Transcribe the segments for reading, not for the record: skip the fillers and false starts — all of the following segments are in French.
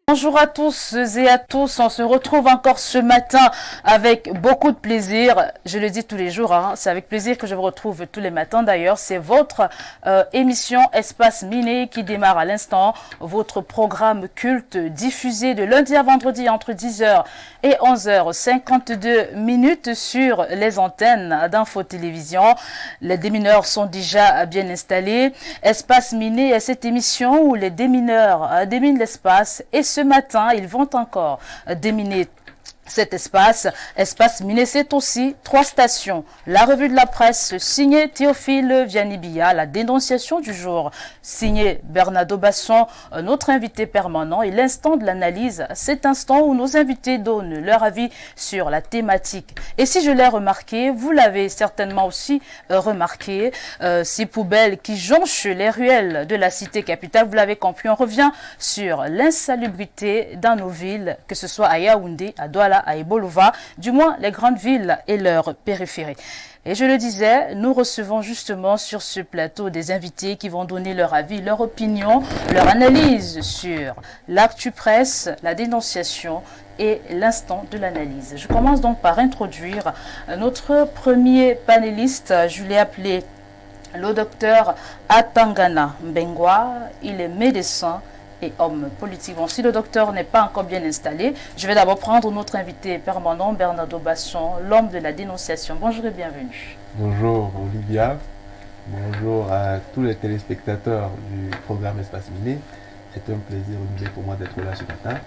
Bonjour à tous et à tous, on se retrouve encore ce matin avec beaucoup de plaisir. Je le dis tous les jours, hein, c'est avec plaisir que je vous retrouve tous les matins d'ailleurs. C'est votre émission Espace Miné qui démarre à l'instant. Votre programme culte diffusé de lundi à vendredi entre 10h et 11h52 sur les antennes d'Info Télévision. Les démineurs sont déjà bien installés. Espace Miné est cette émission où les démineurs déminent l'espace et ce matin, ils vont encore déminer cet espace. Espace Miné, c'est aussi 3 stations. La revue de la presse, signée Théophile Vianibia, la dénonciation du jour, signée Bernardo Basson, notre invité permanent, et l'instant de l'analyse, cet instant où nos invités donnent leur avis sur la thématique. Et si je l'ai remarqué, vous l'avez certainement aussi remarqué, ces poubelles qui jonchent les ruelles de la cité capitale, vous l'avez compris, on revient sur l'insalubrité dans nos villes, que ce soit à Yaoundé, à Douala, à Ebolova, du moins les grandes villes et leurs périphéries. Et je le disais, nous recevons justement sur ce plateau des invités qui vont donner leur avis, leur opinion, leur analyse sur l'actu presse, la dénonciation et l'instant de l'analyse. Je commence donc par introduire notre premier panéliste. Je l'ai appelé le docteur Atangana Mbengwa. Il est médecin et homme politique. Bon, si le docteur n'est pas encore bien installé, je vais d'abord prendre notre invité permanent, Bernardo Basson, l'homme de la dénonciation. Bonjour et bienvenue. Bonjour Olivia, bonjour à tous les téléspectateurs du programme Espace Miné. C'est un plaisir renouvelé pour moi d'être là ce matin.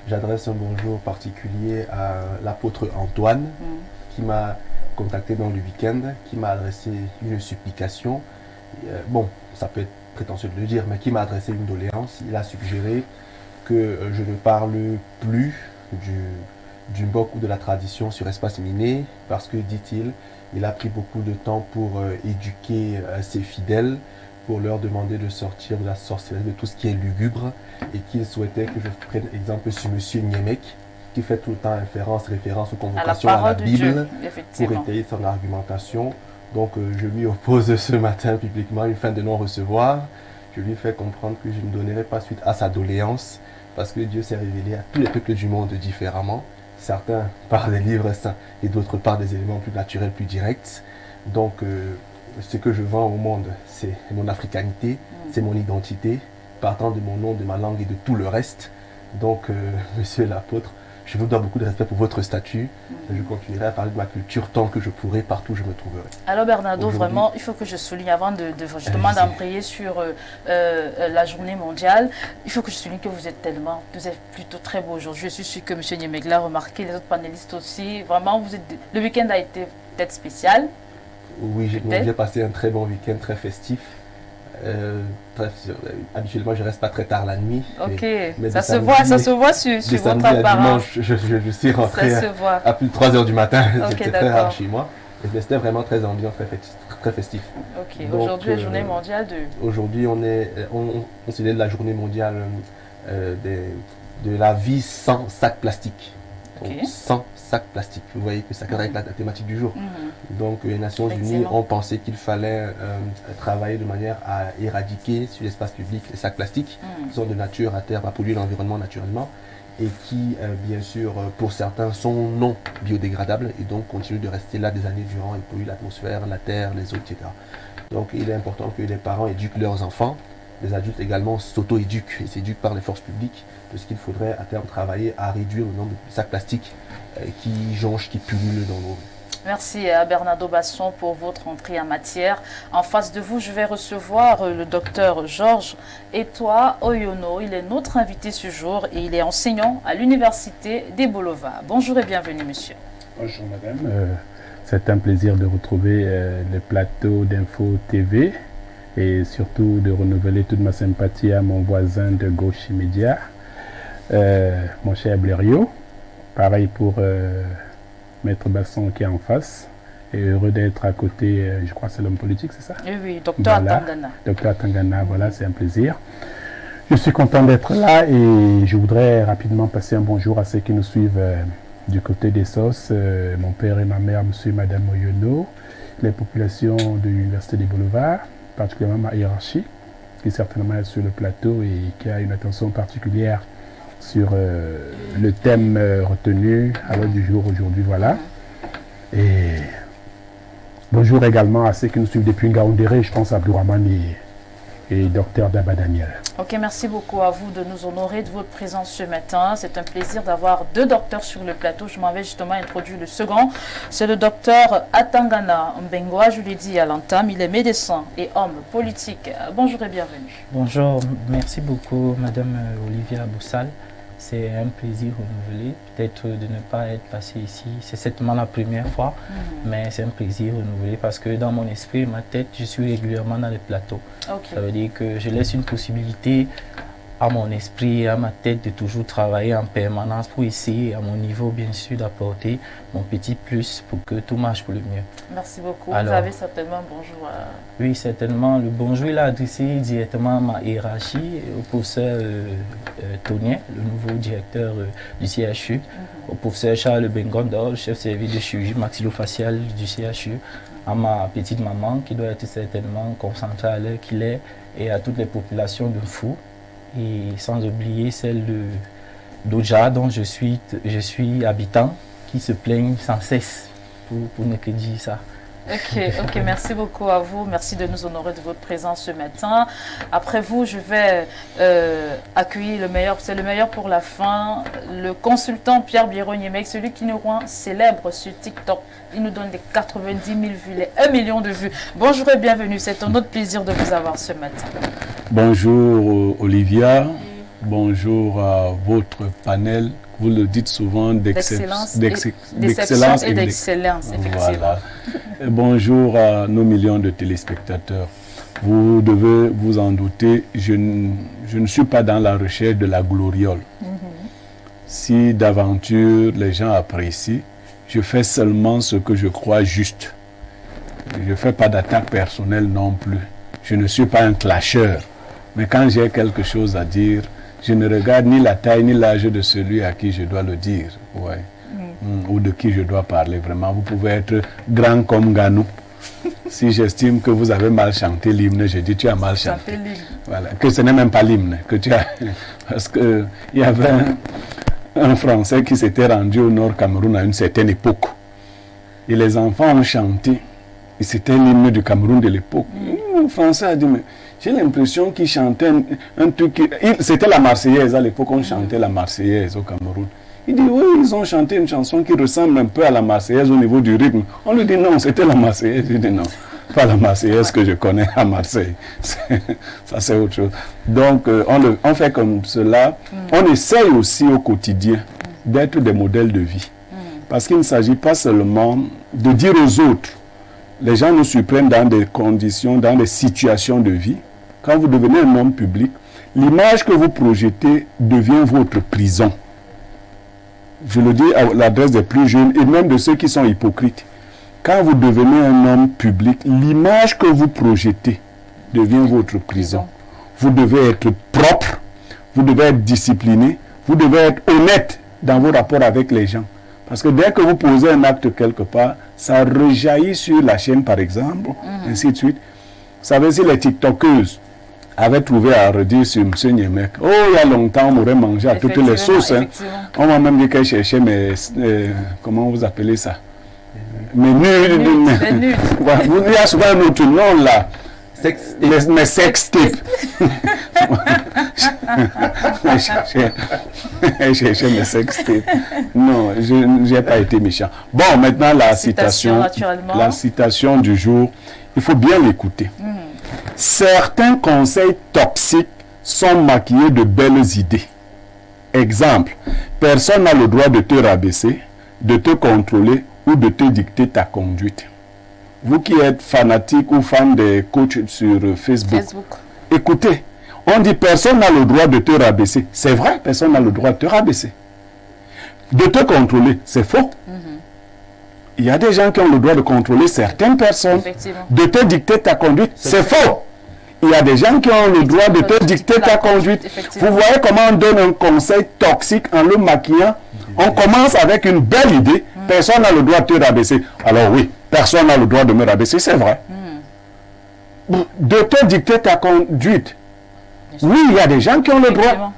J'adresse un bonjour particulier à l'apôtre Antoine qui m'a contacté dans le week-end, qui m'a adressé une supplication. Bon, ça peut être prétentieux de le dire, mais qui m'a adressé une doléance. Il a suggéré que je ne parle plus du MBOC ou de la tradition sur Espace Miné parce que, dit-il, il a pris beaucoup de temps pour éduquer ses fidèles, pour leur demander de sortir de la sorcellerie, de tout ce qui est lugubre, et qu'il souhaitait que je prenne exemple sur M. Niemek, qui fait tout le temps référence aux convocations à la Bible, pour étayer son argumentation. Donc je lui oppose ce matin publiquement une fin de non-recevoir. Je lui fais comprendre que je ne donnerai pas suite à sa doléance parce que Dieu s'est révélé à tous les peuples du monde différemment. Certains par des livres saints et d'autres par des éléments plus naturels, plus directs. Donc ce que je vends au monde, c'est mon africanité, c'est mon identité, partant de mon nom, de ma langue et de tout le reste. Donc monsieur l'apôtre, je vous dois beaucoup de respect pour votre statut. Je continuerai à parler de ma culture tant que je pourrai, partout où je me trouverai. Alors Bernardo, vraiment, il faut que je souligne, avant justement d'embrayer sur la journée mondiale, il faut que je souligne que vous êtes plutôt très beau aujourd'hui. Je suis sûr que M. Niemek l'a remarqué, les autres panélistes aussi. Vraiment, le week-end a été peut-être spécial. Oui, j'ai passé un très bon week-end, très festif. Habituellement, je reste pas très tard la nuit. Ok, mais ça se voit sur votre apparence. Dimanche, je suis rentré à plus de 3 h du matin. C'était très rare chez moi. Mais c'était vraiment très ambiant, très festif. Ok, aujourd'hui est journée mondiale de... Aujourd'hui, on célèbre la journée mondiale de la vie sans sac plastique. Okay. Donc, sans sac plastique. Vous voyez que ça correspond avec la thématique du jour. Donc les Nations Unies ont pensé qu'il fallait travailler de manière à éradiquer sur l'espace public les sacs plastiques qui sont de nature à terre à polluer l'environnement naturellement. et qui, bien sûr, pour certains, sont non biodégradables et donc continuent de rester là des années durant et polluent l'atmosphère, la terre, les eaux, etc. Donc il est important que les parents éduquent leurs enfants, les adultes également s'auto-éduquent et s'éduquent par les forces publiques de ce qu'il faudrait à terme travailler à réduire le nombre de sacs plastiques qui jonchent, qui pullulent dans nos rues. Merci à Bernardo Basson pour votre entrée en matière. En face de vous, je vais recevoir le docteur Georges Etoa Oyono. Il est notre invité ce jour et il est enseignant à l'université des Bolova. Bonjour et bienvenue, monsieur. Bonjour, madame. C'est un plaisir de retrouver le plateau d'Info TV et surtout de renouveler toute ma sympathie à mon voisin de gauche immédiat, mon cher Blériot. Pareil pour Maître Basson qui est en face. Et heureux d'être à côté, je crois que c'est l'homme politique, c'est ça? Oui, docteur voilà. Atangana. Docteur Atangana, voilà, c'est un plaisir. Je suis content d'être là et je voudrais rapidement passer un bonjour à ceux qui nous suivent du côté des SOS, mon père et ma mère, monsieur et madame Oyono, les populations de l'université des Boulevards, particulièrement ma hiérarchie, qui certainement est sur le plateau et qui a une attention particulière sur le thème retenu à l'heure du jour aujourd'hui, voilà. Et bonjour également à ceux qui nous suivent depuis Ngaoundéré, je pense à Abdourahmane et Dr Daba Daniel. Ok, merci beaucoup à vous de nous honorer de votre présence ce matin. C'est un plaisir d'avoir deux docteurs sur le plateau. Je m'en vais justement introduire le second. C'est le docteur Atangana Mbengoa, je l'ai dit à l'entame. Il est médecin et homme politique. Bonjour et bienvenue. Bonjour, merci beaucoup Madame Olivia Boussal. C'est un plaisir renouvelé, peut-être de ne pas être passé ici. C'est certainement la première fois, mais c'est un plaisir renouvelé parce que dans mon esprit et ma tête, je suis régulièrement dans les plateaux. Okay. Ça veut dire que je laisse une possibilité à mon esprit et à ma tête de toujours travailler en permanence pour essayer, à mon niveau bien sûr, d'apporter mon petit plus pour que tout marche pour le mieux. Merci beaucoup. Alors, vous avez certainement un bonjour à... Oui, certainement. Le bonjour, il a adressé directement à ma hiérarchie, au professeur Tonien, le nouveau directeur du CHU, au professeur Charles Bengondor, chef service de chirurgie maxillofaciale du CHU, à ma petite maman qui doit être certainement concentrée à l'heure qu'il est, et à toutes les populations de Fou, et sans oublier celle d'Oja dont je suis habitant, qui se plaignent sans cesse, pour ne que dire ça. Ok, merci beaucoup à vous. Merci de nous honorer de votre présence ce matin. Après vous, je vais accueillir le meilleur, c'est le meilleur pour la fin, le consultant Pierre Biron-Yemek, celui qui nous rend célèbre sur TikTok. Il nous donne les 90 000 vues, les 1 million de vues. Bonjour et bienvenue, c'est un autre plaisir de vous avoir ce matin. Bonjour Olivia, bonjour à votre panel. Vous le dites souvent d'excellence et d'excellence, effectivement. Voilà. Bonjour à nos millions de téléspectateurs. Vous devez vous en douter, je ne suis pas dans la recherche de la gloriole. Si d'aventure les gens apprécient, je fais seulement ce que je crois juste. Je ne fais pas d'attaque personnelle non plus. Je ne suis pas un clasheur. Mais quand j'ai quelque chose à dire, je ne regarde ni la taille ni l'âge de celui à qui je dois le dire, ouais. Ou de qui je dois parler. Vraiment, vous pouvez être grand comme Ganou. Si j'estime que vous avez mal chanté l'hymne, je dis tu as mal chanté. Voilà. Que ce n'est même pas l'hymne que tu as. Parce qu'il y avait un Français qui s'était rendu au Nord Cameroun à une certaine époque. Et les enfants ont chanté. Et c'était l'hymne du Cameroun de l'époque. Le Français a dit, mais j'ai l'impression qu'il chantait un truc. C'était la Marseillaise, à l'époque on chantait la Marseillaise au Cameroun. Il dit, oui, ils ont chanté une chanson qui ressemble un peu à la Marseillaise au niveau du rythme. On lui dit, non, c'était la Marseillaise. Il dit, non, pas la Marseillaise que je connais à Marseille. Ça, c'est autre chose. Donc, on fait comme cela. On essaye aussi au quotidien d'être des modèles de vie. Parce qu'il ne s'agit pas seulement de dire aux autres. Les gens nous surprennent dans des conditions, dans des situations de vie. Quand vous devenez un homme public, l'image que vous projetez devient votre prison. Je le dis à l'adresse des plus jeunes et même de ceux qui sont hypocrites. Quand vous devenez un homme public, l'image que vous projetez devient votre prison. Vous devez être propre, vous devez être discipliné, vous devez être honnête dans vos rapports avec les gens. Parce que dès que vous posez un acte quelque part, ça rejaillit sur la chaîne par exemple, ainsi de suite. Vous savez, si les TikTokeuses, avait trouvé à redire sur M. Niemek. Oh, il y a longtemps, on m'aurait mangé à toutes les sauces. Hein. On m'a même dit qu'elle cherchait mes... comment vous appelez ça? Mes nudes. Il y a souvent un autre nom là. Mes sex tips. Elle cherchait mes sex tips. Non, je n'ai pas été méchant. Bon, maintenant la citation du jour, il faut bien l'écouter. Certains conseils toxiques sont maquillés de belles idées. Exemple, personne n'a le droit de te rabaisser, de te contrôler ou de te dicter ta conduite. Vous qui êtes fanatique ou fan des coachs sur Facebook, écoutez, on dit personne n'a le droit de te rabaisser. C'est vrai, personne n'a le droit de te rabaisser. De te contrôler, c'est faux. Il y a des gens qui ont le droit de contrôler certaines personnes. De te dicter ta conduite, c'est faux. Il y a des gens qui ont le droit de te dicter ta conduite. Vous voyez comment on donne un conseil toxique en le maquillant. On commence avec une belle idée. Personne n'a le droit de te rabaisser. Alors oui, personne n'a le droit de me rabaisser, c'est vrai. De te dicter ta conduite. Oui, il y a des gens qui ont le droit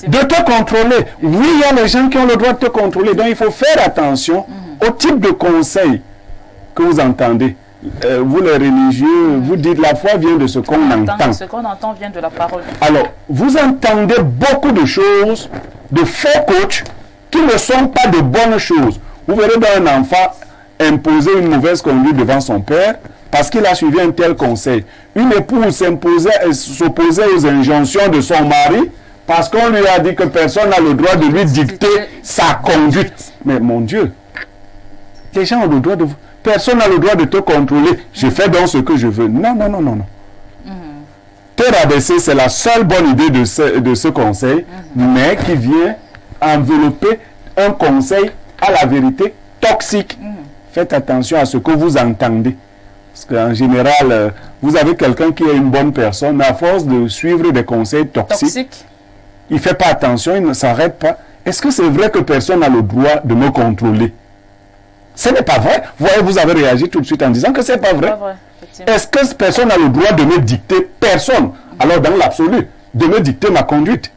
de te contrôler. Oui, il y a des gens qui ont le droit de te contrôler. Donc il faut faire attention au type de conseil que vous entendez. Vous les religieux, vous dites la foi vient de ce qu'on entend. Ce qu'on entend vient de la parole. Alors, vous entendez beaucoup de choses, de faux coachs, qui ne sont pas de bonnes choses. Vous verrez un enfant imposer une mauvaise conduite devant son père parce qu'il a suivi un tel conseil. Une épouse s'opposait aux injonctions de son mari parce qu'on lui a dit que personne n'a le droit de lui dicter sa conduite. Mais mon Dieu, les gens ont le droit de... Personne n'a le droit de te contrôler. Je fais donc ce que je veux. Non, non, non, non, non. Te rabaisser, c'est la seule bonne idée de ce conseil, mais qui vient envelopper un conseil à la vérité toxique. Faites attention à ce que vous entendez. Parce qu'en général, vous avez quelqu'un qui est une bonne personne, mais à force de suivre des conseils toxiques, il ne fait pas attention, il ne s'arrête pas. Est-ce que c'est vrai que personne n'a le droit de me contrôler? Ce n'est pas vrai. Vous voyez, vous avez réagi tout de suite en disant que ce n'est pas vrai. Est-ce que personne n'a le droit de me dicter? Personne. Alors, dans l'absolu, de me dicter ma conduite.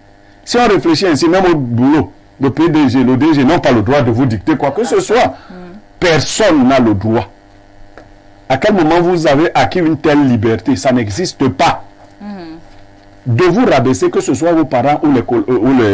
Si on réfléchit ainsi, même au boulot, le PDG, le DG n'ont pas le droit de vous dicter quoi que ce soit. Personne n'a le droit. À quel moment vous avez acquis une telle liberté? Ça n'existe pas. De vous rabaisser, que ce soit vos parents ou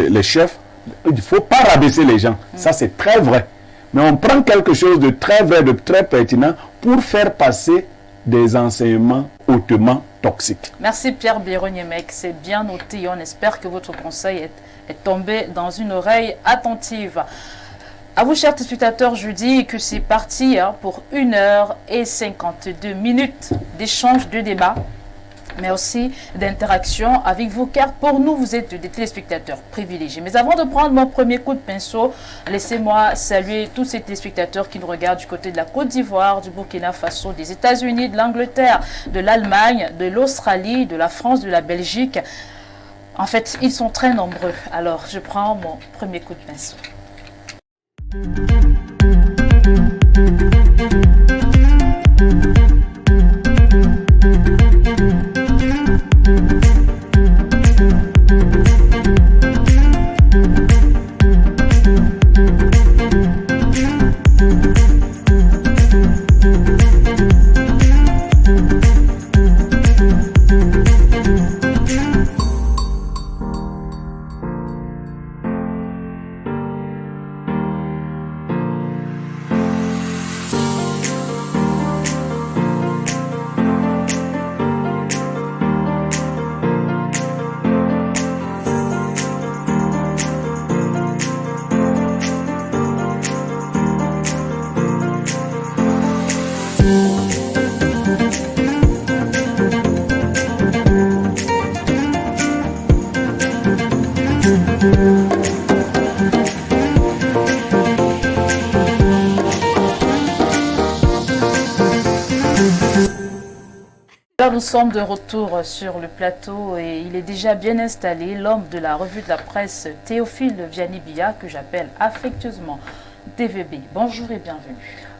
les chefs, il ne faut pas rabaisser les gens. Ça, c'est très vrai. Mais on prend quelque chose de très vrai, de très pertinent pour faire passer des enseignements hautement toxiques. Merci Pierre Biron-Niemek, c'est bien noté et on espère que votre conseil est tombé dans une oreille attentive. À vous, chers téléspectateurs, je dis que c'est parti pour 1h52 d'échange, de débat, mais aussi d'interaction avec vous, car pour nous, vous êtes des téléspectateurs privilégiés. Mais avant de prendre mon premier coup de pinceau, laissez-moi saluer tous ces téléspectateurs qui nous regardent du côté de la Côte d'Ivoire, du Burkina Faso, des États-Unis, de l'Angleterre, de l'Allemagne, de l'Australie, de la France, de la Belgique. En fait, ils sont très nombreux. Alors, je prends mon premier coup de pinceau. Là, nous sommes de retour sur le plateau et il est déjà bien installé, l'homme de la revue de la presse, Théophile Vianney-Bia, que j'appelle affectueusement TVB. Bonjour et bienvenue.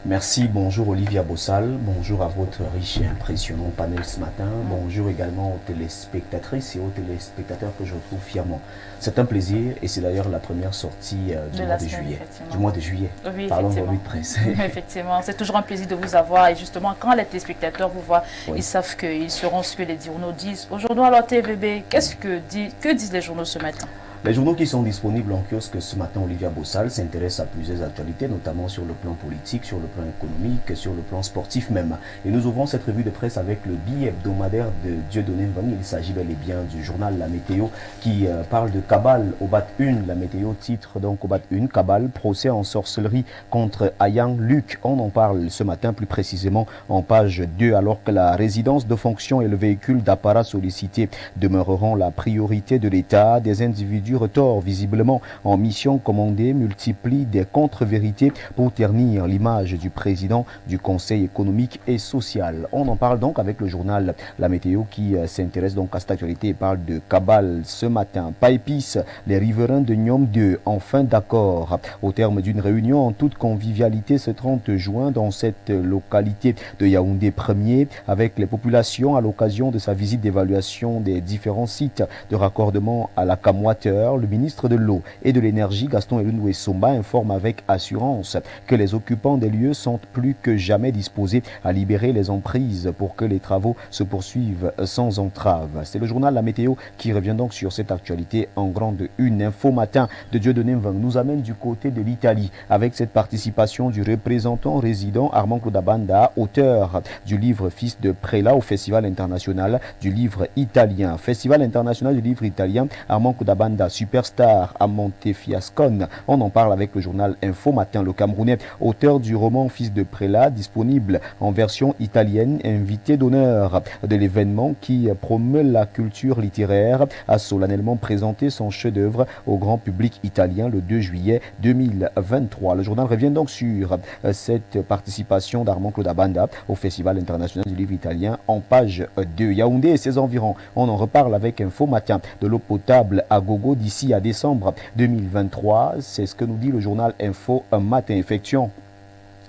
Merci, bonjour Olivia Bossal, bonjour à votre riche et impressionnant panel ce matin, bonjour également aux téléspectatrices et aux téléspectateurs que je retrouve fièrement. C'est un plaisir et c'est d'ailleurs la première sortie du mois de juillet. Du mois de juillet. Oui, parlons revue de presse. Effectivement, c'est toujours un plaisir de vous avoir et justement quand les téléspectateurs vous voient, Oui. ils savent qu'ils seront ce que les journaux disent. Aujourd'hui alors TVB, que disent les journaux ce matin? Les journaux qui sont disponibles en kiosque ce matin, Olivia Bossal s'intéresse à plusieurs actualités, notamment sur le plan politique, sur le plan économique, sur le plan sportif même. Et nous ouvrons cette revue de presse avec le bi-hebdomadaire de Dieudonné Mvang. Il s'agit bel et bien du journal La Météo qui parle de cabale au BAT 1. La Météo titre donc au BAT 1, cabale, procès en sorcellerie contre Ayang Luc. On en parle ce matin plus précisément en page 2, alors que la résidence de fonction et le véhicule d'apparat sollicité demeureront la priorité de l'État. Des individus retors visiblement en mission commandée multiplient des contre-vérités pour ternir l'image du président du Conseil économique et social. On en parle donc avec le journal La Météo qui s'intéresse donc à cette actualité et parle de cabale ce matin. Pas épice, les riverains de Nyom 2 enfin d'accord au terme d'une réunion en toute convivialité ce 30 juin dans cette localité de Yaoundé 1er avec les populations à l'occasion de sa visite d'évaluation des différents sites de raccordement à la CAM Water. Le ministre de l'Eau et de l'Énergie, Gaston Elunwe Somba, informe avec assurance que les occupants des lieux sont plus que jamais disposés à libérer les emprises pour que les travaux se poursuivent sans entrave. C'est le journal La Météo qui revient donc sur cette actualité en grande une. Info matin de Dieudonné Mvang nous amène du côté de l'Italie avec cette participation du représentant résident Armand Claude Abanda, auteur du livre Fils de Prélat au Festival international du livre italien. Festival international du livre italien, Armand Claude Abanda, superstar à Montefiascone. On en parle avec le journal Info Matin. Le Camerounais, auteur du roman Fils de Prélat, disponible en version italienne, invité d'honneur de l'événement qui promeut la culture littéraire, a solennellement présenté son chef-d'œuvre au grand public italien le 2 juillet 2023. Le journal revient donc sur cette participation d'Armand Claude Abanda au Festival international du livre italien en page 2. Yaoundé et ses environs. On en reparle avec Info Matin. De l'eau potable à gogo d'ici à décembre 2023. C'est ce que nous dit le journal Info Matin. Effectuant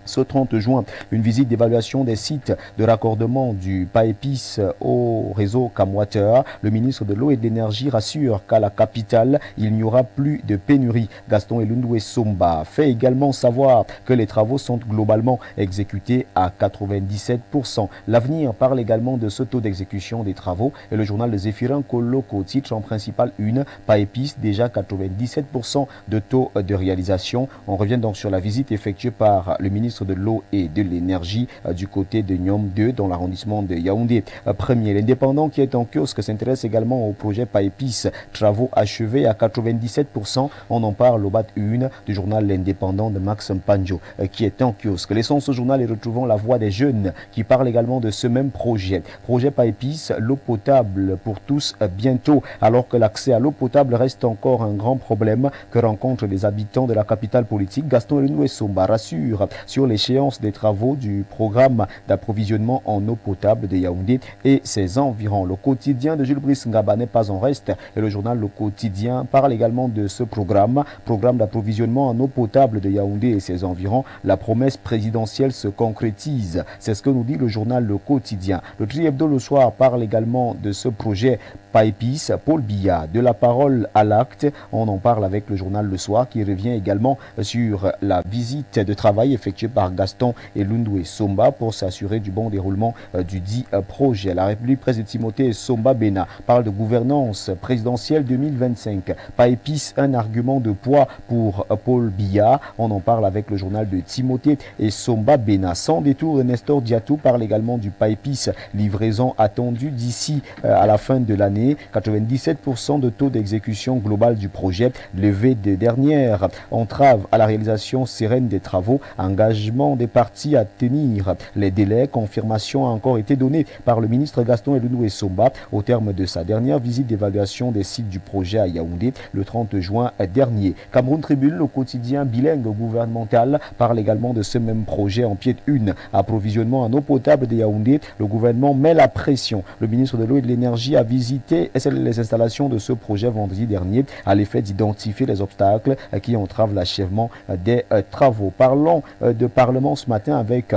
ce 30 juin, une visite d'évaluation des sites de raccordement du PAEPIS au réseau CAM Water. Le ministre de l'Eau et de l'Énergie rassure qu'à la capitale, il n'y aura plus de pénurie. Gaston Elunwe Somba fait également savoir que les travaux sont globalement exécutés à 97%. L'avenir parle également de ce taux d'exécution des travaux et le journal de Zéphirin Koloko titre en principal une PAEPIS déjà 97% de taux de réalisation. On revient donc sur la visite effectuée par le ministre de l'Eau et de l'Énergie du côté de Nyom 2 dans l'arrondissement de Yaoundé 1er. L'indépendant qui est en kiosque s'intéresse également au projet PAEPIS, travaux achevés à 97%. On en parle au BAT 1 du journal L'Indépendant de Max Mpanjo qui est en kiosque. Laissons ce journal et retrouvons la voix des jeunes qui parlent également de ce même projet. Projet PAEPIS, l'eau potable pour tous bientôt, alors que l'accès à l'eau potable reste encore un grand problème que rencontrent les habitants de la capitale politique. Gaston Elunwe Somba rassure sur l'échéance des travaux du programme d'approvisionnement en eau potable de Yaoundé et ses environs. Le quotidien de Jules Brice Ngaba n'est pas en reste et le journal Le Quotidien parle également de ce programme d'approvisionnement en eau potable de Yaoundé et ses environs. La promesse présidentielle se concrétise. C'est ce que nous dit le journal Le Quotidien. Le Tri-Hebdo le soir parle également de ce projet PAEPIS. Paul Biya, de la parole à l'acte. On en parle avec le journal Le Soir qui revient également sur la visite de travail effectuée par Gaston Elunwe Somba pour s'assurer du bon déroulement du dit projet. La République presse de Timothée Somba Bena parle de gouvernance présidentielle 2025. PAEPIS, un argument de poids pour Paul Biya. On en parle avec le journal de Timothée et Somba Bena. Sans détour, Nestor Diatou parle également du PAEPIS. Livraison attendue d'ici à la fin de l'année. 97% de taux d'exécution globale du projet. Levée des dernières entraves à la réalisation sereine des travaux. Engagement des parties à tenir les délais. Confirmation a encore été donnée par le ministre Gaston Elunwe Somba au terme de sa dernière visite d'évaluation des sites du projet à Yaoundé le 30 juin dernier. Cameroun Tribune, le quotidien bilingue gouvernemental, parle également de ce même projet en pied de une. Approvisionnement en eau potable de Yaoundé. Le gouvernement met la pression. Le ministre de l'Eau et de l'Énergie a visité les installations de ce projet vendredi dernier à l'effet d'identifier les obstacles qui entravent l'achèvement des travaux. Parlons de Parlement ce matin avec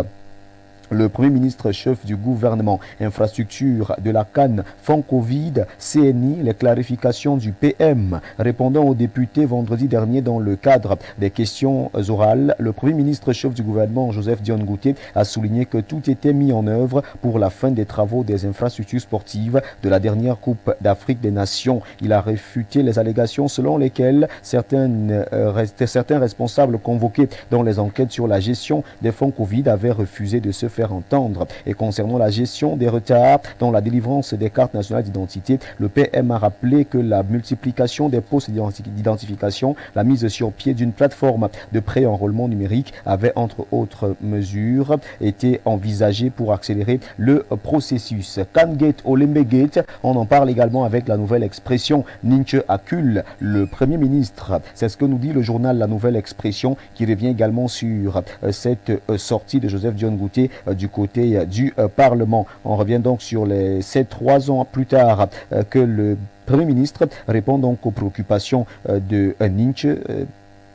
le Premier ministre chef du gouvernement, infrastructure de la CAN, fonds Covid, CNI, les clarifications du PM. Répondant aux députés vendredi dernier dans le cadre des questions orales, le Premier ministre chef du gouvernement, Joseph Dione Ngouté, a souligné que tout était mis en œuvre pour la fin des travaux des infrastructures sportives de la dernière Coupe d'Afrique des Nations. Il a réfuté les allégations selon lesquelles certains responsables convoqués dans les enquêtes sur la gestion des fonds Covid avaient refusé de se faire entendre. Et concernant la gestion des retards dans la délivrance des cartes nationales d'identité, le PM a rappelé que la multiplication des postes d'identification, la mise sur pied d'une plateforme de pré-enrôlement numérique avait entre autres mesures été envisagées pour accélérer le processus. Kangate Olembegate, on en parle également avec la nouvelle expression Ninche Akul, le Premier ministre. C'est ce que nous dit le journal La Nouvelle Expression qui revient également sur cette sortie de Joseph Dione Ngouté du côté du Parlement. On revient donc sur ces 3 ans plus tard que le Premier ministre répond donc aux préoccupations de Ninche.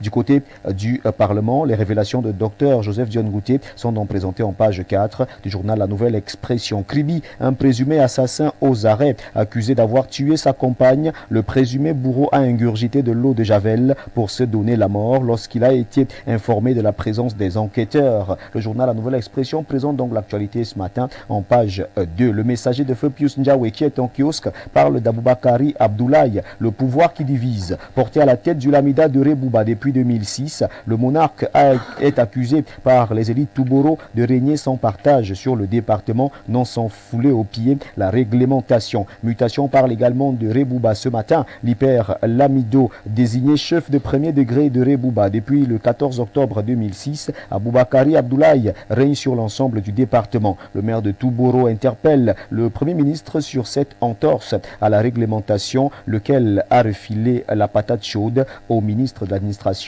Du côté du Parlement, les révélations de Dr Joseph Dione Ngouté sont donc présentées en page 4 du journal La Nouvelle Expression. Kribi, un présumé assassin aux arrêts, accusé d'avoir tué sa compagne, le présumé bourreau a ingurgité de l'eau de Javel pour se donner la mort lorsqu'il a été informé de la présence des enquêteurs. Le journal La Nouvelle Expression présente donc l'actualité ce matin en page 2. Le messager de feu Pius Ndiawe qui est en kiosque parle d'Aboubakari Abdoulaye, le pouvoir qui divise. Porté à la tête du Lamida de Rebouba depuis 2006, le monarque est accusé par les élites Touboro de régner sans partage sur le département, non sans fouler au pied la réglementation. Mutation parle également de Rebouba ce matin. L'hyper Lamido, désigné chef de premier degré de Rebouba depuis le 14 octobre 2006, Aboubakari Abdoulaye règne sur l'ensemble du département. Le maire de Touboro interpelle le Premier ministre sur cette entorse à la réglementation, lequel a refilé la patate chaude au ministre de l'administration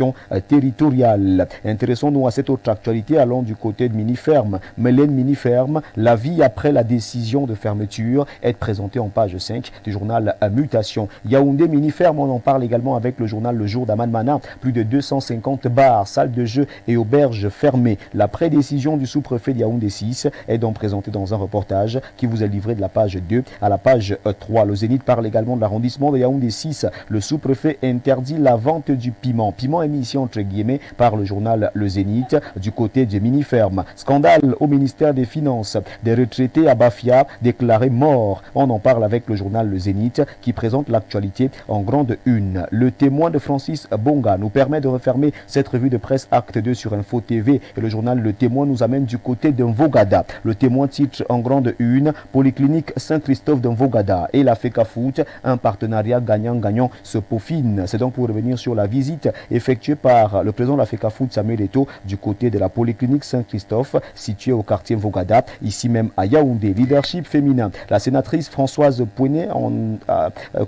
territoriale. Intéressons-nous à cette autre actualité, allons du côté de Miniferme. Mélène Miniferme, la vie après la décision de fermeture est présentée en page 5 du journal Mutation. Yaoundé Miniferme, on en parle également avec le journal Le Jour d'Aman Mana. Plus de 250 bars, salles de jeu et auberges fermées. La prédécision du sous-préfet de Yaoundé 6 est donc présentée dans un reportage qui vous est livré de la page 2 à la page 3. Le Zénith parle également de l'arrondissement de Yaoundé 6. Le sous-préfet interdit la vente du piment. Piment émis entre guillemets par le journal Le Zénith du côté de Miniferme. Scandale au ministère des Finances. Des retraités à Bafia déclarés morts. On en parle avec le journal Le Zénith qui présente l'actualité en grande une. Le témoin de Francis Bonga nous permet de refermer cette revue de presse Acte 2 sur Info TV et le journal Le Témoin nous amène du côté d'Mvogada. Le Témoin titre en grande une Polyclinique Saint-Christophe d'Mvogada et la FECAFOOT, un partenariat gagnant-gagnant se peaufine. C'est donc pour revenir sur la visite effectuée par le président de la FECAFOOT Samuel Eto'o du côté de la Polyclinique Saint-Christophe située au quartier Mvogada, ici même à Yaoundé. Leadership féminin. La sénatrice Françoise Pouenet,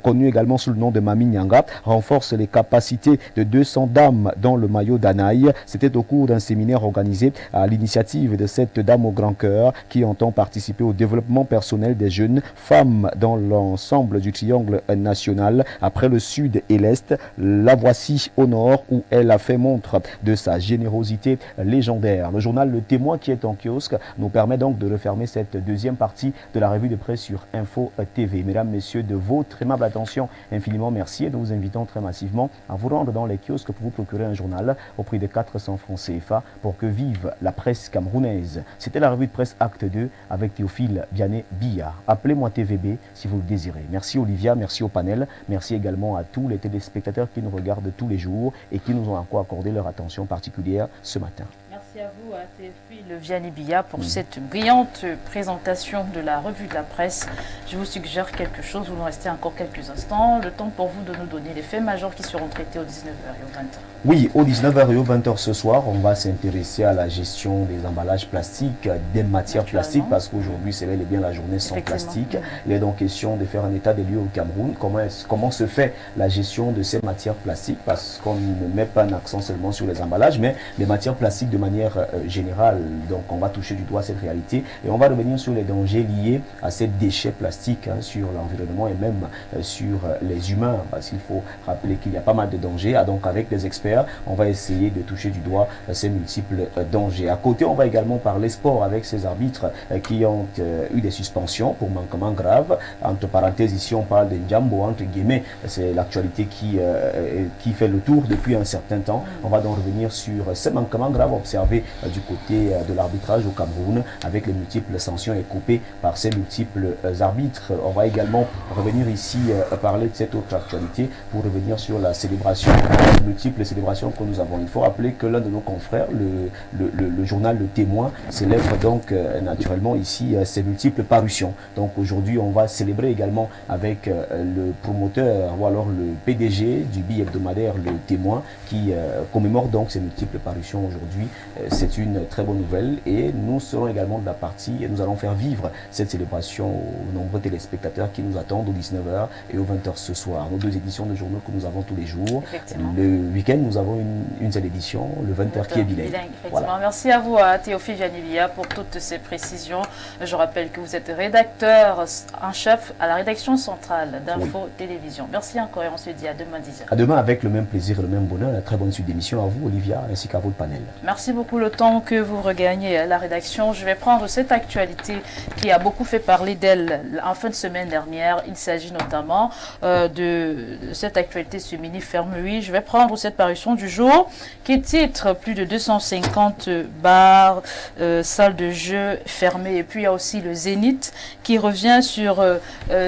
connue également sous le nom de Mami Nyanga, renforce les capacités de 200 dames dans le maillot d'Anaï. C'était au cours d'un séminaire organisé à l'initiative de cette dame au grand cœur qui entend participer au développement personnel des jeunes femmes dans l'ensemble du triangle national. Après le sud et l'est, la voici au nord où elle a fait montre de sa générosité légendaire. Le journal Le Témoin qui est en kiosque nous permet donc de refermer cette deuxième partie de la revue de presse sur Info TV. Mesdames, Messieurs, de votre aimable attention, infiniment merci et nous vous invitons très massivement à vous rendre dans les kiosques pour vous procurer un journal au prix de 400 francs CFA pour que vive la presse camerounaise. C'était la revue de presse Acte 2 avec Théophile Vianney Billard. Appelez-moi TVB si vous le désirez. Merci Olivia, merci au panel, merci également à tous les téléspectateurs qui nous regardent tous les jours et qui nous ont encore accordé leur attention particulière ce matin. Merci à vous, à Théophile Vianney Billard, pour cette brillante présentation de la revue de la presse. Je vous suggère quelque chose, vous nous restez encore quelques instants. Le temps pour vous de nous donner les faits majeurs qui seront traités aux 19h et aux 20h. Oui, aux 19h et aux 20h ce soir, on va s'intéresser à la gestion des emballages plastiques, des matières plastiques, parce qu'aujourd'hui, c'est bel et bien la journée sans plastique. Il est donc question de faire un état des lieux au Cameroun. Comment se fait la gestion de ces matières plastiques? Parce qu'on ne met pas un accent seulement sur les emballages, mais les matières plastiques de manière manière générale. Donc on va toucher du doigt cette réalité et on va revenir sur les dangers liés à ces déchets plastiques, sur l'environnement et même sur les humains, parce qu'il faut rappeler qu'il y a pas mal de dangers. Donc avec les experts, on va essayer de toucher du doigt ces multiples dangers. À côté, on va également parler sport avec ces arbitres qui ont eu des suspensions pour manquements graves. Entre parenthèses, ici on parle de Njambo, entre guillemets, c'est l'actualité qui fait le tour depuis un certain temps. On va donc revenir sur ces manquements graves observés du côté de l'arbitrage au Cameroun, avec les multiples sanctions écopées par ces multiples arbitres. On va également revenir ici parler de cette autre actualité pour revenir sur la célébration, multiples célébrations que nous avons. Il faut rappeler que l'un de nos confrères, le journal Le Témoin, célèbre donc naturellement ici ces multiples parutions. Donc aujourd'hui, on va célébrer également avec le promoteur ou alors le PDG du bi-hebdomadaire Le Témoin qui commémore donc ces multiples parutions aujourd'hui. C'est une très bonne nouvelle et nous serons également de la partie et nous allons faire vivre cette célébration aux nombreux téléspectateurs qui nous attendent aux 19h et aux 20h ce soir. Nos deux éditions de journaux que nous avons tous les jours. Le week-end, nous avons une seule édition, le 20h qui est bilingue. Voilà. Merci à vous, Théophile Janivia, pour toutes ces précisions. Je rappelle que vous êtes rédacteur en chef à la rédaction centrale d'Info Télévision. Merci encore et on se dit à demain 10h. À demain avec le même plaisir et le même bonheur. Une très bonne suite d'émission à vous, Olivia, ainsi qu'à votre panel. Merci beaucoup. Le temps que vous regagnez à la rédaction, je vais prendre cette actualité qui a beaucoup fait parler d'elle en fin de semaine dernière. Il s'agit notamment de cette actualité sur Mini Ferme 8. Je vais prendre cette parution du jour qui titre plus de 250 bars, salles de jeu fermées. Et puis il y a aussi le Zénith qui revient sur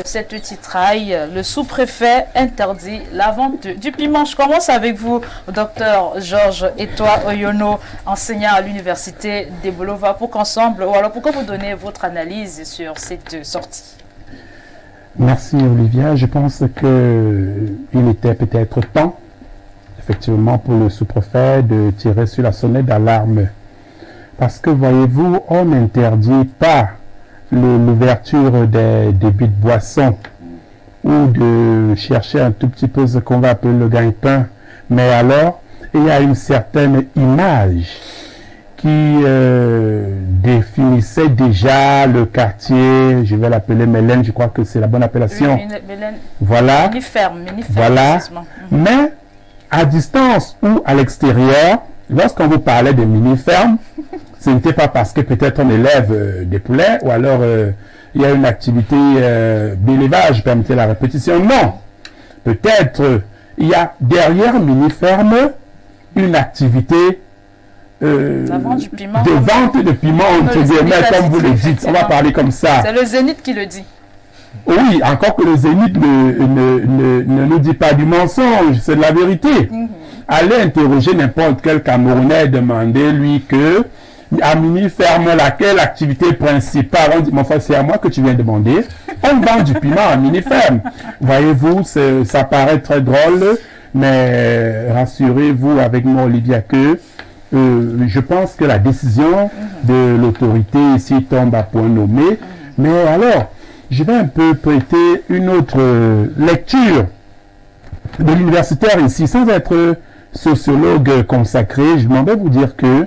cette titraille. Le sous-préfet interdit la vente du piment. Je commence avec vous, docteur Georges Etoile Oyono, enseignant à l'université des Bolova, pour qu'ensemble, ou alors pourquoi vous donnez votre analyse sur cette sortie? Merci Olivia. Je pense qu'il était peut-être temps, effectivement, pour le sous-préfet de tirer sur la sonnette d'alarme. Parce que, voyez-vous, on n'interdit pas l'ouverture des débits de boissons ou de chercher un tout petit peu ce qu'on va appeler le gagne-pain. Mais alors, il y a une certaine image qui définissait déjà le quartier, je vais l'appeler Mélène, je crois que c'est la bonne appellation. Oui, Mélène. Voilà. Mini-ferme, voilà. Mais à distance ou à l'extérieur, lorsqu'on vous parlait de mini-ferme, ce n'était pas parce que peut-être on élève des poulets ou alors il y a une activité d'élevage, permettez la répétition. Non. Peut-être il y a derrière mini-ferme une activité de vente de piment, entre guillemets, comme vous le dites. On va parler comme ça. C'est le Zénith qui le dit. Oui, encore que le Zénith ne nous dit pas du mensonge, c'est de la vérité. Allez interroger n'importe quel Camerounais et demander lui que à Mini Ferme, laquelle activité principale? On dit, mon frère, c'est à moi que tu viens demander. On vend du piment à Mini Ferme. Voyez-vous, ça paraît très drôle, mais rassurez-vous avec moi, Olivia, que je pense que la décision de l'autorité ici tombe à point nommé. Mais alors, je vais un peu prêter une autre lecture de l'universitaire ici, sans être sociologue consacré. Je m'en vais vous dire que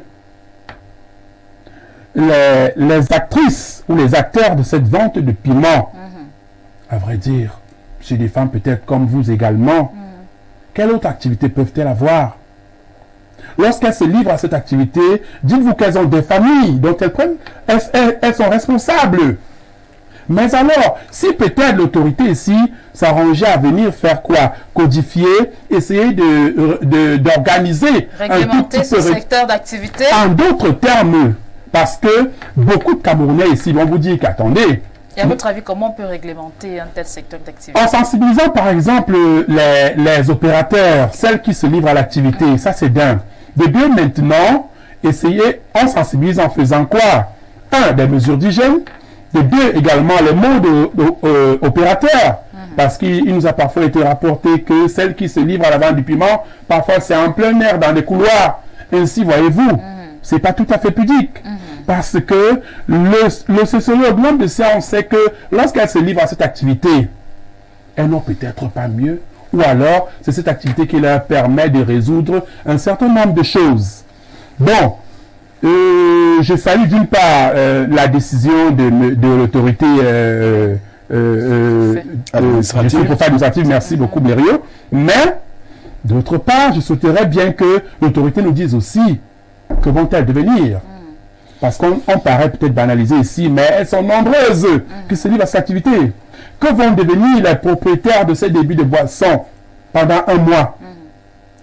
les actrices ou les acteurs de cette vente de piment, à vrai dire, c'est des femmes peut-être comme vous également, quelle autre activité peuvent-elles avoir? Lorsqu'elles se livrent à cette activité, dites-vous qu'elles ont des familles dont elles sont responsables. Mais alors, si peut-être l'autorité ici s'arrangeait à venir faire quoi? Codifier, essayer d'organiser réglementer ce secteur d'activité. En d'autres termes, parce que beaucoup de Camerounais ici vont vous dire qu'attendez. Et à votre avis, comment on peut réglementer un tel secteur d'activité? En sensibilisant par exemple les opérateurs, celles qui se livrent à l'activité, ça c'est d'un. De deux, maintenant, essayer en sensibilisant, en faisant quoi? Un, des mesures d'hygiène. De deux, également les modes opérateurs. Parce qu'il nous a parfois été rapporté que celles qui se livrent à la vente du piment, parfois c'est en plein air dans des couloirs. Ainsi, voyez-vous, c'est pas tout à fait pudique. Parce que le sociologue, l'homme de science, sait que lorsqu'elles se livrent à cette activité, elles n'ont peut-être pas mieux. Ou alors, c'est cette activité qui leur permet de résoudre un certain nombre de choses. Bon, Je salue d'une part la décision de l'autorité administrative, merci beaucoup Blériot, mais d'autre part, je souhaiterais bien que l'autorité nous dise aussi que vont-elles devenir. Parce qu'on paraît peut-être banaliser ici, mais elles sont nombreuses qui se livrent à cette activité. Que vont devenir les propriétaires de ces débits de boissons pendant un mois?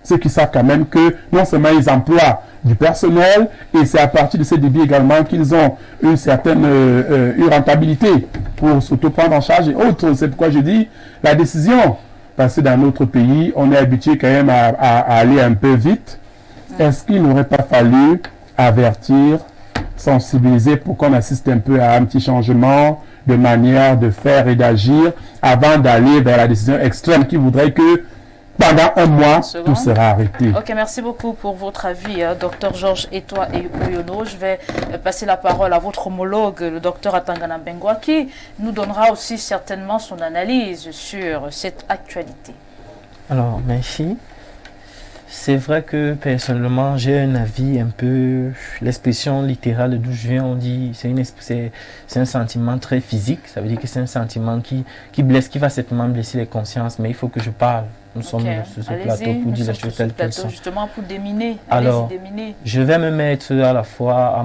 Ceux qui savent quand même que non seulement ils emploient du personnel, et c'est à partir de ces débits également qu'ils ont une certaine une rentabilité pour s'auto-prendre en charge et autres. C'est pourquoi je dis la décision, parce que dans notre pays, on est habitué quand même à aller un peu vite. Est-ce qu'il n'aurait pas fallu avertir, sensibiliser pour qu'on assiste un peu à un petit changement de manière de faire et d'agir avant d'aller vers la décision extrême qui voudrait que pendant un mois, tout sera arrêté. Ok, merci beaucoup pour votre avis, Dr Georges Etoa et Oyono. Je vais passer la parole à votre homologue, le Dr Atangana Mbengwa, qui nous donnera aussi certainement son analyse sur cette actualité. Alors, merci. C'est vrai que personnellement, j'ai un avis un peu... L'expression littérale d'où je viens, on dit c'est un sentiment très physique. Ça veut dire que c'est un sentiment qui blesse, qui va certainement blesser les consciences. Mais il faut que je parle. Nous sommes sur ce plateau pour dire les choses telles qu'elles sont. Justement pour déminer. Alors, je vais me mettre à la fois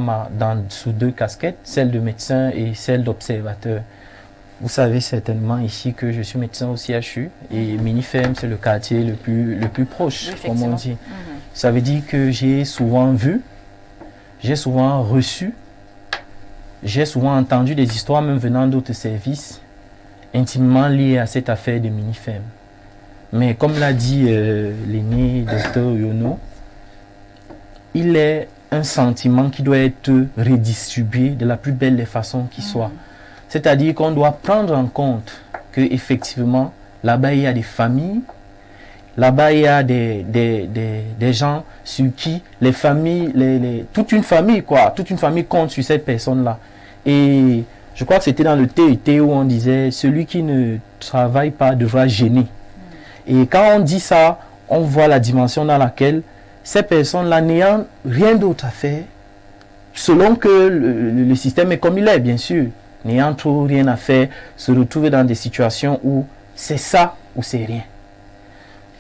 sous deux casquettes, celle de médecin et celle d'observateur. Vous savez certainement ici que je suis médecin au CHU et Minifem, c'est le quartier le plus proche, comme on dit. Ça veut dire que j'ai souvent vu, j'ai souvent reçu, j'ai souvent entendu des histoires même venant d'autres services intimement liées à cette affaire de Minifem. Mais comme l'a dit l'aîné Dr Oyono, il est un sentiment qui doit être redistribué de la plus belle des façons qui soit. C'est-à-dire qu'on doit prendre en compte qu'effectivement, là-bas, il y a des familles, là-bas, il y a des gens sur qui les familles, toute une famille compte sur cette personne-là. Et je crois que c'était dans le TET où on disait, celui qui ne travaille pas devra gêner. Et quand on dit ça, on voit la dimension dans laquelle ces personnes-là, n'ayant rien d'autre à faire, selon que le système est comme il est, bien sûr, n'ayant trop rien à faire, se retrouver dans des situations où c'est ça ou c'est rien.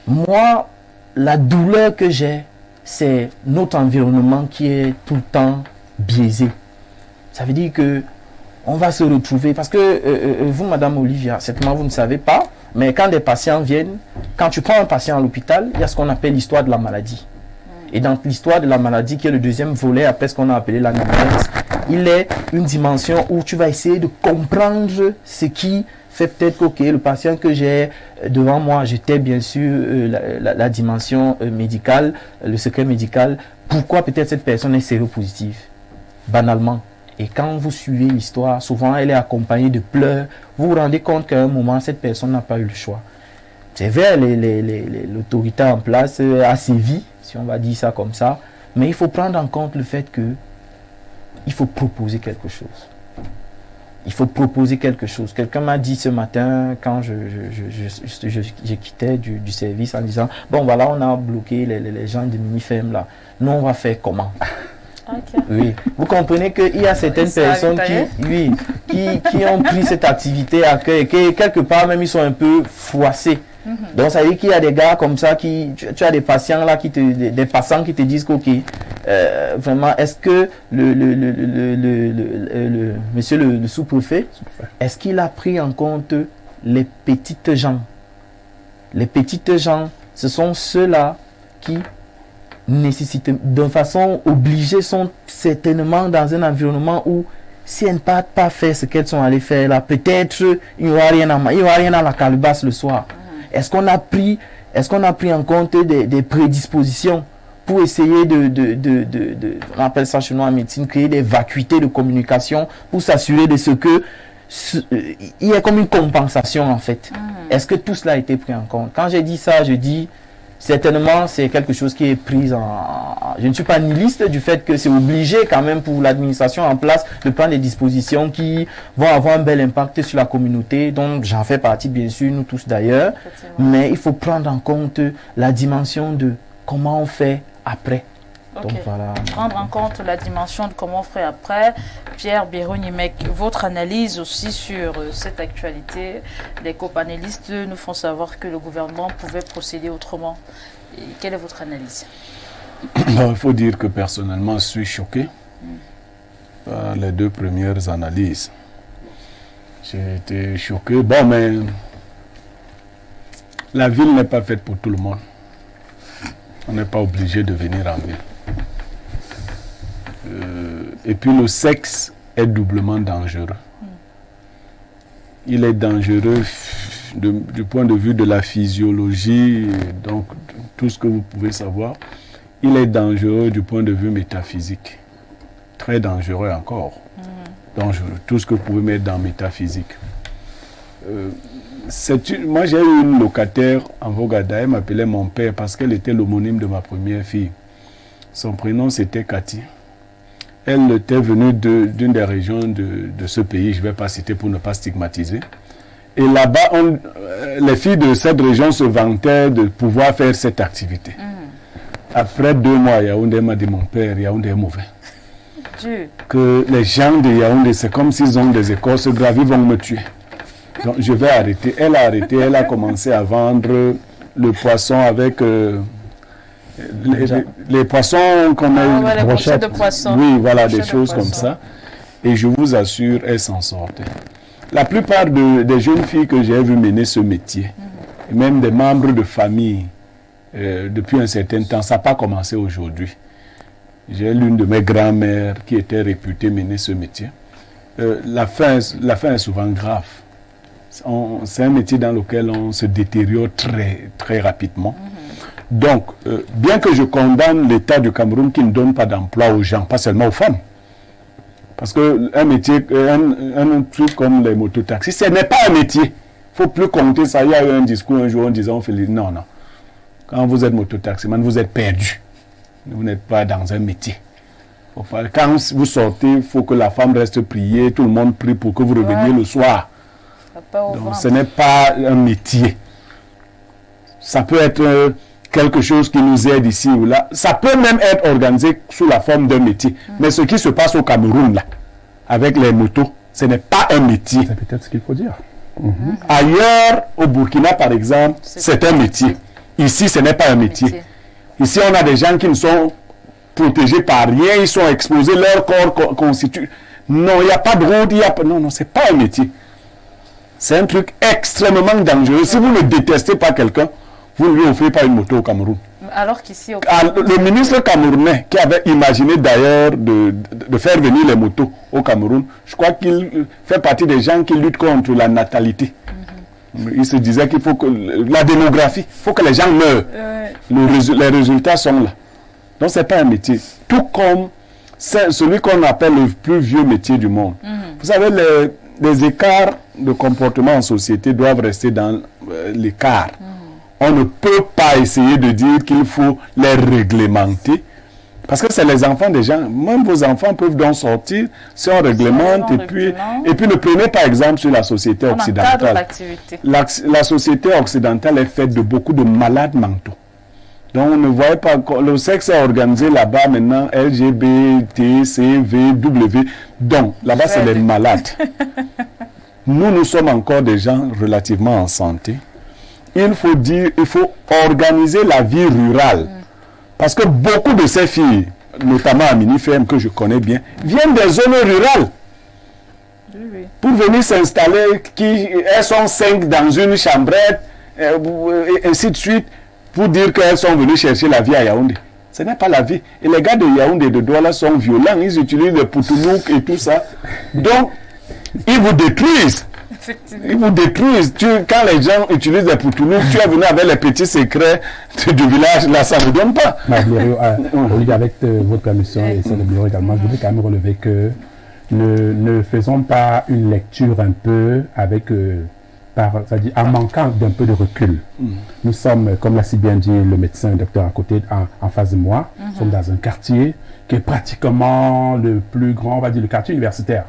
Moi, la douleur que j'ai, c'est notre environnement qui est tout le temps biaisé. Ça veut dire que on va se retrouver, parce que vous, Madame Olivia, certainement vous ne savez pas, mais quand des patients viennent, quand tu prends un patient à l'hôpital, il y a ce qu'on appelle l'histoire de la maladie. Et dans l'histoire de la maladie, qui est le deuxième volet après ce qu'on a appelé l'anamnèse, il est une dimension où tu vas essayer de comprendre ce qui fait peut-être que le patient que j'ai devant moi, j'étais bien sûr la dimension médicale, le secret médical, pourquoi peut-être cette personne est séropositive, banalement. Et quand vous suivez l'histoire, souvent elle est accompagnée de pleurs, vous vous rendez compte qu'à un moment, cette personne n'a pas eu le choix. C'est vrai, l'autorité en place a sévi, si on va dire ça comme ça, mais il faut prendre en compte le fait que il faut proposer quelque chose. Il faut proposer quelque chose. Quelqu'un m'a dit ce matin, quand je quittais du service, en disant, bon voilà, on a bloqué les gens de Minifem là. Nous, on va faire comment? Okay. Oui. Vous comprenez qu'il y a certaines personnes qui ont pris cette activité à cœur et que quelque part même ils sont un peu froissés. Donc ça veut dire qu'il y a des gars comme ça tu as des patients là des passants qui te disent que vraiment est-ce que monsieur le sous-préfet, est-ce qu'il a pris en compte les petites gens? Les petites gens, ce sont ceux-là qui nécessitent de façon obligée, sont certainement dans un environnement où si elles ne partent pas faire ce qu'elles sont allées faire là, peut-être il n'y aura rien à la calebasse le soir. Est-ce qu'on a pris en compte des prédispositions pour essayer on appelle ça chez nous en médecine, créer des vacuités de communication pour s'assurer de ce que il y a comme une compensation en fait. Est-ce que tout cela a été pris en compte? Quand j'ai dit ça, je dis certainement c'est quelque chose qui est pris je ne suis pas nihiliste du fait que c'est obligé quand même pour l'administration en place de prendre des dispositions qui vont avoir un bel impact sur la communauté, donc j'en fais partie bien sûr, nous tous d'ailleurs, mais il faut prendre en compte la dimension de comment on fait après. Ok. Donc voilà. Prendre en compte la dimension de comment on ferait après. Pierre Bironimec, votre analyse aussi sur cette actualité. Les copanélistes nous font savoir que le gouvernement pouvait procéder autrement. Et quelle est votre analyse? Il faut dire que personnellement, je suis choqué par les deux premières analyses. J'ai été choqué. Bon, mais la ville n'est pas faite pour tout le monde. On n'est pas obligé de venir en ville. Et puis le sexe est doublement dangereux. Il est dangereux du point de vue de la physiologie, donc tout ce que vous pouvez savoir. Il est dangereux du point de vue métaphysique. Très dangereux encore. Dangereux. Tout ce que vous pouvez mettre dans métaphysique. Moi, j'ai eu une locataire en Vogada, elle m'appelait mon père parce qu'elle était l'homonyme de ma première fille. Son prénom, c'était Cathy. Elle était venue d'une des régions de ce pays, je ne vais pas citer pour ne pas stigmatiser. Et là-bas, les filles de cette région se vantaient de pouvoir faire cette activité. Après 2 mois, Yaoundé m'a dit, mon père, Yaoundé est mauvais. Que les gens de Yaoundé, c'est comme s'ils ont des écorces graves, ils vont me tuer. Donc je vais arrêter. Elle a arrêté, elle a commencé à vendre le poisson avec les poissons qu'on a. Les brochettes de poisson. Oui, voilà, des choses comme ça. Et je vous assure, elle s'en sortait. La plupart des jeunes filles que j'ai vues mener ce métier, et même des membres de famille, depuis un certain temps, ça n'a pas commencé aujourd'hui. J'ai l'une de mes grand-mères qui était réputée mener ce métier. La fin est souvent grave. C'est un métier dans lequel on se détériore très, très rapidement. Donc, bien que je condamne l'État du Cameroun qui ne donne pas d'emploi aux gens, pas seulement aux femmes, parce qu'un métier, un truc comme les mototaxis, ce n'est pas un métier. Il ne faut plus compter ça. Il y a eu un discours un jour en disant, non. Quand vous êtes mototaximan, vous êtes perdu. Vous n'êtes pas dans un métier. Quand vous sortez, il faut que la femme reste prier, tout le monde prie pour que vous reveniez le soir. Donc, ce n'est pas un métier. Ça peut être quelque chose qui nous aide ici ou là. Ça peut même être organisé sous la forme d'un métier. Mais ce qui se passe au Cameroun, là, avec les motos, ce n'est pas un métier. C'est peut-être ce qu'il faut dire. Ailleurs, au Burkina, par exemple, c'est un métier. Ici, ce n'est pas un métier. Ici, on a des gens qui ne sont protégés par rien. Ils sont exposés, leur corps constitue. Non, il n'y a pas de route. Non, ce n'est pas un métier. C'est un truc extrêmement dangereux. Si vous ne détestez pas quelqu'un, vous ne lui offrez pas une moto au Cameroun. Alors qu'ici, le ministre camerounais qui avait imaginé d'ailleurs de faire venir les motos au Cameroun, je crois qu'il fait partie des gens qui luttent contre la natalité. Il se disait qu'il faut que la démographie, il faut que les gens meurent. Les résultats sont là. Donc ce n'est pas un métier. Tout comme c'est celui qu'on appelle le plus vieux métier du monde. Vous savez, les écarts de comportement en société doivent rester dans l'écart. On ne peut pas essayer de dire qu'il faut les réglementer. Parce que c'est les enfants des gens. Même vos enfants peuvent donc sortir si on réglemente. Et puis ne prenez par exemple sur la société occidentale. La société occidentale est faite de beaucoup de malades mentaux. Donc on ne voit pas. Le sexe est organisé là-bas maintenant. LGBT, C, V, W. Donc là-bas c'est les malades. Nous sommes encore des gens relativement en santé. Il faut organiser la vie rurale. Parce que beaucoup de ces filles, notamment à Minifem, que je connais bien, viennent des zones rurales. Pour venir s'installer, elles sont 5 dans une chambrette, et ainsi de suite, pour dire qu'elles sont venues chercher la vie à Yaoundé. Ce n'est pas la vie. Et les gars de Yaoundé et de Douala sont violents, ils utilisent des poutounouks et tout ça. Donc, ils vous détruisent. Ils vous détruisent. Quand les gens utilisent des poutounouks, tu es venu avec les petits secrets du village, là ça ne donne pas. Olivier, avec votre permission et celle de Bureau également, je voudrais quand même relever que ne faisons pas une lecture un peu avec, c'est-à-dire en manquant d'un peu de recul. Nous sommes, comme l'a si bien dit le médecin, le docteur à côté, en face de moi, nous sommes dans un quartier qui est pratiquement le plus grand, on va dire le quartier universitaire.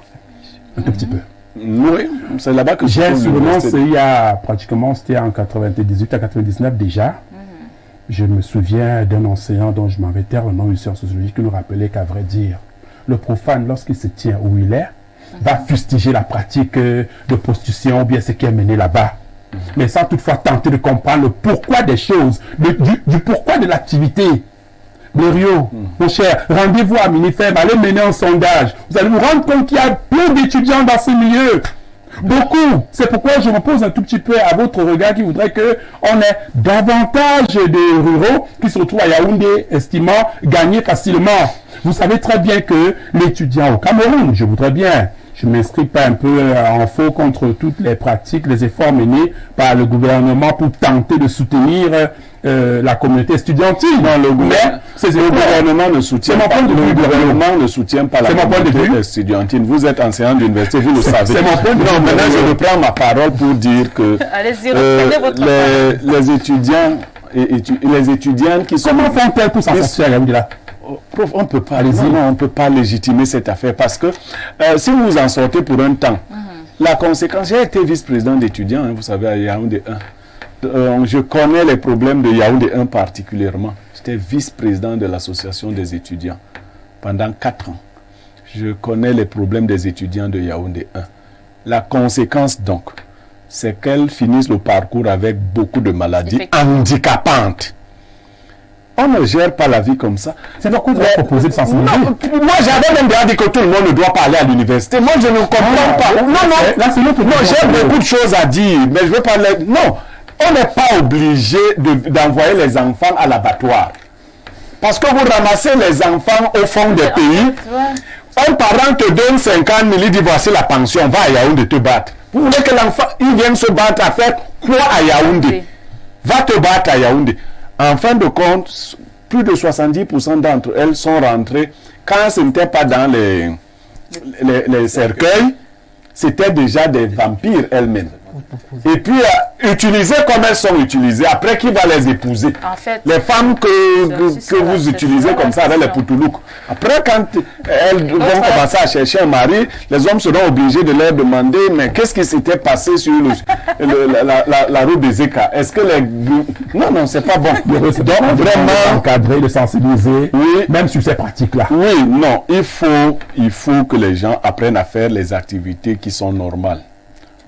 Un tout petit peu. Oui, c'est là-bas que j'ai souvenance, il y a pratiquement, c'était en 98 à 99 déjà. Je me souviens d'un enseignant dont je m'avais tellement eu sur sociologie qui nous rappelait qu'à vrai dire, le profane, lorsqu'il se tient où il est, va fustiger la pratique de prostitution ou bien ce qui est mené là-bas. Mais sans toutefois tenter de comprendre le pourquoi des choses, du pourquoi de l'activité. Blériot, mon cher, rendez-vous à Minifem, allez mener un sondage. Vous allez vous rendre compte qu'il y a plein d'étudiants dans ce milieu. Beaucoup. C'est pourquoi je me pose un tout petit peu à votre regard qui voudrait qu'on ait davantage de ruraux qui se retrouvent à Yaoundé, estimant gagner facilement. Vous savez très bien que l'étudiant au Cameroun, je voudrais bien, je ne m'inscris pas un peu en faux contre toutes les pratiques, les efforts menés par le gouvernement pour tenter de soutenir la communauté estudiantine. Non, le gouvernement ne soutient pas. Le gouvernement ne soutient pas la communauté estudiantine. Vous êtes enseignant d'université, vous le savez. C'est mon point de vue. Non, maintenant je reprends ma parole pour dire que les étudiants et les étudiantes qui sont... Comment font-elles pour s'en sortir à Yaoundé là? Prof, on peut pas, on peut pas légitimer cette affaire parce que si vous en sortez pour un temps, la conséquence, j'ai été vice-président d'étudiants, vous savez, à Yaoundé 1. Je connais les problèmes de Yaoundé 1 particulièrement. J'étais vice-président de l'association des étudiants pendant 4 ans. Je connais les problèmes des étudiants de Yaoundé 1. La conséquence donc, c'est qu'elles finissent le parcours avec beaucoup de maladies handicapantes. On ne gère pas la vie comme ça. C'est pourquoi vous avez proposé de sensibiliser. Moi, j'avais même déjà dit que tout le monde ne doit pas aller à l'université. Moi, je ne comprends pas. Non, j'ai beaucoup de choses à dire, mais je veux parler... Non, on n'est pas obligé d'envoyer les enfants à l'abattoir. Parce que vous ramassez les enfants au fond des pays. Un parent te donne 50 000, il dit voici la pension, va à Yaoundé te battre. Vous voulez que l'enfant, il vienne se battre à faire quoi à Yaoundé? Va te battre à Yaoundé. En fin de compte, plus de 70% d'entre elles sont rentrées, quand ce n'était pas dans les cercueils, c'était déjà des vampires elles-mêmes. Et puis, utilisées comme elles sont utilisées, après qui va les épouser? En fait, les femmes que vous utilisez comme ça avec les poutoulouks. Après, quand elles vont commencer à chercher un mari, les hommes seront obligés de leur demander, mais qu'est-ce qui s'était passé sur la route des Zeka? Est-ce que les... Non, c'est pas bon. Donc, vraiment... Encadrer, de sensibiliser, oui, même sur ces pratiques-là. Oui, non, il faut que les gens apprennent à faire les activités qui sont normales.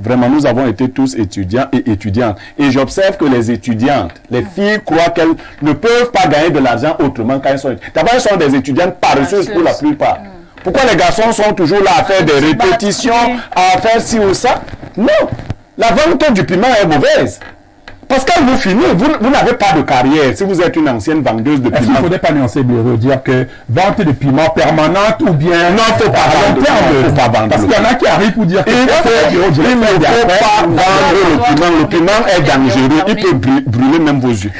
Vraiment, nous avons été tous étudiants et étudiantes. Et j'observe que les étudiantes, les filles croient qu'elles ne peuvent pas gagner de l'argent autrement quand elles sont étudiantes. D'abord, elles sont des étudiantes paresseuses pour la plupart. Pourquoi les garçons sont toujours là à faire des répétitions, à faire ci ou ça? Non, la vente du piment est mauvaise. Parce que vous finissez, vous n'avez pas de carrière si vous êtes une ancienne vendeuse de piment. Est-ce qu'il ne faudrait pas nuancer, Bureau, dire que vente de piment permanente ou bien... Non, il ne faut pas vendre. Parce qu'il y en a qui arrivent pour dire que... Il ne faut pas vendre le piment. Le piment est dangereux. Il peut brûler même vos yeux.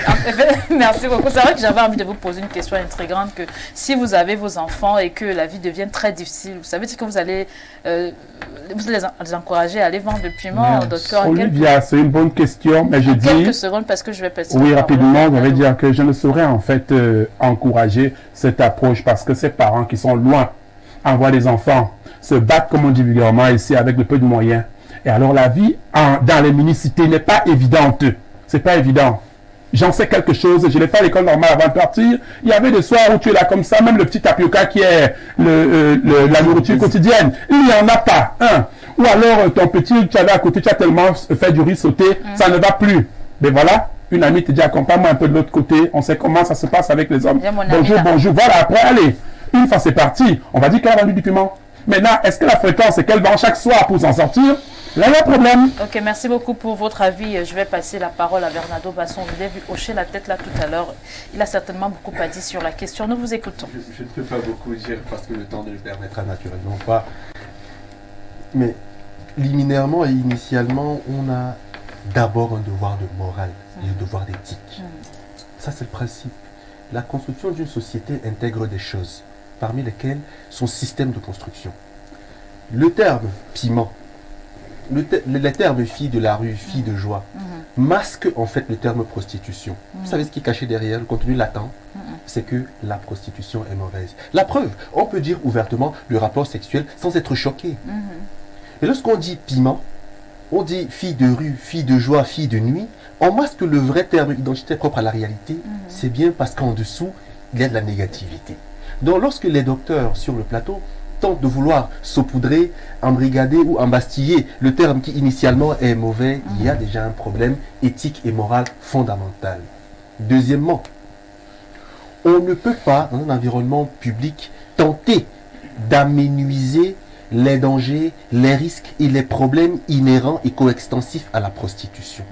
Merci beaucoup. C'est vrai que j'avais envie de vous poser une question intrigante, que si vous avez vos enfants et que la vie devient très difficile, vous savez que vous allez les encourager à aller vendre le piment, docteur? Olivia, c'est une bonne question, mais je dis... Quelques secondes parce que je vais passer. Oui, rapidement, je vais dire que je ne saurais en fait encourager cette approche parce que ces parents qui sont loin envoient des enfants se battent, comme on dit vulgairement ici, avec de peu de moyens. Et alors la vie dans les mini-cités n'est pas évidente. C'est pas évident. J'en sais quelque chose, je l'ai fait à l'école normale avant de partir. Il y avait des soirs où tu es là comme ça, même le petit tapioca qui est la nourriture quotidienne. Il n'y en a pas. Ou alors ton petit, tu avais à côté, tu as tellement fait du riz sauté, ça ne va plus. Mais voilà, une amie te dit accompagne-moi un peu de l'autre côté, on sait comment ça se passe avec les hommes. Bonjour, voilà, après, allez, une fois c'est parti, on va dire qu'elle a vendu du piment. Maintenant, est-ce que la fréquence, c'est qu'elle vend chaque soir pour s'en sortir? Là, il y a un problème. Ok, merci beaucoup pour votre avis. Je vais passer la parole à Bernardo Basson. Vous l'avez vu hocher la tête là tout à l'heure. Il a certainement beaucoup à dire sur la question. Nous vous écoutons. Je ne peux pas beaucoup dire parce que le temps ne le permettra naturellement pas. Mais liminairement et initialement, on a d'abord un devoir de morale et un devoir d'éthique. Ça, c'est le principe. La construction d'une société intègre des choses, parmi lesquelles son système de construction. Le terme piment, les termes fille de la rue, fille de joie, masque en fait le terme prostitution. Vous savez ce qui est caché derrière, le contenu latent? C'est que la prostitution est mauvaise. La preuve, on peut dire ouvertement le rapport sexuel sans être choqué. Et lorsqu'on dit piment, On dit fille de rue, fille de joie, fille de nuit. En masque le vrai terme identité propre à la réalité, c'est bien parce qu'en dessous, il y a de la négativité. Donc lorsque les docteurs sur le plateau tentent de vouloir saupoudrer, embrigader ou embastiller le terme qui initialement est mauvais, il y a déjà un problème éthique et moral fondamental. Deuxièmement, on ne peut pas, dans un environnement public, tenter d'aménuiser les dangers, les risques et les problèmes inhérents et coextensifs à la prostitution.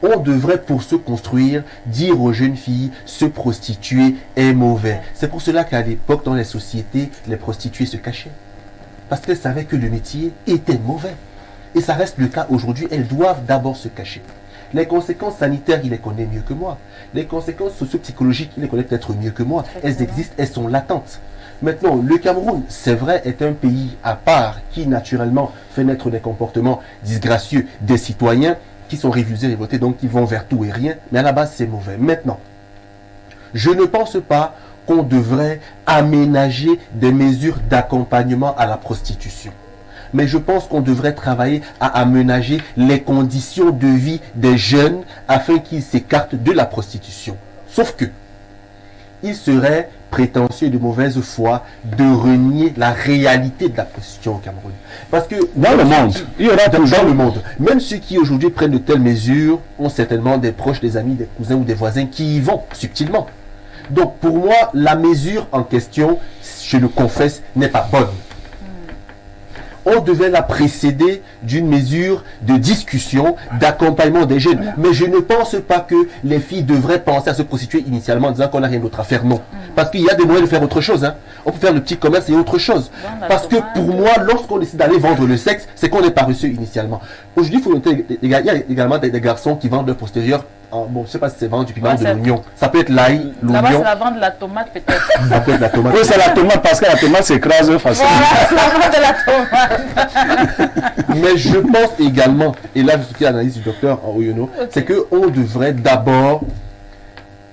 On devrait, pour se construire, dire aux jeunes filles, se prostituer est mauvais. C'est pour cela qu'à l'époque, dans les sociétés, les prostituées se cachaient. Parce qu'elles savaient que le métier était mauvais. Et ça reste le cas aujourd'hui, elles doivent d'abord se cacher. Les conséquences sanitaires, il les connaît mieux que moi. Les conséquences socio-psychologiques, il les connaît peut-être mieux que moi. Elles existent, elles sont latentes. Maintenant, le Cameroun, c'est vrai, est un pays à part qui, naturellement, fait naître des comportements disgracieux des citoyens qui sont révisés, révoltés, donc qui vont vers tout et rien. Mais à la base, c'est mauvais. Maintenant, je ne pense pas qu'on devrait aménager des mesures d'accompagnement à la prostitution. Mais je pense qu'on devrait travailler à aménager les conditions de vie des jeunes afin qu'ils s'écartent de la prostitution. Sauf que, il serait prétentieux de mauvaise foi de renier la réalité de la prostitution au Cameroun. Parce que dans le monde, il y aura toujours dans le monde, même ceux qui aujourd'hui prennent de telles mesures ont certainement des proches, des amis, des cousins ou des voisins qui y vont subtilement. Donc pour moi, la mesure en question, je le confesse, n'est pas bonne. On devait la précéder d'une mesure de discussion, d'accompagnement des jeunes. Mais je ne pense pas que les filles devraient penser à se prostituer initialement en disant qu'on n'a rien d'autre à faire. Non. Parce qu'il y a des moyens de faire autre chose. Hein. On peut faire le petit commerce et autre chose. Parce que pour moi, lorsqu'on décide d'aller vendre le sexe, c'est qu'on est paresseux initialement. Aujourd'hui, il faut noter, il y a également des garçons qui vendent leur postérieur. Bon, je ne sais pas si c'est vendre du piment ou de l'oignon. Ça peut être l'ail, l'oignon. Là-bas, c'est la vente de la tomate peut-être. Ça peut être la tomate. Oui, c'est la tomate parce que la tomate s'écrase facilement. Voilà, c'est la vente de la tomate. Mais je pense également, et là je suis l'analyse du docteur Oyono, c'est qu'on devrait d'abord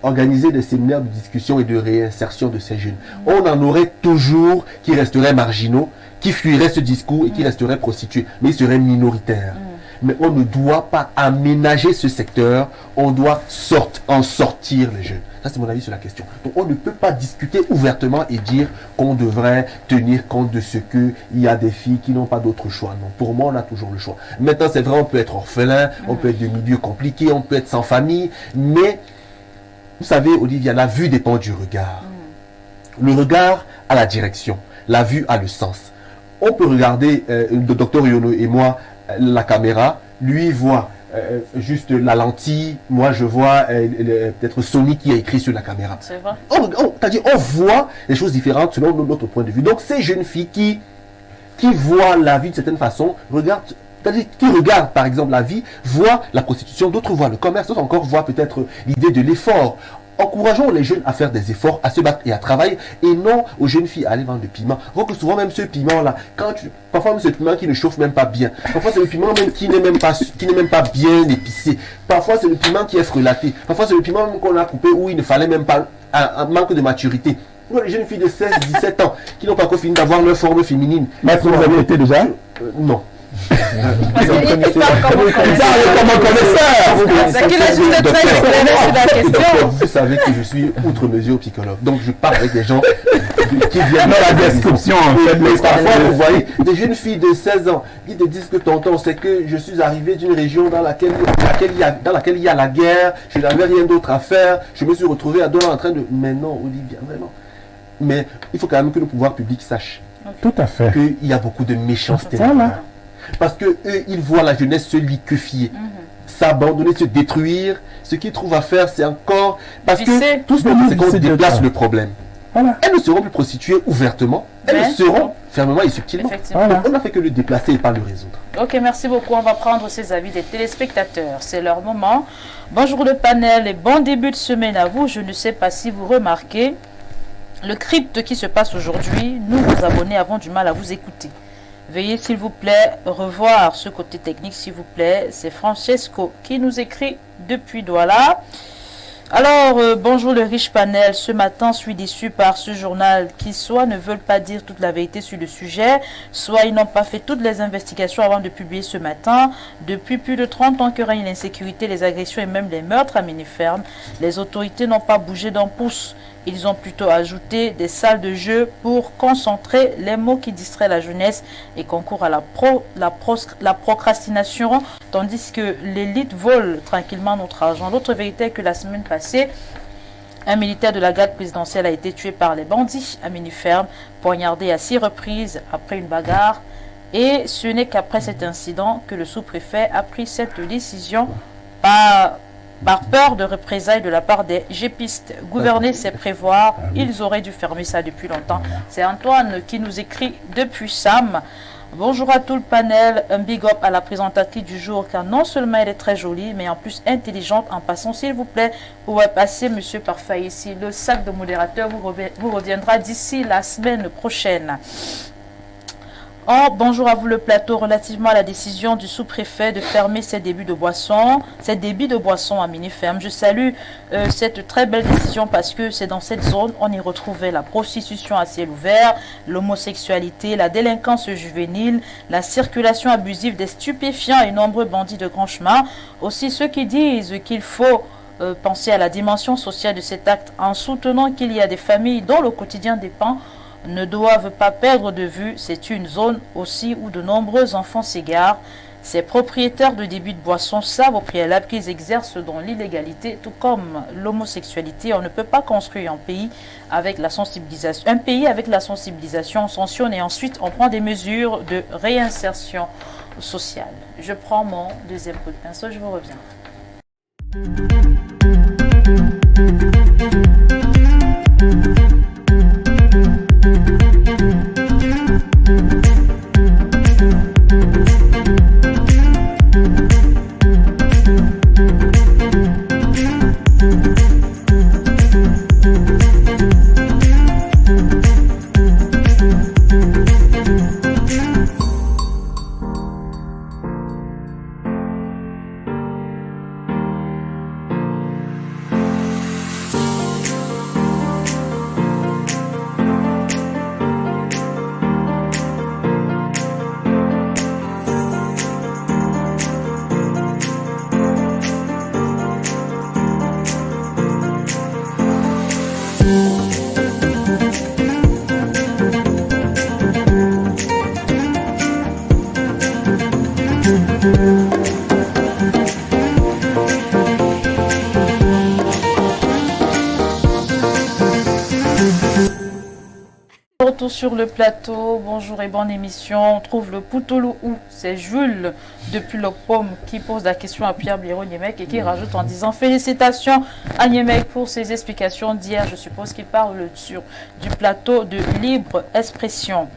organiser des séminaires de discussion et de réinsertion de ces jeunes. On en aurait toujours qui resteraient marginaux, qui fuiraient ce discours et qui resteraient prostitués, mais ils seraient minoritaires. Mais on ne doit pas aménager ce secteur, on doit en sortir les jeunes. Ça, c'est mon avis sur la question. Donc, on ne peut pas discuter ouvertement et dire qu'on devrait tenir compte de ce qu'il y a des filles qui n'ont pas d'autre choix. Non, pour moi, on a toujours le choix. Maintenant, c'est vrai, on peut être orphelin, on peut être de milieux compliqués, on peut être sans famille, mais vous savez, Olivia, la vue dépend du regard. Le regard a la direction, la vue a le sens. On peut regarder, le docteur Yono et moi, la caméra, lui voit juste la lentille, moi je vois peut-être Sony qui a écrit sur la caméra. C'est vrai. C'est-à-dire on voit les choses différentes selon notre point de vue. Donc ces jeunes filles qui voient la vie de certaine façon, c'est-à-dire qui regardent par exemple la vie, voient la prostitution, d'autres voient le commerce, d'autres encore voient peut-être l'idée de l'effort. Encourageons les jeunes à faire des efforts, à se battre et à travailler, et non aux jeunes filles à aller vendre du piment. Voir que souvent même ce piment-là, parfois même ce piment qui ne chauffe même pas bien, parfois c'est le piment même qui n'est même pas bien épicé, parfois c'est le piment qui est frelaté, parfois c'est le piment même qu'on a coupé où il ne fallait même pas un manque de maturité. Les jeunes filles de 16, 17 ans qui n'ont pas encore fini d'avoir leur forme féminine. Maître, vous avez été déjà non. Parce qu'il parle comme un connaisseur. C'est qu'il est juste très éclairé sur la question. Vous savez que je suis outre mesure psychologue. Donc je parle avec des gens qui viennent dans la description. En fait, mais parfois, vous voyez, des jeunes filles de 16 ans qui te disent que tonton, c'est que je suis arrivé d'une région dans laquelle il y a la guerre, je n'avais rien d'autre à faire, je me suis retrouvé à Douala en train de... Mais non, Olivia, vraiment. Mais il faut quand même que le pouvoir public sache tout à fait qu'il y a beaucoup de méchanceté. Voilà. Parce que eux, ils voient la jeunesse se liquéfier, s'abandonner, se détruire. Ce qu'ils trouvent à faire, c'est encore... Parce que tout ce qu'on fait, c'est qu'on déplace le problème. Voilà. Elles ne seront plus prostituées ouvertement. Elles le seront fermement et subtilement. Voilà. On n'a fait que le déplacer et pas le résoudre. Ok, merci beaucoup. On va prendre ces avis des téléspectateurs. C'est leur moment. Bonjour le panel et bon début de semaine à vous. Je ne sais pas si vous remarquez le crypte qui se passe aujourd'hui. Nous, vos abonnés, avons du mal à vous écouter. Veuillez, s'il vous plaît, revoir ce côté technique, s'il vous plaît. C'est Francesco qui nous écrit depuis Douala. Alors, bonjour le riche panel. Ce matin, je suis déçu par ce journal qui soit ne veulent pas dire toute la vérité sur le sujet, soit ils n'ont pas fait toutes les investigations avant de publier ce matin. Depuis plus de 30 ans que règne l'insécurité, les agressions et même les meurtres à Mini-Ferme, les autorités n'ont pas bougé d'un pouce. Ils ont plutôt ajouté des salles de jeu pour concentrer les mots qui distraient la jeunesse et concourent à la procrastination, tandis que l'élite vole tranquillement notre argent. L'autre vérité est que la semaine passée, un militaire de la garde présidentielle a été tué par les bandits à Mini-Ferme, poignardé à 6 reprises après une bagarre. Et ce n'est qu'après cet incident que le sous-préfet a pris cette décision par peur de représailles de la part des gépistes. Gouverner, c'est prévoir. Ils auraient dû fermer ça depuis longtemps. C'est Antoine qui nous écrit depuis Sam. Bonjour à tout le panel. Un big up à la présentatrice du jour, car non seulement elle est très jolie, mais en plus intelligente. En passant, s'il vous plaît, où est passé Monsieur Parfait ici? Le sac de modérateur vous reviendra d'ici la semaine prochaine. Oh, bonjour à vous le plateau. Relativement à la décision du sous-préfet de fermer ses débits de boissons à Mini-Ferme, je salue cette très belle décision parce que c'est dans cette zone on y retrouvait la prostitution à ciel ouvert, l'homosexualité, la délinquance juvénile, la circulation abusive des stupéfiants et nombreux bandits de grand chemin. Aussi ceux qui disent qu'il faut penser à la dimension sociale de cet acte en soutenant qu'il y a des familles dont le quotidien dépend ne doivent pas perdre de vue, c'est une zone aussi où de nombreux enfants s'égarent. Ces propriétaires de débits de boissons savent au préalable qu'ils exercent dans l'illégalité, tout comme l'homosexualité. On ne peut pas construire un pays avec la sensibilisation. On sanctionne et ensuite on prend des mesures de réinsertion sociale. Je prends mon deuxième coup de pinceau, je vous reviens. Retour sur le plateau, bonjour et bonne émission. On trouve le Poutoulou où c'est Jules depuis le Pomme qui pose la question à Pierre Bliro-Niemek et qui rajoute en disant félicitations à Niemek pour ses explications d'hier. Je suppose qu'il parle du plateau de libre expression.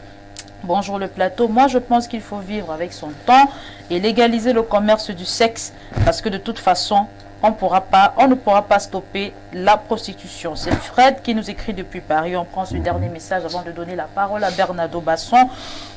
Bonjour le plateau, moi je pense qu'il faut vivre avec son temps et légaliser le commerce du sexe parce que de toute façon on ne pourra pas stopper la prostitution. C'est Fred qui nous écrit depuis Paris. On prend ce dernier message avant de donner la parole à Bernardo Basson.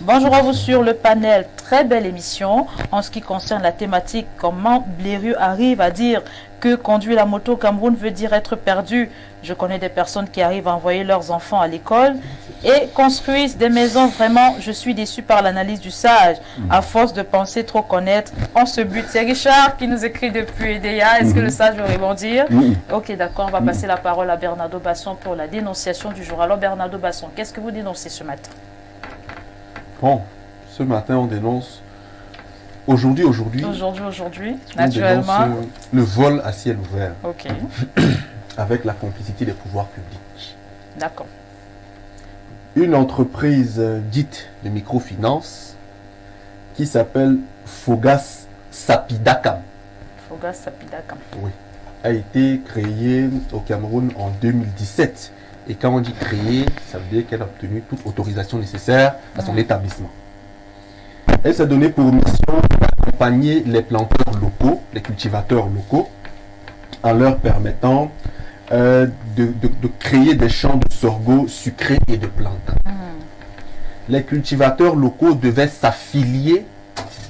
Bonjour à vous sur le panel. Très belle émission. En ce qui concerne la thématique, comment Blérieux arrive à dire que conduire la moto au Cameroun veut dire être perdu. Je connais des personnes qui arrivent à envoyer leurs enfants à l'école et construisent des maisons. Vraiment, je suis déçu par l'analyse du sage. À force de penser trop connaître, on se bute. C'est Richard qui nous écrit depuis EDEA. Est-ce que le sage veut rebondir? Ok, d'accord. On va passer la parole à Bernardo Basson pour la dénonciation du jour. Alors, Bernardo Basson, qu'est-ce que vous dénoncez ce matin? Bon, ce matin, on dénonce aujourd'hui, naturellement, le vol à ciel ouvert. Ok. Avec la complicité des pouvoirs publics. D'accord. Une entreprise dite de microfinance qui s'appelle Fogas Sapidakam. Fogas Sapidakam. Oui. A été créée au Cameroun en 2017. Et quand on dit créée, ça veut dire qu'elle a obtenu toute autorisation nécessaire à son établissement. Elle s'est donnée pour mission d'accompagner les planteurs locaux, les cultivateurs locaux, en leur permettant de créer des champs de sorgho sucrés et de plantain. Les cultivateurs locaux devaient s'affilier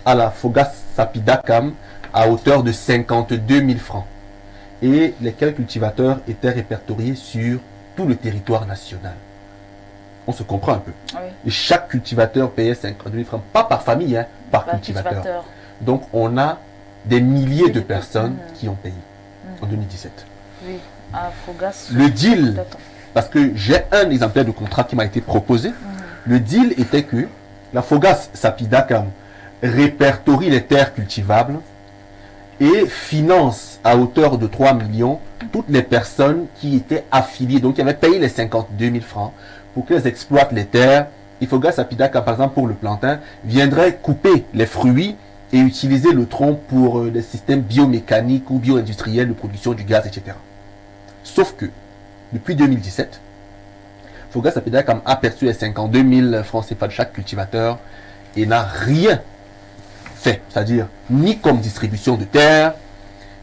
à la Fogas Sapidakam à hauteur de 52 000 francs. et lesquels cultivateurs étaient répertoriés sur tout le territoire national. On se comprend un peu. Oui. Et chaque cultivateur payait 50 000 francs, pas par famille, hein, par cultivateur. Donc on a des milliers de personnes qui ont payé en 2017. Oui, à Fogas. Le deal, parce que j'ai un exemplaire de contrat qui m'a été proposé, le deal était que la Fogas Sapidakam répertorie les terres cultivables et finance à hauteur de 3 millions toutes les personnes qui étaient affiliées, donc qui avaient payé les 52 000 francs pour qu'elles exploitent les terres. Et Fogas Sapidakam, par exemple pour le plantain, viendrait couper les fruits et utiliser le tronc pour des systèmes biomécaniques ou bio-industriels de production du gaz, etc. Sauf que, depuis 2017, Fogas Sapidakam a perçu les 52 000 francs CFA de chaque cultivateur et n'a rien fait, c'est-à-dire ni comme distribution de terre,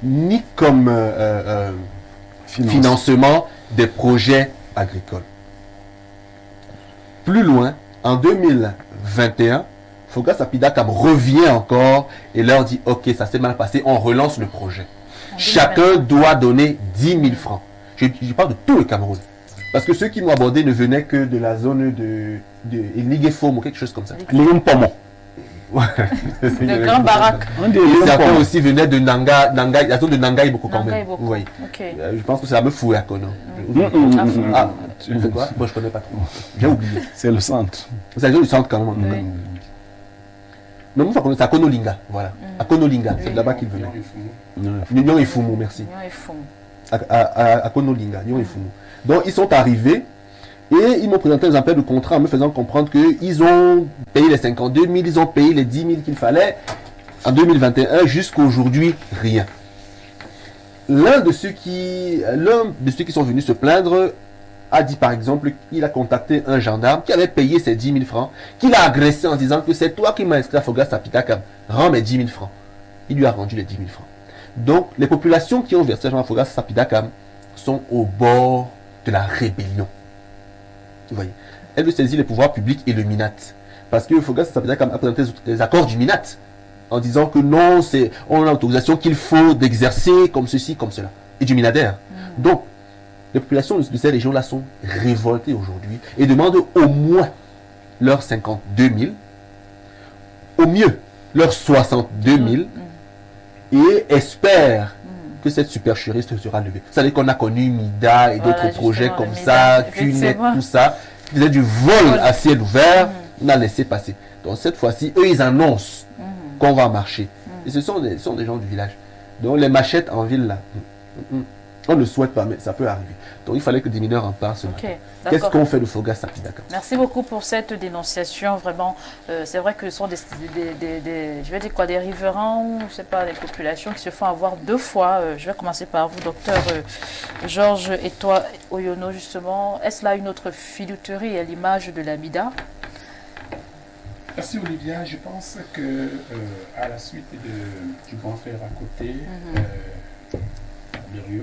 ni comme financement des projets agricoles. Plus loin, en 2021, Fogas Sapidakam revient encore et leur dit « Ok, ça s'est mal passé, on relance le projet. Chacun doit donner 10 000 francs. » Je parle de tout le Cameroun. Parce que ceux qui m'ont abordé ne venaient que de la zone de Liguefom ou quelque chose comme ça. Ligumpomo. De Grand Barak. Certains aussi venaient de Nanga, la zone de Nangaï beaucoup quand même. Vous voyez. Okay. Je pense que c'est la meuf fouée à Kono. Ah, tu sais quoi? Moi je connais pas trop. J'ai oublié. C'est le centre. C'est la zone du centre quand même. Oui. Non, c'est à Konolinga. Voilà. À Konolinga, c'est là-bas qu'il venait. Nyon et Fumu, merci. À Konolinga, Nyon et Fumu. Donc ils sont arrivés. Et ils m'ont présenté un appel de contrat en me faisant comprendre qu'ils ont payé les 52 000, ils ont payé les 10 000 qu'il fallait en 2021, jusqu'à aujourd'hui, rien. L'un de ceux qui sont venus se plaindre a dit par exemple qu'il a contacté un gendarme qui avait payé ses 10 000 francs, qu'il a agressé en disant que c'est toi qui m'as inscrit à Fogas Sapidakam, rends mes 10 000 francs. Il lui a rendu les 10 000 francs. Donc les populations qui ont versé à Fogas Sapidakam sont au bord de la rébellion. Vous voyez, elle veut saisir les pouvoirs publics et le MINAT. Parce que Fogas Sapidakam a présenté les accords du MINAT en disant que non, on a l'autorisation qu'il faut d'exercer comme ceci, comme cela. Et du MINADER. Donc, les populations de ces régions-là sont révoltées aujourd'hui et demandent au moins leurs 52 000, au mieux leurs 62 000 et espèrent que cette supercherie sera levée. Vous savez qu'on a connu MIDA et d'autres projets comme ça, QNET, tout ça, qui faisaient du vol à ciel ouvert, on a laissé passer. Donc cette fois-ci, eux, ils annoncent qu'on va marcher. Et ce sont des gens du village. Donc les machettes en ville, là, on ne souhaite pas, mais ça peut arriver. Donc il fallait que des mineurs en parlent ce matin. Qu'est-ce qu'on fait de Fogas Sapidakam? Merci beaucoup pour cette dénonciation. Vraiment, c'est vrai que ce sont je vais dire quoi, des riverains ou je sais pas, des populations qui se font avoir deux fois. Je vais commencer par vous, docteur Georges et toi, Oyono, justement. Est-ce là une autre filouterie à l'image de la MIDA? Merci Olivia. Je pense que à la suite du grand frère à côté, Birio,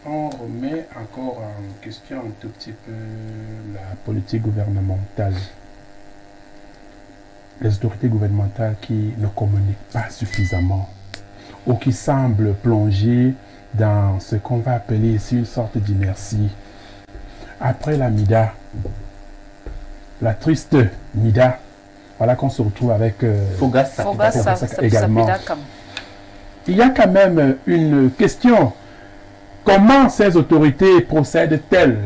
on remet encore en question un tout petit peu la politique gouvernementale. Les autorités gouvernementales qui ne communiquent pas suffisamment ou qui semblent plonger dans ce qu'on va appeler ici une sorte d'inertie. Après la MIDA, la triste MIDA, voilà qu'on se retrouve avec Fogas également. Il y a quand même une question. Comment ces autorités procèdent-elles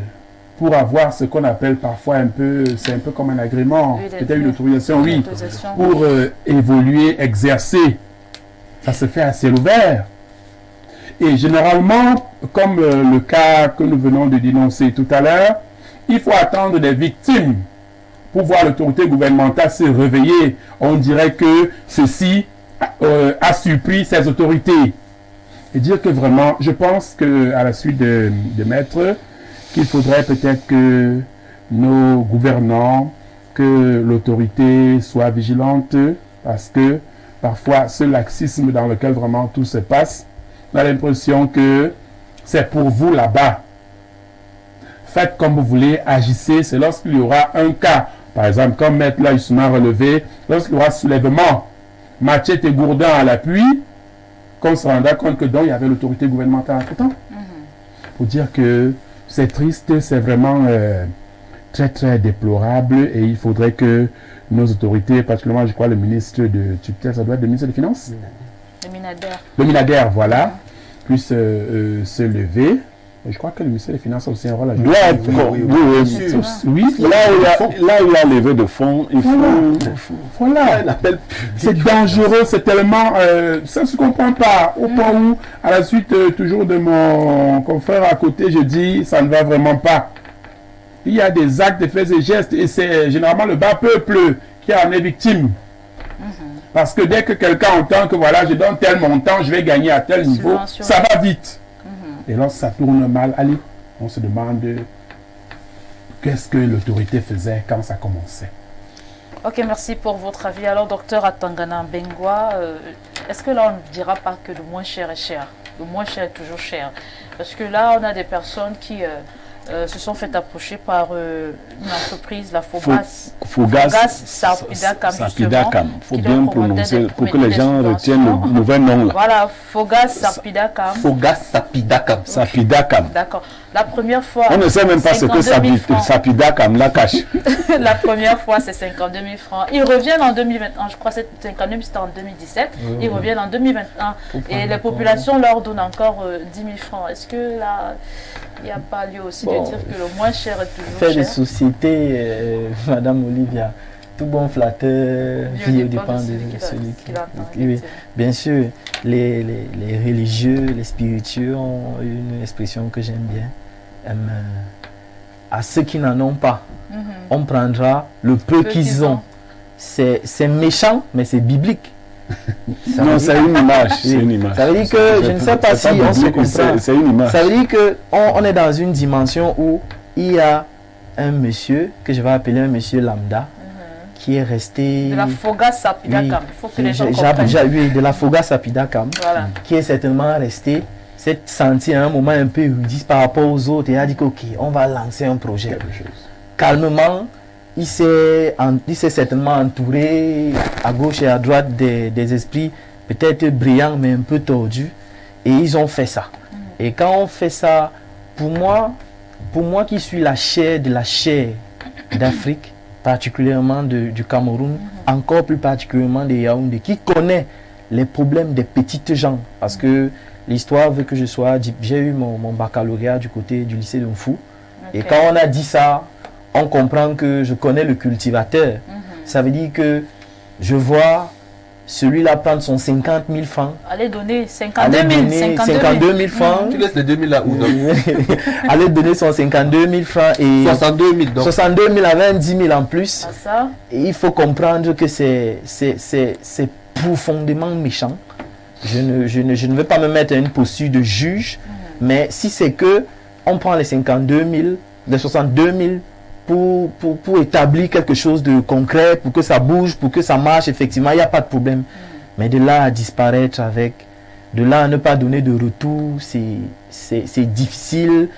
pour avoir ce qu'on appelle parfois c'est un peu comme un agrément, peut-être une autorisation, oui, pour évoluer, exercer. Ça se fait à ciel ouvert. Et généralement, comme le cas que nous venons de dénoncer tout à l'heure, il faut attendre des victimes pour voir l'autorité gouvernementale se réveiller. On dirait que ceci a surpris ces autorités. Et dire que vraiment, je pense qu'à la suite de Maître, qu'il faudrait peut-être que nos gouvernants, que l'autorité soit vigilante, parce que parfois ce laxisme dans lequel vraiment tout se passe, on a l'impression que c'est pour vous là-bas. Faites comme vous voulez, agissez, c'est lorsqu'il y aura un cas, par exemple, comme Maître là, il m'a relevé, lorsqu'il y aura soulèvement, Machette et Gourdin à l'appui, qu'on se renda compte que donc il y avait l'autorité gouvernementale entre-temps. Pour dire que c'est triste, c'est vraiment très très déplorable et il faudrait que nos autorités, particulièrement je crois le ministre de tutelle, ça doit être le ministre des Finances, le Minader, voilà, puisse se lever. Je crois que le ministère des Finances a aussi un rôle à jouer. Oui, là où il y a levé de fonds, il faut... Voilà. C'est dangereux, c'est tellement... ça ne se comprend pas. Au point où, à la suite toujours de mon confrère à côté, je dis, ça ne va vraiment pas. Il y a des actes, des faits et gestes, et c'est généralement le bas peuple qui en est victime. Parce que dès que quelqu'un entend que voilà, je donne tel montant, je vais gagner à tel niveau, ça va vite. Et lorsque ça tourne mal, allez, on se demande qu'est-ce que l'autorité faisait quand ça commençait. Ok, merci pour votre avis. Alors, docteur Atangana Mbengwa, est-ce que là, on ne dira pas que le moins cher est cher? Le moins cher est toujours cher. Parce que là, on a des personnes qui se sont fait approcher par une entreprise, la Fogas Sarpidakam. Il faut bien prononcer pour que les gens retiennent le nouvel nom là. Voilà, Fogas Sarpidakam. Sarpidakam. D'accord. La première fois... On ne sait même pas ce que Sarpidakam la cache. La première fois, c'est 52 000 francs. Ils reviennent en 2021. Je crois que 52 000, c'était en 2017. Ils reviennent en 2021. Et les populations leur donnent encore 10 000 francs. Est-ce que là... Il n'y a pas lieu aussi de dire que le moins cher est toujours cher. Fait de société, Madame Olivia, tout bon flatteur vit au dépend de celui qui l'entend. Oui, bien sûr, les religieux, les spiritueux ont une expression que j'aime bien. À ceux qui n'en ont pas, on prendra le peu qu'ils ont. C'est méchant, mais c'est biblique. Non, c'est une image. Ça veut dire que, je ne sais pas si on se comprend. C'est une image. Ça veut dire qu'on est dans une dimension où il y a un monsieur, que je vais appeler un monsieur lambda, qui est resté... De la Fogas Sarpidakam. Il faut que les gens comprennent. Oui, de la Fogas Sarpidakam, qui est certainement resté, s'est senti à un moment un peu érudit par rapport aux autres et a dit que, ok, on va lancer un projet. Calmement, il s'est certainement entouré à gauche et à droite des esprits peut-être brillants mais un peu tordus et ils ont fait ça. Et quand on fait ça, pour moi qui suis la chair de la chair d'Afrique, particulièrement du Cameroun, encore plus particulièrement des Yaoundé, qui connaît les problèmes des petites gens, parce que l'histoire veut que j'ai eu mon baccalauréat du côté du lycée de Mfou. Et quand on a dit ça, on comprend que je connais le cultivateur. Ça veut dire que je vois celui-là prendre son 50 000 francs. Allez donner 52 000 francs. Tu laisses les 2 000 là où Allez donner son 52 000 francs et 62 000 donc. 62 000 avec 10 000 en plus. Ça. Et il faut comprendre que c'est profondément méchant. Je ne veux pas me mettre à une posture de juge, mais si c'est que on prend les 52 000, les 62 000 pour établir quelque chose de concret, pour que ça bouge, pour que ça marche, effectivement, il n'y a pas de problème. Mais de là à disparaître de là à ne pas donner de retour, c'est difficile,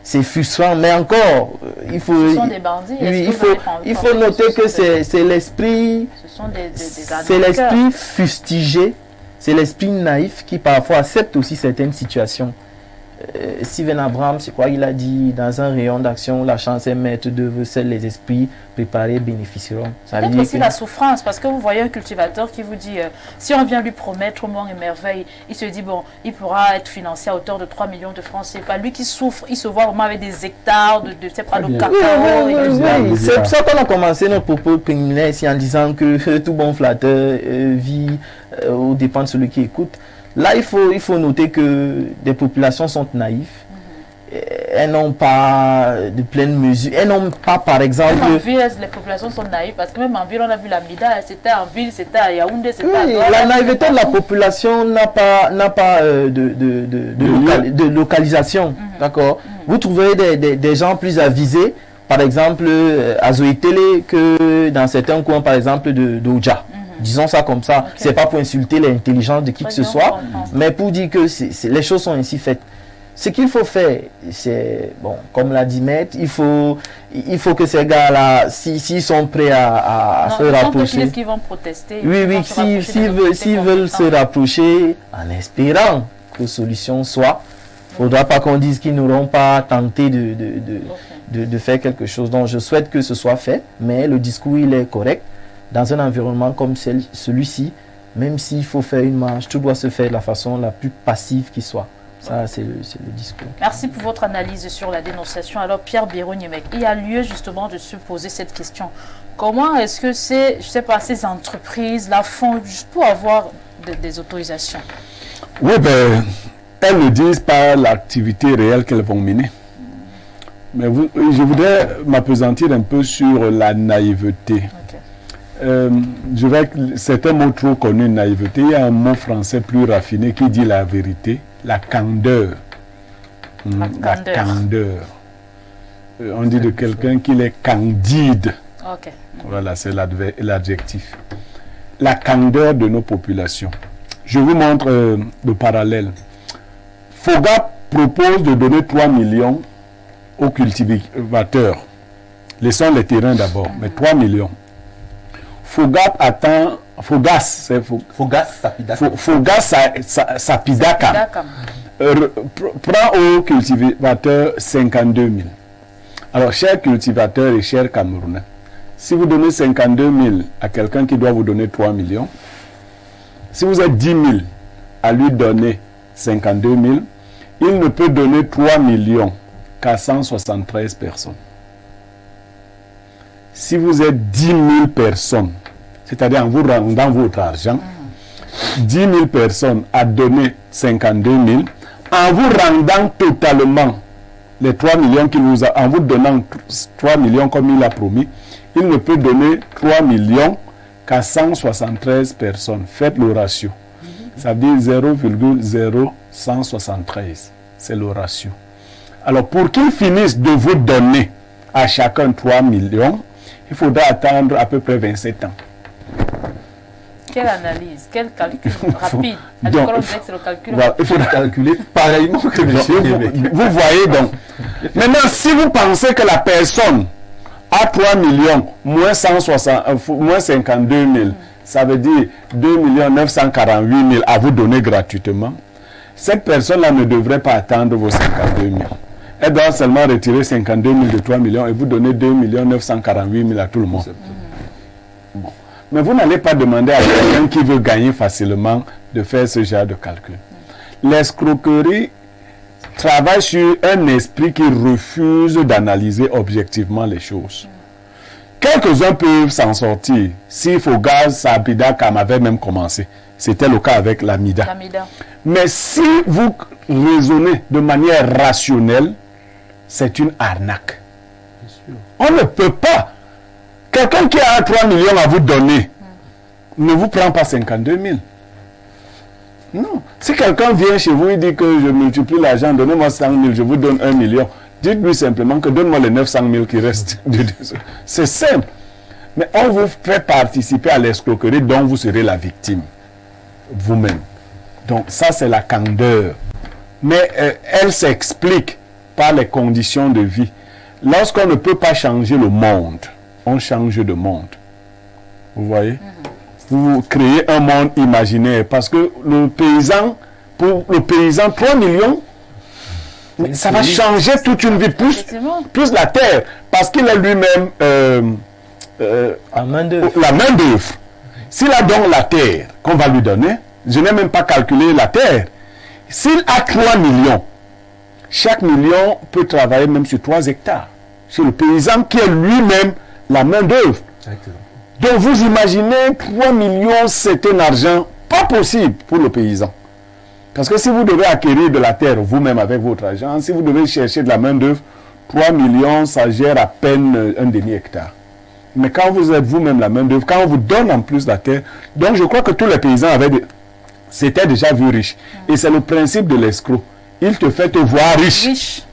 c'est frustrant, mais encore, il faut... Ce sont des bandits. Oui, il faut noter que c'est l'esprit... Ce sont c'est l'esprit fustigé, c'est l'esprit naïf qui parfois accepte aussi certaines situations. Steven Abraham, c'est quoi il a dit dans un rayon d'action, la chance est maître d'œuvre, seuls les esprits préparés bénéficieront. Peut-être aussi la souffrance, parce que vous voyez un cultivateur qui vous dit si on vient lui promettre au monde et merveille, il se dit bon, il pourra être financé à hauteur de 3 millions de francs. C'est pas lui qui souffre, il se voit vraiment avec des hectares de cacao. C'est pour ça qu'on a commencé notre propos préliminaire ici en disant que tout bon flatteur vit aux dépens de celui qui écoute. Là, il faut noter que des populations sont naïves. Elles n'ont pas de pleine mesure. Elles n'ont pas, par exemple... Même en ville, les populations sont naïves. Parce que même en ville, on a vu la Mida, c'était en ville, c'était à Yaoundé, c'était à Douala. La naïveté de la population n'a pas de localisation. D'accord. Vous trouverez des gens plus avisés, par exemple, à Zoé-Télé, que dans certains coins, par exemple, d'Oja. Disons ça comme ça. C'est pas pour insulter l'intelligence de qui que ce soit, mais pour dire que les choses sont ainsi faites. ce qu'il faut faire, c'est, bon, comme l'a dit Maître, il faut que ces gars-là, s'ils sont prêts à se rapprocher. Ils vont protester. Oui, s'ils veulent se rapprocher, en espérant que solution soit, il ne faudra pas qu'on dise qu'ils n'auront pas tenté de faire quelque chose. Donc, je souhaite que ce soit fait, mais le discours, il est correct. Dans un environnement comme celui-ci, même s'il faut faire une marche, tout doit se faire de la façon la plus passive qui soit. Ça, c'est le discours. Merci pour votre analyse sur la dénonciation. Alors, Pierre Béron-Yémec, il y a lieu justement de se poser cette question. Comment est-ce que ces entreprises-là font juste pour avoir des autorisations? Oui, ben, elles ne disent pas l'activité réelle qu'elles vont mener. Mais je voudrais m'appesantir un peu sur la naïveté. C'est un mot trop connu, naïveté. Il y a un mot français plus raffiné qui dit la vérité, la candeur. La candeur. On dit de quelqu'un qu'il est candide. Voilà, c'est l'adjectif. La candeur de nos populations. Je vous montre le parallèle. FOGAP propose de donner 3 millions aux cultivateurs. Laissons les terrains d'abord, mais 3 millions. FOGAP attend, Fogas Sapidakam prend aux cultivateurs 52 000. Alors, chers cultivateurs et chers Camerounais, si vous donnez 52 000 à quelqu'un qui doit vous donner 3 millions, si vous êtes 10 000 à lui donner 52 000, il ne peut donner 3 millions qu'à 173 personnes. Si vous êtes 10 000 personnes, c'est-à-dire en vous rendant votre argent, 10 000 personnes à donner 52 000, en vous rendant totalement les 3 millions qu'il vous a, en vous donnant 3 millions comme il a promis, il ne peut donner 3 millions qu'à 173 personnes. Faites le ratio. Ça veut dire 0,0173. C'est le ratio. Alors, pour qu'il finisse de vous donner à chacun 3 millions, il faudra attendre à peu près 27 ans. Quelle analyse, quel calcul rapide. Donc, il faut calculer pareillement que vous voyez donc. Maintenant, si vous pensez que la personne a 3 millions moins 52 000, ça veut dire 2 948 000 à vous donner gratuitement, cette personne-là ne devrait pas attendre vos 52 000. Elle doit seulement retirer 52 000 de 3 millions et vous donner 2 948 000 à tout le monde. Bon. Mais vous n'allez pas demander à quelqu'un qui veut gagner facilement de faire ce genre de calcul. L'escroquerie travaille sur un esprit qui refuse d'analyser objectivement les choses. Quelques-uns peuvent s'en sortir. Si Fogas Sapidakam avait même commencé, c'était le cas avec l'Amida. Mais si vous raisonnez de manière rationnelle, c'est une arnaque. On ne peut pas. Quelqu'un qui a 3 millions à vous donner ne vous prend pas 52 000. Non. Si quelqu'un vient chez vous et dit que je multiplie l'argent, donnez-moi 100 000, je vous donne 1 million. Dites-lui simplement que donne-moi les 900 000 qui restent. C'est simple. Mais on vous fait participer à l'escroquerie dont vous serez la victime. Vous-même. Donc ça, c'est la candeur. Mais elle s'explique par les conditions de vie. Lorsqu'on ne peut pas changer le monde, on change de monde. Vous voyez? Vous créez un monde imaginaire. Parce que le paysan, pour le paysan, 3 millions, ça va changer toute une vie. Plus la terre. Parce qu'il est lui-même la main d'œuvre. S'il a donc la terre qu'on va lui donner, je n'ai même pas calculé la terre. S'il a 3 millions, chaque million peut travailler même sur 3 hectares. C'est le paysan qui est lui-même la main d'œuvre. Donc vous imaginez 3 millions, c'est un argent pas possible pour le paysan. Parce que si vous devez acquérir de la terre vous-même avec votre argent, si vous devez chercher de la main d'œuvre, 3 millions, ça gère à peine un demi-hectare. Mais quand vous êtes vous-même la main d'œuvre, quand on vous donne en plus la terre, donc je crois que tous les paysans s'étaient déjà vus riches. Et c'est le principe de l'escroc. Il te fait te voir riche.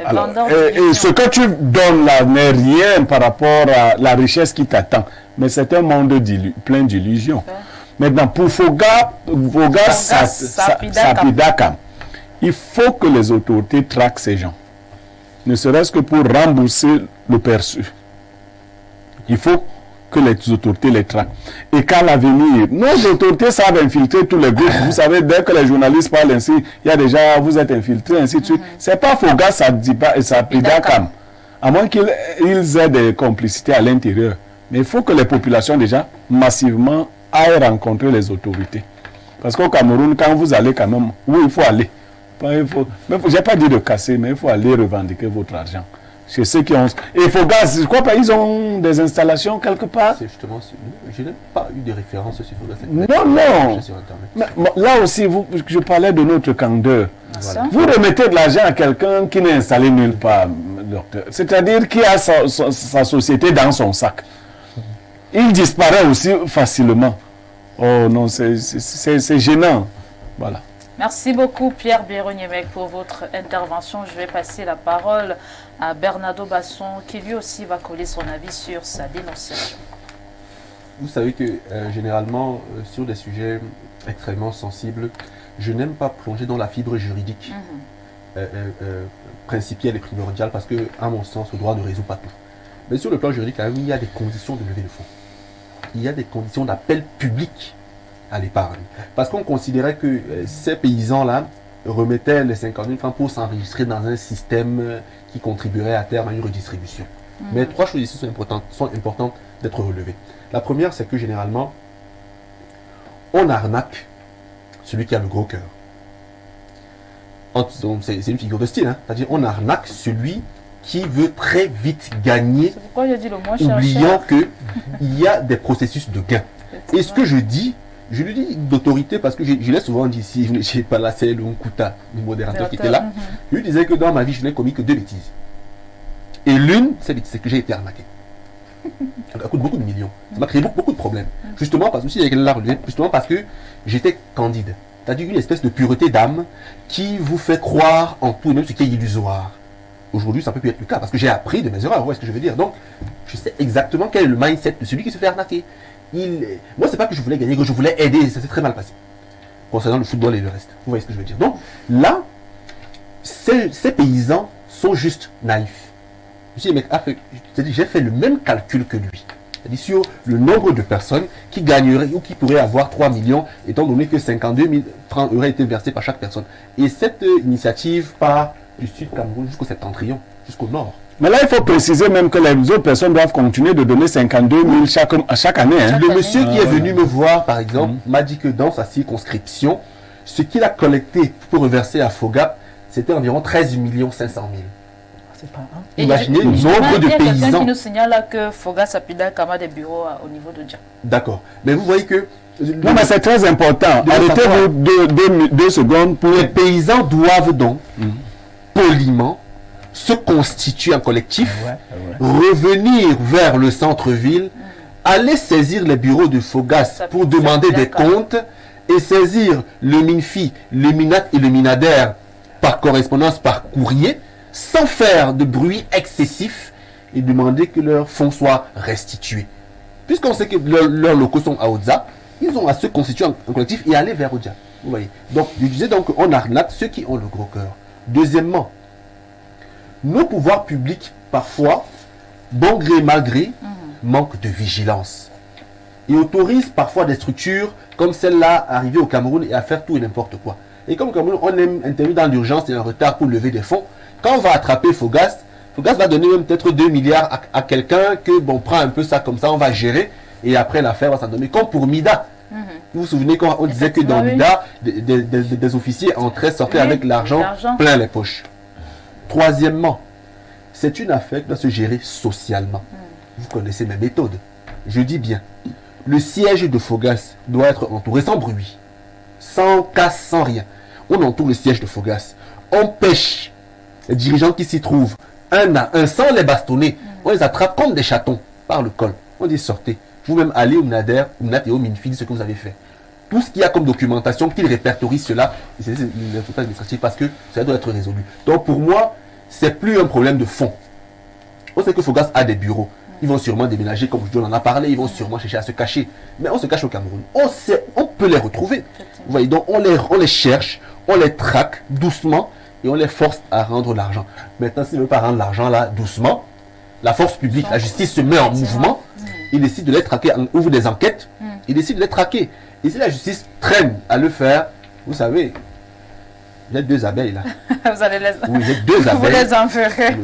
Alors, et ce que tu donnes là n'est rien par rapport à la richesse qui t'attend. Mais c'est un monde plein d'illusions. Maintenant, pour Fogas Sapidakam, Il faut que les autorités traquent ces gens, ne serait-ce que pour rembourser le perçu. Il faut que les autorités les traquent. Et qu'à l'avenir, nos autorités savent infiltrer tous les groupes. Vous savez, dès que les journalistes parlent ainsi, il y a déjà, vous êtes infiltrés, ainsi de suite. C'est pas Fogas, ça dit pas, et ça Pidakam. À moins qu'ils aient des complicités à l'intérieur. Mais il faut que les populations, déjà, massivement, aillent rencontrer les autorités. Parce qu'au Cameroun, quand vous allez quand même, oui, il faut aller. Je n'ai pas dit de casser, mais il faut aller revendiquer votre argent. C'est ceux qui ont... Et Fogas, je crois pas, ils ont des installations quelque part. C'est justement... Je n'ai pas eu de référence sur Fogas. Non. Mais, là aussi, je parlais de notre candeur. Voilà. Vous remettez de l'argent à quelqu'un qui n'est installé nulle part, docteur. C'est-à-dire qui a sa société dans son sac. Il disparaît aussi facilement. Oh non, c'est gênant. Voilà. Merci beaucoup Pierre Béronniemec pour votre intervention. Je vais passer la parole à Bernardo Basson qui lui aussi va coller son avis sur sa dénonciation. Vous savez que généralement sur des sujets extrêmement sensibles, je n'aime pas plonger dans la fibre juridique principielle et primordiale parce que, à mon sens, le droit ne résout pas tout. Mais sur le plan juridique, quand même, il y a des conditions de levée de fonds. Il y a des conditions d'appel public à l'épargne. Parce qu'on considérait que ces paysans-là remettaient les 50 000 francs pour s'enregistrer dans un système qui contribuerait à terme à une redistribution. Mais trois choses ici sont importantes d'être relevées. La première, c'est que généralement, on arnaque celui qui a le gros cœur. C'est une figure de style, hein? C'est-à-dire on arnaque celui qui veut très vite gagner, oubliant qu'il y a des processus de gain. Et ce que je dis, je le dis d'autorité parce que je l'ai souvent dit ici, je n'ai pas la selle ou un couta, le modérateur qui était là. Je lui disais que dans ma vie, je n'ai commis que 2 bêtises. Et l'une, c'est que j'ai été arnaqué. Ça coûte beaucoup de millions. Ça m'a créé beaucoup de problèmes. Justement parce que justement parce que j'étais candide. C'est-à-dire une espèce de pureté d'âme qui vous fait croire en tout, même ce qui est illusoire. Aujourd'hui, ça ne peut plus être le cas parce que j'ai appris de mes erreurs. Vous voyez ce que je veux dire? Donc, je sais exactement quel est le mindset de celui qui se fait arnaquer. Moi, c'est pas que je voulais gagner, que je voulais aider. Ça s'est très mal passé. Concernant le football et le reste. Vous voyez ce que je veux dire? Donc, là, ces paysans sont juste naïfs. Je dis, mec, j'ai fait le même calcul que lui. C'est-à-dire sur le nombre de personnes qui gagneraient ou qui pourraient avoir 3 millions, étant donné que 52 000 francs auraient été versés par chaque personne. Et cette initiative part du sud Cameroun jusqu'au septentrion, jusqu'au nord. Mais là, il faut préciser même que les autres personnes doivent continuer de donner 52 000 chaque année. Hein. Le monsieur qui est venu me voir, par exemple, m'a dit que dans sa circonscription, ce qu'il a collecté pour reverser à Fogap, c'était environ 13 500 000. Imaginez le nombre de paysans. Il y a quelqu'un qui nous signale là que Fogas Apidakam a des bureaux au niveau de Dja. D'accord. Mais vous voyez que... Non, mais c'est très important. Arrêtez-vous 2 secondes pour... Les paysans doivent donc poliment se constituer en collectif, revenir vers le centre-ville, aller saisir les bureaux de Fogas pour demander des comptes et saisir le MINFI, le MINAT et le MINADER par correspondance, par courrier, sans faire de bruit excessif et demander que leurs fonds soient restitués. Puisqu'on sait que leurs locaux sont à Odza, ils ont à se constituer en collectif et aller vers Odja. Vous voyez. Donc, je disais donc qu'on arnaque ceux qui ont le gros cœur. Deuxièmement, nos pouvoirs publics, parfois, bon gré, mal gré, manquent de vigilance. Et autorisent parfois des structures comme celle-là à arriver au Cameroun et à faire tout et n'importe quoi. Et comme au Cameroun, on aime intervenir dans l'urgence et en retard pour lever des fonds, quand on va attraper Fogas va donner même peut-être 2 milliards à quelqu'un que, bon, prend un peu ça comme ça, on va gérer, et après l'affaire va s'en donner. Comme pour Mida. Vous vous souvenez quand on disait que dans Mida, des officiers entraient, sortaient avec l'argent plein les poches. Troisièmement, c'est une affaire qui doit se gérer socialement. Vous connaissez mes méthodes. Je dis bien, le siège de Fogas doit être entouré sans bruit, sans casse, sans rien. On entoure le siège de Fogas. On pêche les dirigeants qui s'y trouvent, un à un, sans les bastonner. On les attrape comme des chatons par le col. On dit sortez. Vous-même allez au MINADER, au MINAT et au MINFI, ce que vous avez fait. Tout ce qu'il y a comme documentation, qu'ils répertorient cela, c'est l'instruction administrative parce que ça doit être résolu. Donc pour moi, c'est plus un problème de fond. On sait que Fogas a des bureaux. Ils vont sûrement déménager, comme on en a parlé, ils vont sûrement chercher à se cacher. Mais on se cache au Cameroun. On peut les retrouver. Vous voyez, donc on les cherche, on les traque doucement et on les force à rendre l'argent. Maintenant, s'ils ne veulent pas rendre l'argent là doucement, la force publique, la justice se met en mouvement, il décide de les traquer, ouvre des enquêtes, il décide de les traquer. Et si la justice traîne à le faire, vous savez, j'ai 2 abeilles là. Vous allez les... Oui, j'ai 2 abeilles. Vous les enverrez.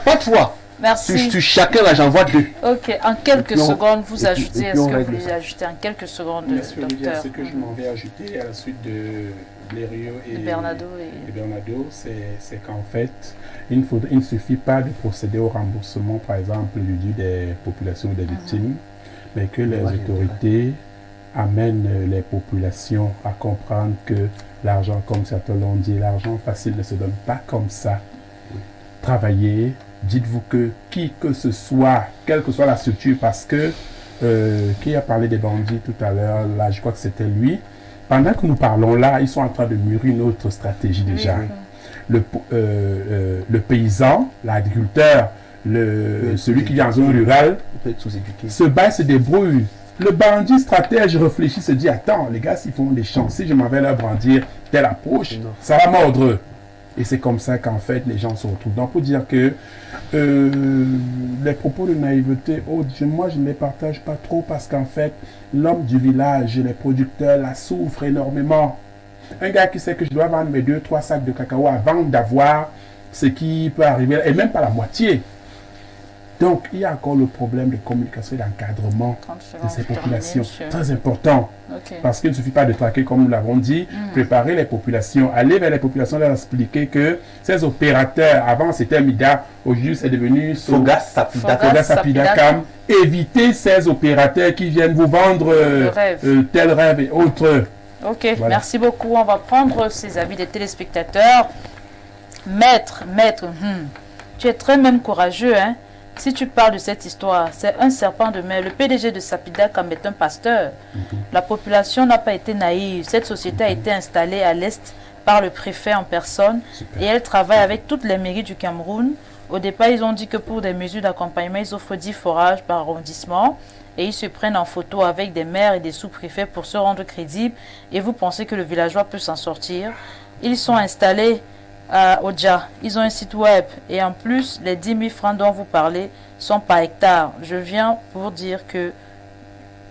Pas de fois. Merci. Sur chacun là, j'envoie 2. Ok, en quelques secondes, vous ajoutez, et est-ce puis on que vous règle voulez ça. ajouter en quelques secondes, Merci Olivia, docteur ce que je m'en vais ajouter à la suite de Blériot et de Bernardo et Bernardo, c'est qu'en fait, il ne suffit pas de procéder au remboursement, par exemple, du dû des populations ou des victimes, mais que les autorités amènent les populations à comprendre que l'argent, comme certains l'ont dit, l'argent facile ne se donne pas comme ça. Travaillez, dites-vous que qui que ce soit, quelle que soit la structure, parce que qui a parlé des bandits tout à l'heure, là je crois que c'était lui, pendant que nous parlons là, ils sont en train de mûrir une autre stratégie déjà. Le paysan, l'agriculteur, celui qui vit en zone rurale, se bat, se débrouille. Le bandit stratège réfléchit, se dit, attends, les gars, s'ils font des champs, si je m'en vais leur brandir telle approche, ça va mordre. Et c'est comme ça qu'en fait, les gens se retrouvent. Donc, pour dire que les propos de naïveté, moi, je ne les partage pas trop parce qu'en fait, l'homme du village, les producteurs, la souffrent énormément. Un gars qui sait que je dois vendre mes 2-3 sacs de cacao avant d'avoir ce qui peut arriver, et même pas la moitié. Donc, il y a encore le problème de communication et d'encadrement de ces populations. Très important. Parce qu'il ne suffit pas de traquer, comme nous l'avons dit, préparer les populations, aller vers les populations, leur expliquer que ces opérateurs, avant c'était Mida, aujourd'hui c'est devenu Fogas Sapidakam. Éviter ces opérateurs qui viennent vous vendre tel rêve et autres. Ok, voilà. Merci beaucoup. On va prendre ces avis des téléspectateurs. Maître, tu es très même courageux, hein? Si tu parles de cette histoire, c'est un serpent de mer. Le PDG de Sapidakam est un pasteur. La population n'a pas été naïve. Cette société a été installée à l'Est par le préfet en personne. Et elle travaille avec toutes les mairies du Cameroun. Au départ, ils ont dit que pour des mesures d'accompagnement, ils offrent 10 forages par arrondissement. Et ils se prennent en photo avec des maires et des sous-préfets pour se rendre crédibles. Et vous pensez que le villageois peut s'en sortir? Ils sont installés à Oja. Ils ont un site web. Et en plus, les 10 000 francs dont vous parlez sont par hectare. Je viens pour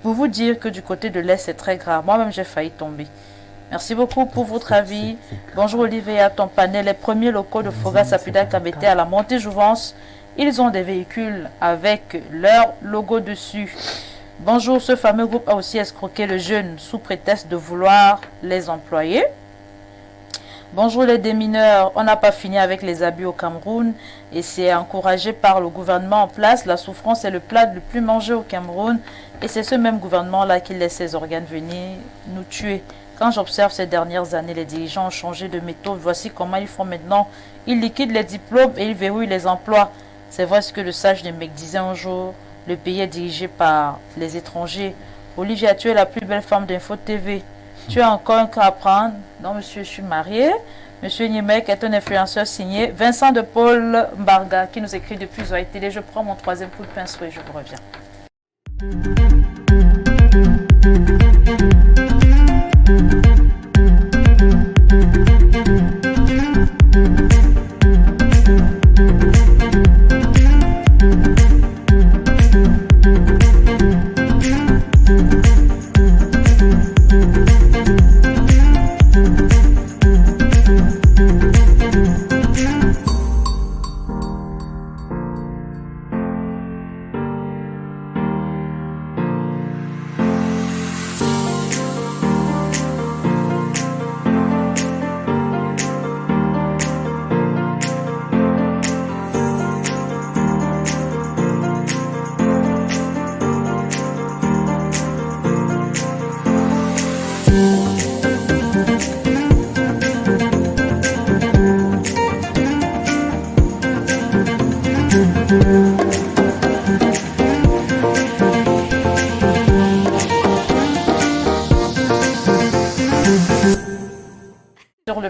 vous dire que du côté de l'Est, c'est très grave. Moi-même, j'ai failli tomber. Merci beaucoup pour votre avis. Bonjour Olivier, à ton panel. Les premiers locaux de Fogas Sapidakam étaient à la Montée-Jouvence. Ils ont des véhicules avec leur logo dessus. Bonjour, ce fameux groupe a aussi escroqué le jeune sous prétexte de vouloir les employer. Bonjour les démineurs, on n'a pas fini avec les abus au Cameroun et c'est encouragé par le gouvernement en place. La souffrance est le plat le plus mangé au Cameroun et c'est ce même gouvernement-là qui laisse ses organes venir nous tuer. Quand j'observe ces dernières années, les dirigeants ont changé de méthode. Voici comment ils font maintenant. Ils liquident les diplômes et ils verrouillent les emplois. C'est vrai ce que le sage des mecs disait un jour. Le pays est dirigé par les étrangers. Olivia, tu es la plus belle femme d'Info TV. Tu as encore un cas à prendre. Non, monsieur, je suis marié. Monsieur Niemek est un influenceur signé. Vincent de Paul Mbarga qui nous écrit depuis Zoï Télé. Je prends mon 3e coup de pinceau et je vous reviens.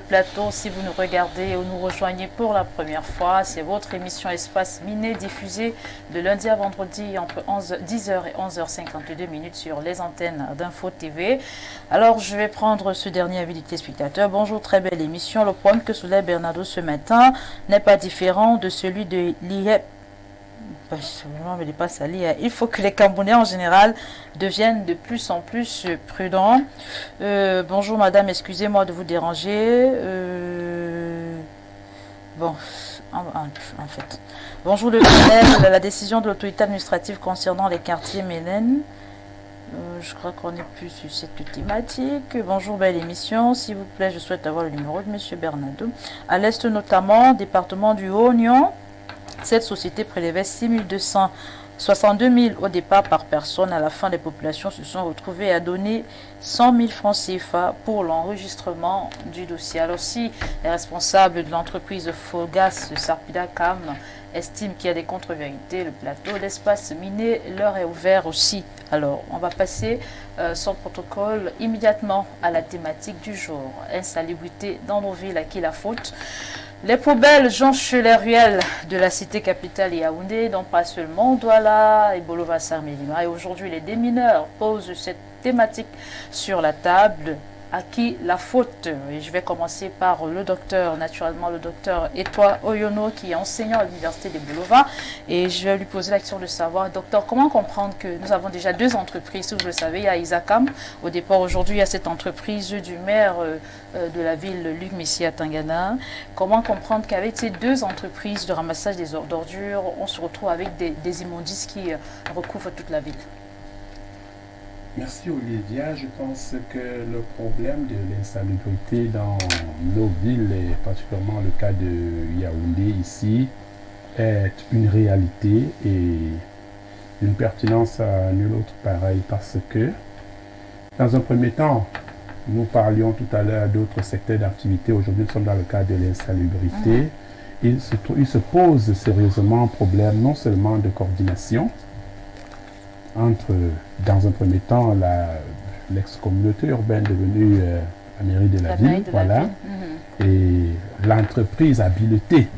plateau. Si vous nous regardez ou nous rejoignez pour la première fois, c'est votre émission Espace Miné diffusée de lundi à vendredi entre 10h et 11h52 sur les antennes d'Info TV. Alors, je vais prendre ce dernier avis du téléspectateur. Bonjour, très belle émission. Le problème que soulève Bernardo ce matin n'est pas différent de celui de l'IEP. Il faut que les Camerounais en général deviennent de plus en plus prudents. Bonjour madame, excusez-moi de vous déranger. En fait. Bonjour le panel, la décision de l'autorité administrative concernant les quartiers Mélène. Je crois qu'on est plus sur cette thématique. Bonjour, belle émission. S'il vous plaît, je souhaite avoir le numéro de monsieur Bernardo. À l'est notamment, département du Haut-Ognon, cette société prélevait 62 000 au départ par personne. À la fin, les populations se sont retrouvées à donner 100 000 francs CFA pour l'enregistrement du dossier. Alors si les responsables de l'entreprise Fogas Sarpida-Cam estiment qu'il y a des contre-vérités, le plateau d'Espace Miné leur est ouvert aussi. Alors, on va passer sans protocole immédiatement à la thématique du jour. Insalubrité dans nos villes, à qui la faute? Les poubelles jonchent les ruelles de la cité capitale Yaoundé, dont pas seulement Douala et Bolova-Sarmelima. Et aujourd'hui, les démineurs posent cette thématique sur la table. À qui la faute? Et je vais commencer par le docteur, naturellement le docteur Etoile Oyono, qui est enseignant à l'université de Bolova. Et je vais lui poser la question de savoir, docteur, comment comprendre que nous avons déjà deux entreprises? Vous le savez, il y a Isakam. Au départ, aujourd'hui, il y a cette entreprise du maire de la ville, Luc Messi à Tangana. Comment comprendre qu'avec ces deux entreprises de ramassage des ordures, on se retrouve avec des immondices qui recouvrent toute la ville? Merci Olivia. Je pense que le problème de l'insalubrité dans nos villes, et particulièrement le cas de Yaoundé ici, est une réalité et d'une pertinence à nul autre pareil, parce que dans un premier temps, nous parlions tout à l'heure d'autres secteurs d'activité. Aujourd'hui, nous sommes dans le cas de l'insalubrité. Il se pose sérieusement un problème non seulement de coordination entre, dans un premier temps, l'ex-communauté urbaine devenue la mairie de la ville, et l'entreprise habilitée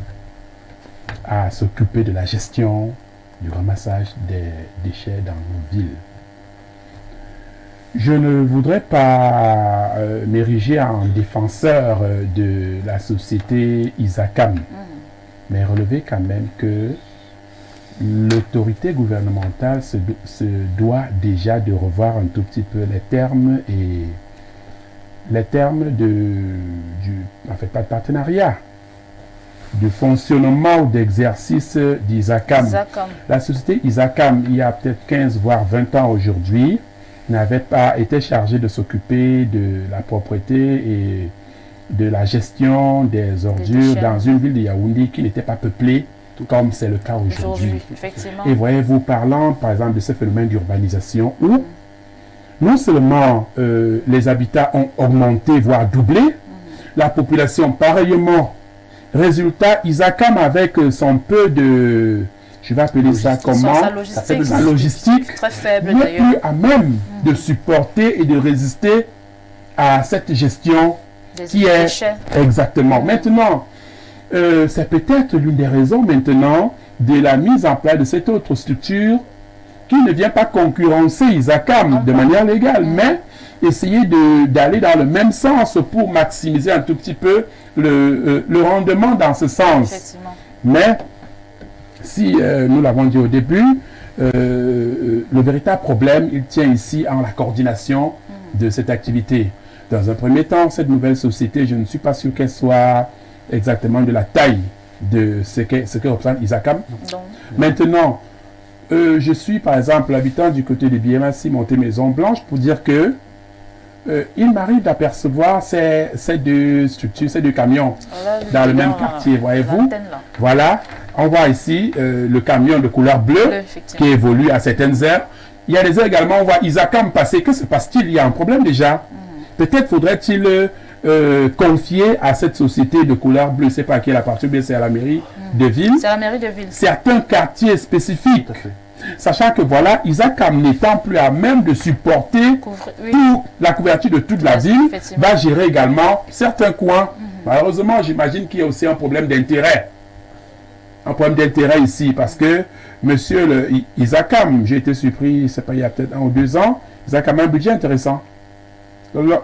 à s'occuper de la gestion, du ramassage des déchets dans nos villes. Je ne voudrais pas m'ériger en défenseur de la société Isakam, mais relever quand même que l'autorité gouvernementale se doit déjà de revoir un tout petit peu les termes pas de partenariat, du fonctionnement ou d'exercice d'Isakam. La société Isakam, il y a peut-être 15 voire 20 ans aujourd'hui, n'avait pas été chargée de s'occuper de la propreté et de la gestion des ordures dans une ville de Yaoundé qui n'était pas peuplée, comme c'est le cas aujourd'hui. Et voyez-vous, parlant par exemple de ce phénomène d'urbanisation où non seulement les habitats ont augmenté, voire doublé, la population pareillement. Résultat, Isakam avec son peu de, je vais appeler ça comment, sa logistique, très faible, n'est plus à même de supporter et de résister à cette gestion qui est déchets. Exactement. Maintenant, c'est peut-être l'une des raisons maintenant de la mise en place de cette autre structure qui ne vient pas concurrencer Isakam de manière légale, mais essayer d'aller dans le même sens pour maximiser un tout petit peu le rendement dans ce sens. Mais, si nous l'avons dit au début, le véritable problème, il tient ici en la coordination de cette activité. Dans un premier temps, cette nouvelle société, je ne suis pas sûr qu'elle soit exactement de la taille de ce que représente Isakam. Maintenant, je suis par exemple habitant du côté de Biémassi, Montée Maison Blanche, pour dire que il m'arrive d'apercevoir ces deux structures, ces deux camions dans le même quartier, voyez-vous. Voilà, on voit ici le camion de couleur bleue qui évolue à certaines heures. Il y a des heures également, on voit Isakam passer. Que se passe-t-il? Il y a un problème déjà. Peut-être faudrait-il confier à cette société de couleur bleue, c'est pas à qui elle appartient, bien c'est à la mairie de ville. C'est à la mairie de ville. Certains quartiers spécifiques Sachant que voilà, Isakam n'étant plus à même de supporter la couverture de toute la ville, va gérer également certains coins. Malheureusement, j'imagine qu'il y a aussi un problème d'intérêt. Un problème d'intérêt ici, parce que monsieur Isakam, j'ai été surpris, c'est pas il y a peut-être 1 ou 2 ans, Isakam a un budget intéressant.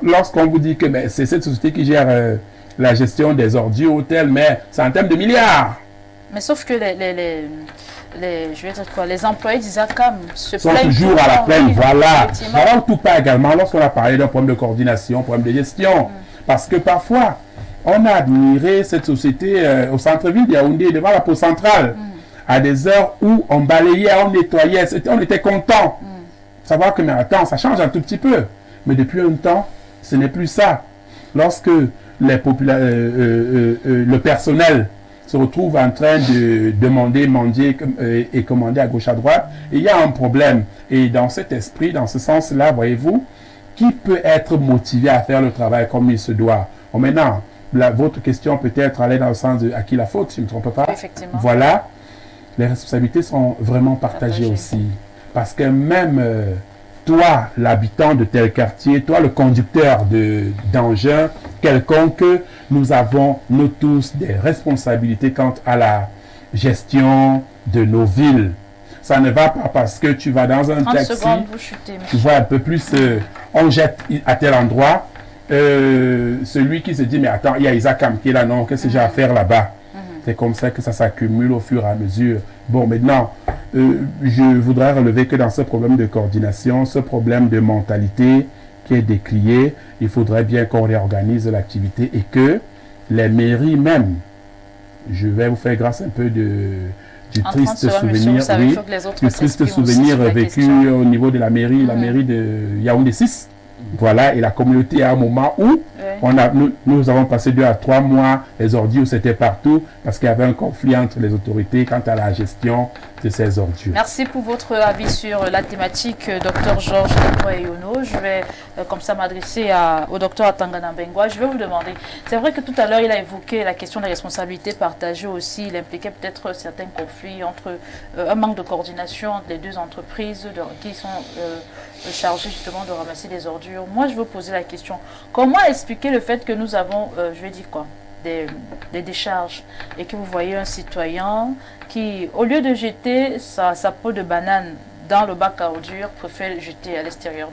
Lorsqu'on vous dit que c'est cette société qui gère la gestion des ordures hôtels, mais c'est en termes de milliards. Mais sauf que je vais dire quoi, les employés d'Isakam sont toujours à la plaine, voilà. Alors, tout pas également, lorsqu'on a parlé d'un problème de coordination, problème de gestion, parce que parfois, on a admiré cette société au centre-ville de Yaoundé, devant la pause centrale, à des heures où on balayait, on nettoyait, on était content. Savoir que, mais attends, ça change un tout petit peu. Mais depuis un temps, ce n'est plus ça. Lorsque le personnel se retrouve en train de demander, mendier et commander à gauche à droite, il y a un problème. Et dans cet esprit, dans ce sens-là, voyez-vous, qui peut être motivé à faire le travail comme il se doit? Bon, maintenant, votre question peut-être allait dans le sens de à qui la faute, si je ne me trompe pas. Effectivement. Voilà, les responsabilités sont vraiment partagées aussi. Parce que même toi, l'habitant de tel quartier, toi, le conducteur d'engin quelconque, nous avons, nous tous, des responsabilités quant à la gestion de nos villes. Ça ne va pas parce que tu vas dans un taxi, tu vois un peu plus, on jette à tel endroit, celui qui se dit, mais attends, il y a Isakam qui est là, non, qu'est-ce que j'ai à faire là-bas? C'est comme ça que ça s'accumule au fur et à mesure. Bon, maintenant, je voudrais relever que dans ce problème de coordination, ce problème de mentalité qui est décrié, il faudrait bien qu'on réorganise l'activité et que les mairies même, je vais vous faire grâce un peu du triste souvenir, du triste souvenir vécu au niveau de la mairie de Yaoundé 6. Voilà, et la communauté à un moment où nous avons passé 2 à 3 mois, les ordures c'était partout parce qu'il y avait un conflit entre les autorités quant à la gestion de ces ordures. Merci pour votre avis sur la thématique, Dr Georges Yono. Je vais comme ça m'adresser au Dr Atangana Bengwa. Je vais vous demander, c'est vrai que tout à l'heure il a évoqué la question des responsabilités partagées aussi, il impliquait peut-être certains conflits entre un manque de coordination entre les 2 entreprises qui sont chargées justement de ramasser les ordures. Moi je veux poser la question, comment expliquer le fait que nous avons, je vais dire quoi, des décharges et que vous voyez un citoyen qui, au lieu de jeter sa peau de banane dans le bac à ordures, préfère jeter à l'extérieur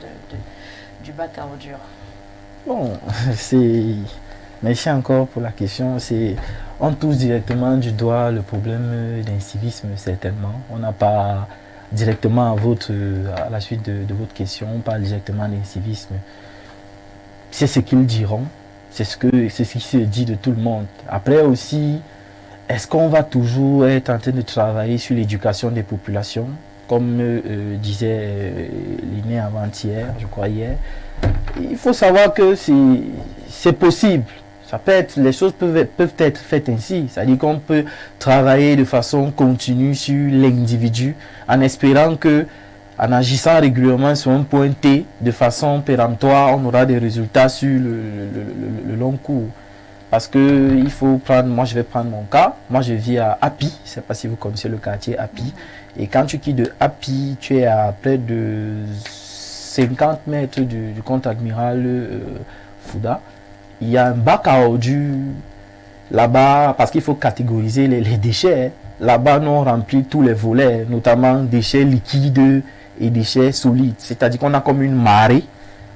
du bac à ordures? Bon, merci encore pour la question. On touche directement du doigt le problème d'incivisme, certainement. On n'a pas directement à la suite de votre question, on parle directement d'incivisme. C'est ce qu'ils diront. C'est ce qui se dit de tout le monde. Après aussi, est-ce qu'on va toujours être en train de travailler sur l'éducation des populations? Comme disait l'aîné avant-hier, je crois hier. Il faut savoir que c'est possible. Ça peut être, les choses peuvent être faites ainsi. C'est-à-dire qu'on peut travailler de façon continue sur l'individu en espérant que, en agissant régulièrement sur un point T, de façon péremptoire, on aura des résultats sur le long cours. Parce que il faut prendre, moi je vais prendre mon cas, moi je vis à Api, je ne sais pas si vous connaissez le quartier Api, et quand tu quittes de Api, tu es à près de 50 mètres du contre-amiral Fouda. Il y a un bac à ordures là-bas, parce qu'il faut catégoriser les déchets. Là-bas, nous on remplit tous les volets, notamment déchets liquides et déchets solides. C'est-à-dire qu'on a comme une marée.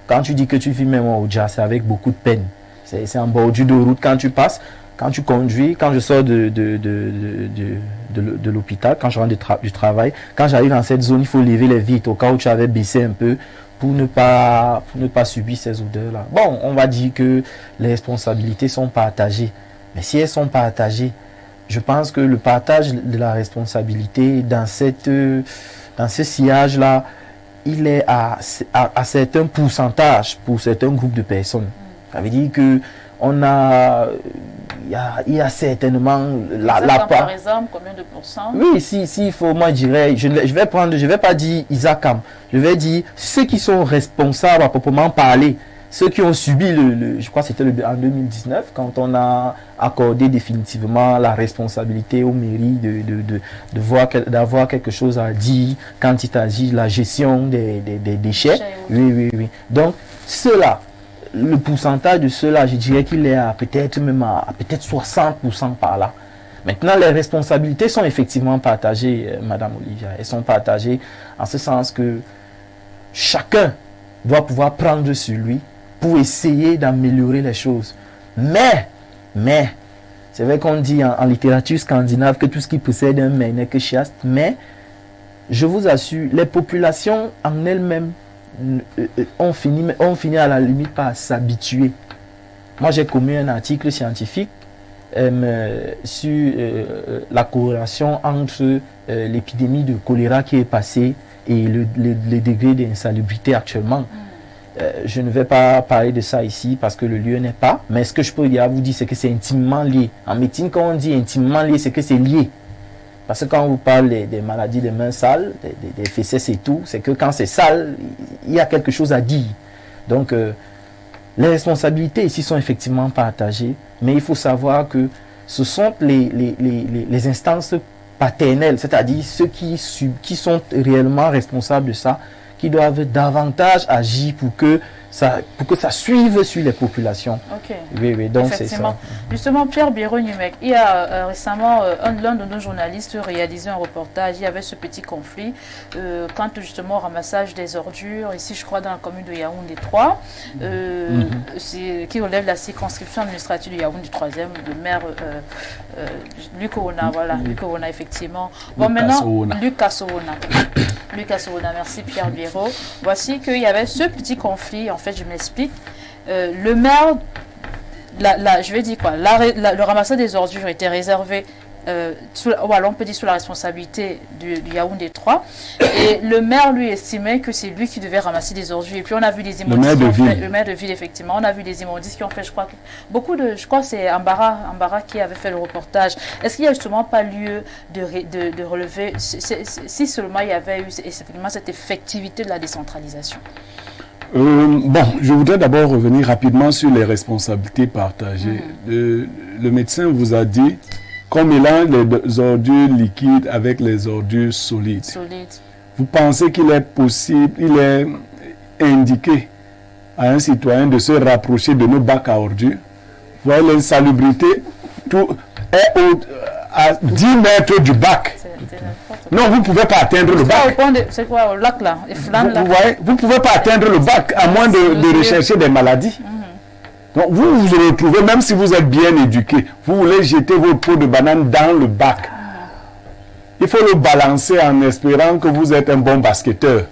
Quand tu dis que tu vis même au Dja, c'est avec beaucoup de peine. C'est en bordure de route quand tu passes, quand tu conduis, quand je sors de l'hôpital, quand je rentre du travail, quand j'arrive dans cette zone, il faut lever les vitres au cas où tu avais baissé un peu pour ne pas subir ces odeurs-là. Bon, on va dire que les responsabilités sont partagées. Mais si elles sont partagées, je pense que le partage de la responsabilité dans ce sillage-là, il est à certains pourcentages pour certains groupes de personnes. Ça veut dire que il y a certainement par exemple, combien de pourcents? Oui, il faut, moi je dirais, je vais pas dire Isakam, je vais dire ceux qui sont responsables à proprement parler. ceux qui ont subi je crois que c'était en 2019, quand on a accordé définitivement la responsabilité aux mairies d'avoir quelque chose à dire quand il s'agit de la gestion des déchets. Oui. Donc, ceux-là, le pourcentage de ceux-là, je dirais qu'il est à peut-être 60% par là. Maintenant, les responsabilités sont effectivement partagées, Madame Olivia. Elles sont partagées en ce sens que chacun doit pouvoir prendre sur lui pour essayer d'améliorer les choses. Mais, c'est vrai qu'on dit en littérature scandinave que tout ce qui possède un mais n'est que chaste, mais je vous assure, les populations en elles-mêmes ont fini à la limite par s'habituer. Moi, j'ai commis un article scientifique sur la corrélation entre l'épidémie de choléra qui est passée et le degré d'insalubrité actuellement. Je ne vais pas parler de ça ici parce que le lieu n'est pas, mais ce que je peux vous dire, c'est que c'est intimement lié. En médecine, quand on dit intimement lié, c'est que c'est lié. Parce que quand on vous parle des maladies des mains sales, des fesses et tout, c'est que quand c'est sale, il y a quelque chose à dire. Donc, les responsabilités ici sont effectivement partagées, mais il faut savoir que ce sont les instances paternelles, c'est-à-dire ceux qui sont réellement responsables de ça, qui doivent davantage agir pour que ça suive sur les populations. Ok. Oui, donc c'est ça. Justement, Pierre Biro-Numec, il y a récemment l'un de nos journalistes réalisé un reportage. Il y avait ce petit conflit quant justement au ramassage des ordures, ici je crois dans la commune de Yaoundé 3, qui relève la circonscription administrative de Yaoundé 3e, le maire Luc Owona, voilà, Luc Owona effectivement. Bon, maintenant, Lucas Owona, merci Pierre Biro. Voici qu'il y avait ce petit conflit, en fait je m'explique. Le maire, je vais dire quoi, le ramassage des ordures était réservé, on peut dire sous la responsabilité du Yaoundé 3, et le maire lui estimait que c'est lui qui devait ramasser des ordures. Et puis on a vu des immondices, le maire de ville effectivement, on a vu des immondices qui ont fait, je crois que c'est Ambara qui avait fait le reportage. Est-ce qu'il n'y a justement pas lieu de relever, si seulement il y avait eu effectivement cette effectivité de la décentralisation? Je voudrais d'abord revenir rapidement sur les responsabilités partagées. Le médecin vous a dit qu'on mélange les ordures liquides avec les ordures solides. Vous pensez qu'il est possible, il est indiqué à un citoyen de se rapprocher de nos bacs à ordures? Vous voyez, l'insalubrité est à 10 mètres du bac. Non, vous ne pouvez pas atteindre le bac. C'est quoi, au lac là, vous ne pouvez pas atteindre le bac à moins de rechercher des maladies. Donc vous vous retrouvez, même si vous êtes bien éduqué, vous voulez jeter votre pot de banane dans le bac. Il faut le balancer en espérant que vous êtes un bon basketteur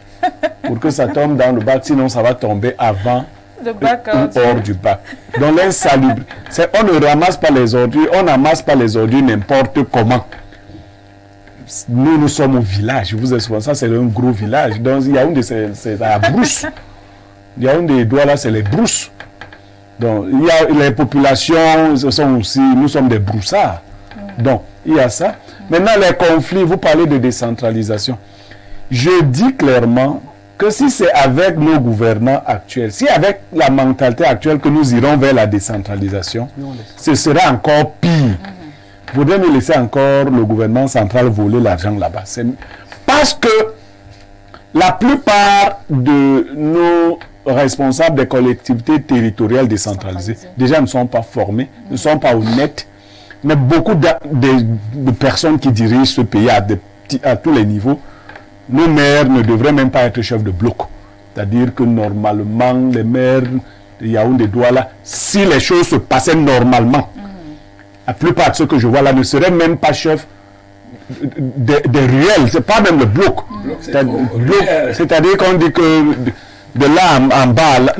pour que ça tombe dans le bac, sinon ça va tomber avant le bac ou hors du bac. Donc l'insalubrité, on ne ramasse pas les ordures, on n'amasse pas les ordures n'importe comment. Nous sommes au village, vous êtes souvent ça, c'est un gros village. Donc Yaoundé, c'est la brousse. Yaoundé, là, c'est les brousses. Donc, il y a les populations, nous sommes des broussards. Donc, il y a ça. Maintenant, les conflits, vous parlez de décentralisation. Je dis clairement que si c'est avec nos gouvernants actuels, si avec la mentalité actuelle que nous irons vers la décentralisation, ce sera encore pire. Vous voudrez nous laisser encore le gouvernement central voler l'argent là-bas. Parce que la plupart de nos responsables des collectivités territoriales décentralisées, déjà ne sont pas formés, ne sont pas honnêtes, mais beaucoup de personnes qui dirigent ce pays à tous les niveaux, nos maires ne devraient même pas être chefs de bloc. C'est-à-dire que normalement, les maires de Yaoundé, Douala, si les choses se passaient normalement, la plupart de ceux que je vois là ne seraient même pas chefs des ruelles, c'est pas même le bloc. C'est-à-dire qu'on dit que de là en bas, là,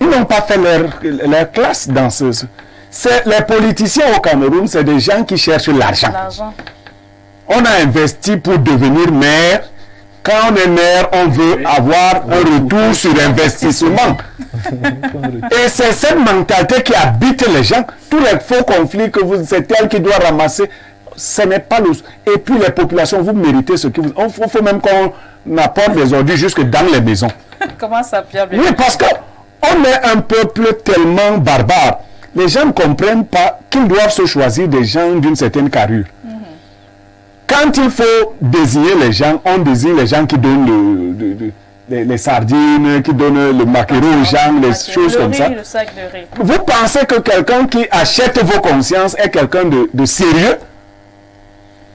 ils n'ont pas fait leur classe dans les politiciens au Cameroun, c'est des gens qui cherchent l'argent. On a investi pour devenir maire. Quand on est maire, on veut avoir un retour sur investissement. Et c'est cette mentalité qui habite les gens. Tous les faux conflits que c'est elle qui doit ramasser, ce n'est pas le... Et puis les populations, vous méritez ce que vous... Il faut même qu'on apporte des ordures jusque dans les maisons. Comment ça, Pierre? Oui, parce que on est un peuple tellement barbare. Les gens ne comprennent pas qu'ils doivent se choisir des gens d'une certaine carrure. Quand il faut désigner les gens, on désigne les gens qui donnent les sardines, qui donnent le maquereau aux gens, les choses comme ça. Le sac de riz. Vous pensez que quelqu'un qui achète vos consciences est quelqu'un de sérieux?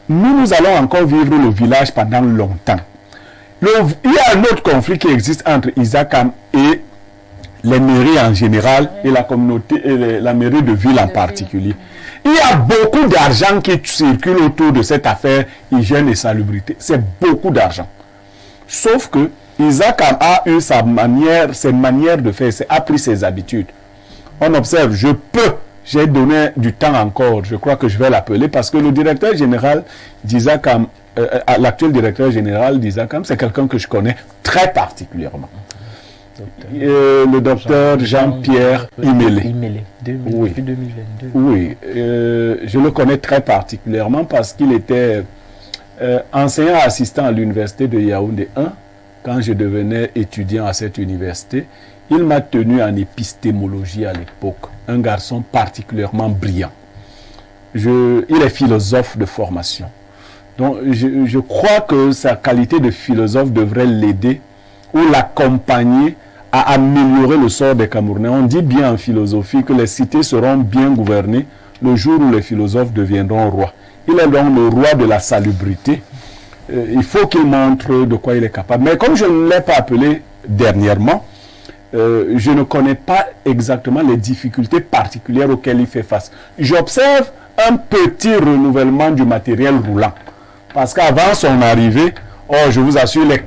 Nous allons encore vivre le village pendant longtemps. Il y a un autre conflit qui existe entre Isakam et les mairies en général et la communauté et la mairie de ville en particulier. Il y a beaucoup d'argent qui circule autour de cette affaire hygiène et salubrité. C'est beaucoup d'argent. Sauf que Isakam a eu ses manières de faire, a pris ses habitudes. On observe, j'ai donné du temps encore, je crois que je vais l'appeler, parce que le directeur général d'Isakam, l'actuel directeur général d'Isakam, c'est quelqu'un que je connais très particulièrement. Le docteur Jean-Pierre Imélé. Oui. Depuis 2022. Oui, je le connais très particulièrement parce qu'il était enseignant assistant à l'université de Yaoundé 1 quand je devenais étudiant à cette université. Il m'a tenu en épistémologie à l'époque, un garçon particulièrement brillant. Il est philosophe de formation. Donc je crois que sa qualité de philosophe devrait l'aider ou l'accompagner à améliorer le sort des Camerounais. On dit bien en philosophie que les cités seront bien gouvernées le jour où les philosophes deviendront rois. Il est donc le roi de la salubrité. Il faut qu'il montre de quoi il est capable. Mais comme je ne l'ai pas appelé dernièrement, je ne connais pas exactement les difficultés particulières auxquelles il fait face. J'observe un petit renouvellement du matériel roulant. Parce qu'avant son arrivée, je vous assure, les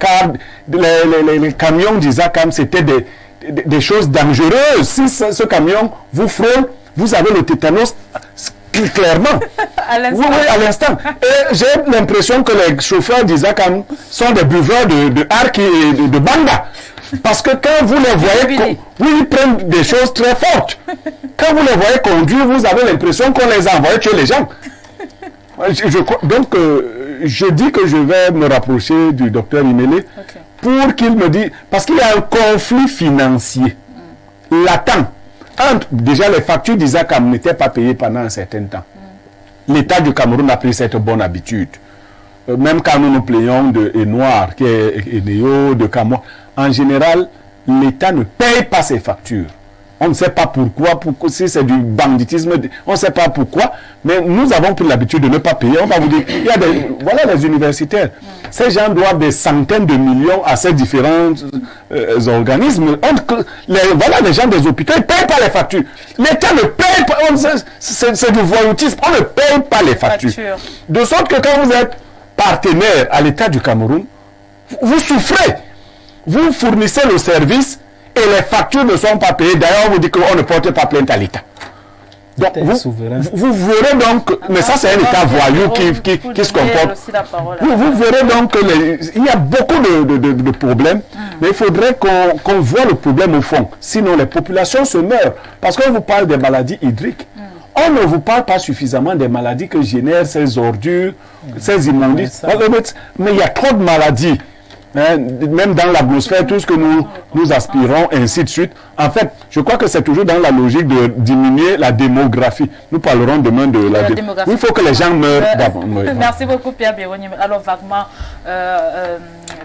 camions d'Isakam, c'était des choses dangereuses. Si ce camion vous frôle, vous avez le tétanos clairement. À l'instant. Et j'ai l'impression que les chauffeurs d'Isakam sont des buveurs de arc et de banga. Parce que quand vous les voyez, ils prennent des choses très fortes. Quand vous les voyez conduire, vous avez l'impression qu'on les a envoyés tuer les gens. Donc, je dis que je vais me rapprocher du docteur Imélé pour qu'il me dise, parce qu'il y a un conflit financier latent. Déjà, les factures d'Isakam n'étaient pas payées pendant un certain temps. L'État du Cameroun a pris cette bonne habitude. Même quand nous nous plaignons de Noir, qui est Eneo, de Cameroun, en général, l'État ne paye pas ses factures. On ne sait pas pourquoi, si c'est du banditisme, on ne sait pas pourquoi, mais nous avons pris l'habitude de ne pas payer. On va vous dire, voilà les universitaires. Ces gens doivent des centaines de millions à ces différents organismes. Voilà les gens des hôpitaux, ils ne payent pas les factures. L'État ne paye pas, c'est du voyoutisme, on ne paye pas les factures. De sorte que quand vous êtes partenaire à l'État du Cameroun, vous souffrez. Vous fournissez le service et les factures ne sont pas payées. D'ailleurs, on vous dit qu'on ne porte pas plainte à l'État. Donc, vous verrez donc, mais ça c'est un État voyou qui se comporte. Vous verrez donc qu'il y a beaucoup de problèmes, mais il faudrait qu'on voit le problème au fond. Sinon, les populations se meurent. Parce qu'on vous parle des maladies hydriques. On ne vous parle pas suffisamment des maladies que génèrent ces ordures, ces immondices. Mais il y a trop de maladies. Même dans l'atmosphère, tout ce que nous aspirons, ainsi de suite. En fait, je crois que c'est toujours dans la logique de diminuer la démographie. Nous parlerons demain de la démographie. Il faut que les gens meurent d'avant. Merci beaucoup, Pierre Béronnier. Alors, vaguement,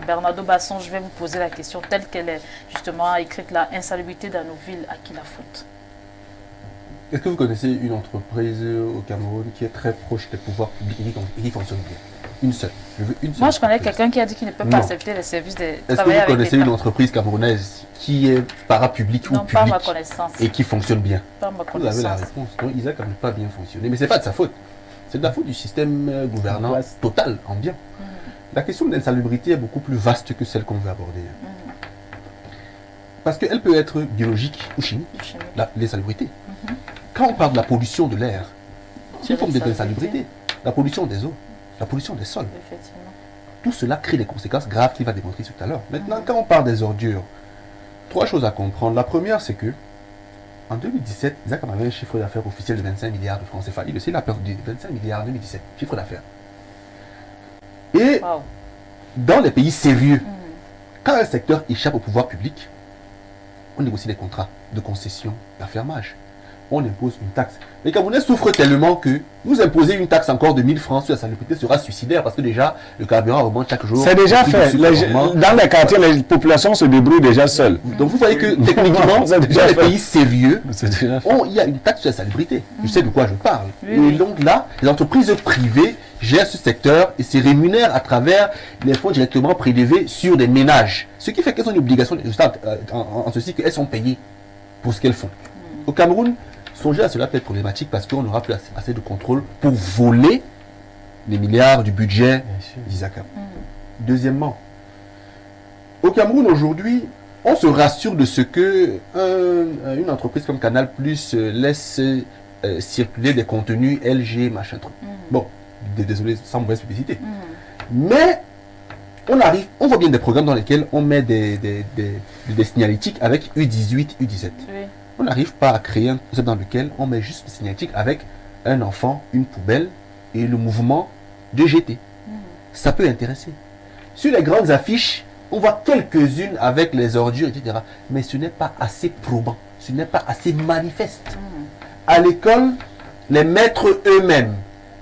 Bernardo Basson, je vais vous poser la question telle qu'elle est justement écrite là. Insalubrité dans nos villes, à qui la faute? Est-ce que vous connaissez une entreprise au Cameroun qui est très proche des pouvoirs publics et qui fonctionne bien? Une seule. Moi, je connais quelqu'un qui a dit qu'il ne peut pas accepter les services de travail. Est-ce que vous connaissez une entreprise camerounaise qui est parapublique ou publique pas ma connaissance. Et qui fonctionne bien? Pas ma connaissance. Vous avez la réponse. Donc, Isaac n'a pas bien fonctionné. Mais ce n'est pas de sa faute. C'est de la faute du système gouvernant total, en bien. La question de l'insalubrité est beaucoup plus vaste que celle qu'on veut aborder. Parce qu'elle peut être biologique ou chimique, l'insalubrité. Quand on parle de la pollution de l'air, c'est une forme d'insalubrité. La pollution des eaux, la pollution des sols. Tout cela crée des conséquences graves qu'il va démontrer tout à l'heure. Maintenant, quand on parle des ordures, 3 choses à comprendre. La première, c'est que en 2017, Isaac avait un chiffre d'affaires officiel de 25 milliards de francs CFA. Il aussi, il a perdu 25 milliards en 2017, chiffre d'affaires. Et dans les pays sérieux, quand un secteur échappe au pouvoir public, on négocie des contrats de concession d'affermage. On impose une taxe. Les Camerounais souffrent tellement que nous imposer une taxe encore de 1000 francs sur la salubrité sera suicidaire parce que déjà, le carburant augmente chaque jour. C'est déjà fait. Dans les quartiers, les populations se débrouillent déjà seules. Donc vous voyez que techniquement, dans les pays sérieux, il y a une taxe sur la salubrité. Je sais de quoi je parle. Et donc là, les entreprises privées gèrent ce secteur et se rémunèrent à travers les fonds directement prélevés sur des ménages. Ce qui fait qu'elles ont une obligation en ceci qu'elles sont payées pour ce qu'elles font. Au Cameroun, songer à cela peut être problématique parce qu'on n'aura plus assez de contrôle pour voler les milliards du budget d'Isaka. Deuxièmement, au Cameroun aujourd'hui, on se rassure de ce que une entreprise comme Canal Plus laisse circuler des contenus LG, machin truc. Bon, désolé, sans mauvaise publicité. Mais on voit bien des programmes dans lesquels on met des signalétiques avec U18, U17. On n'arrive pas à créer un concept dans lequel on met juste le signalétique avec un enfant, une poubelle et le mouvement de GT. Ça peut intéresser. Sur les grandes affiches, on voit quelques-unes avec les ordures, etc. Mais ce n'est pas assez probant. Ce n'est pas assez manifeste. À l'école, les maîtres eux-mêmes,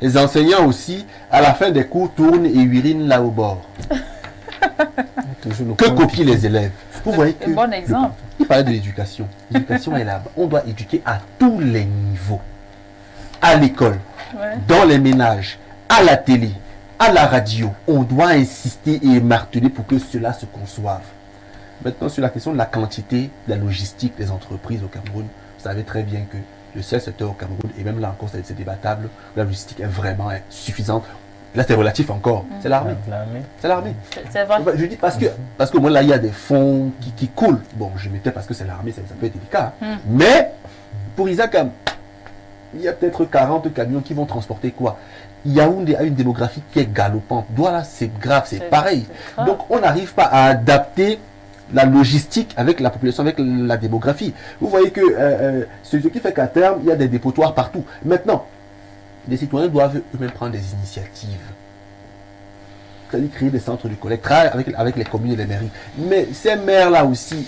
les enseignants aussi, à la fin des cours, tournent et urinent là au bord. Que copient les élèves? Vous voyez que bon exemple. Il parlait de l'éducation. L'éducation est là. On doit éduquer à tous les niveaux. À l'école, dans les ménages, à la télé, à la radio. On doit insister et marteler pour que cela se conçoive. Maintenant, sur la question de la quantité, de la logistique des entreprises au Cameroun, vous savez très bien que le seul secteur au Cameroun, et même là encore c'est débattable, la logistique est vraiment suffisante. Là, c'est relatif encore. C'est l'armée. C'est l'armée. C'est vrai. Je dis parce que moi, là, il y a des fonds qui coulent. Bon, je mettais parce que c'est l'armée, ça peut être délicat. Mais, pour Isaac, il y a peut-être 40 camions qui vont transporter quoi? Yaoundé a une démographie qui est galopante. Douala, c'est grave, c'est pareil. Donc, on n'arrive pas à adapter la logistique avec la population, avec la démographie. Vous voyez que ce qui fait qu'à terme, il y a des dépotoirs partout. Maintenant, les citoyens doivent eux-mêmes prendre des initiatives. C'est-à-dire créer des centres de collecte, avec les communes et les mairies. Mais ces maires-là aussi,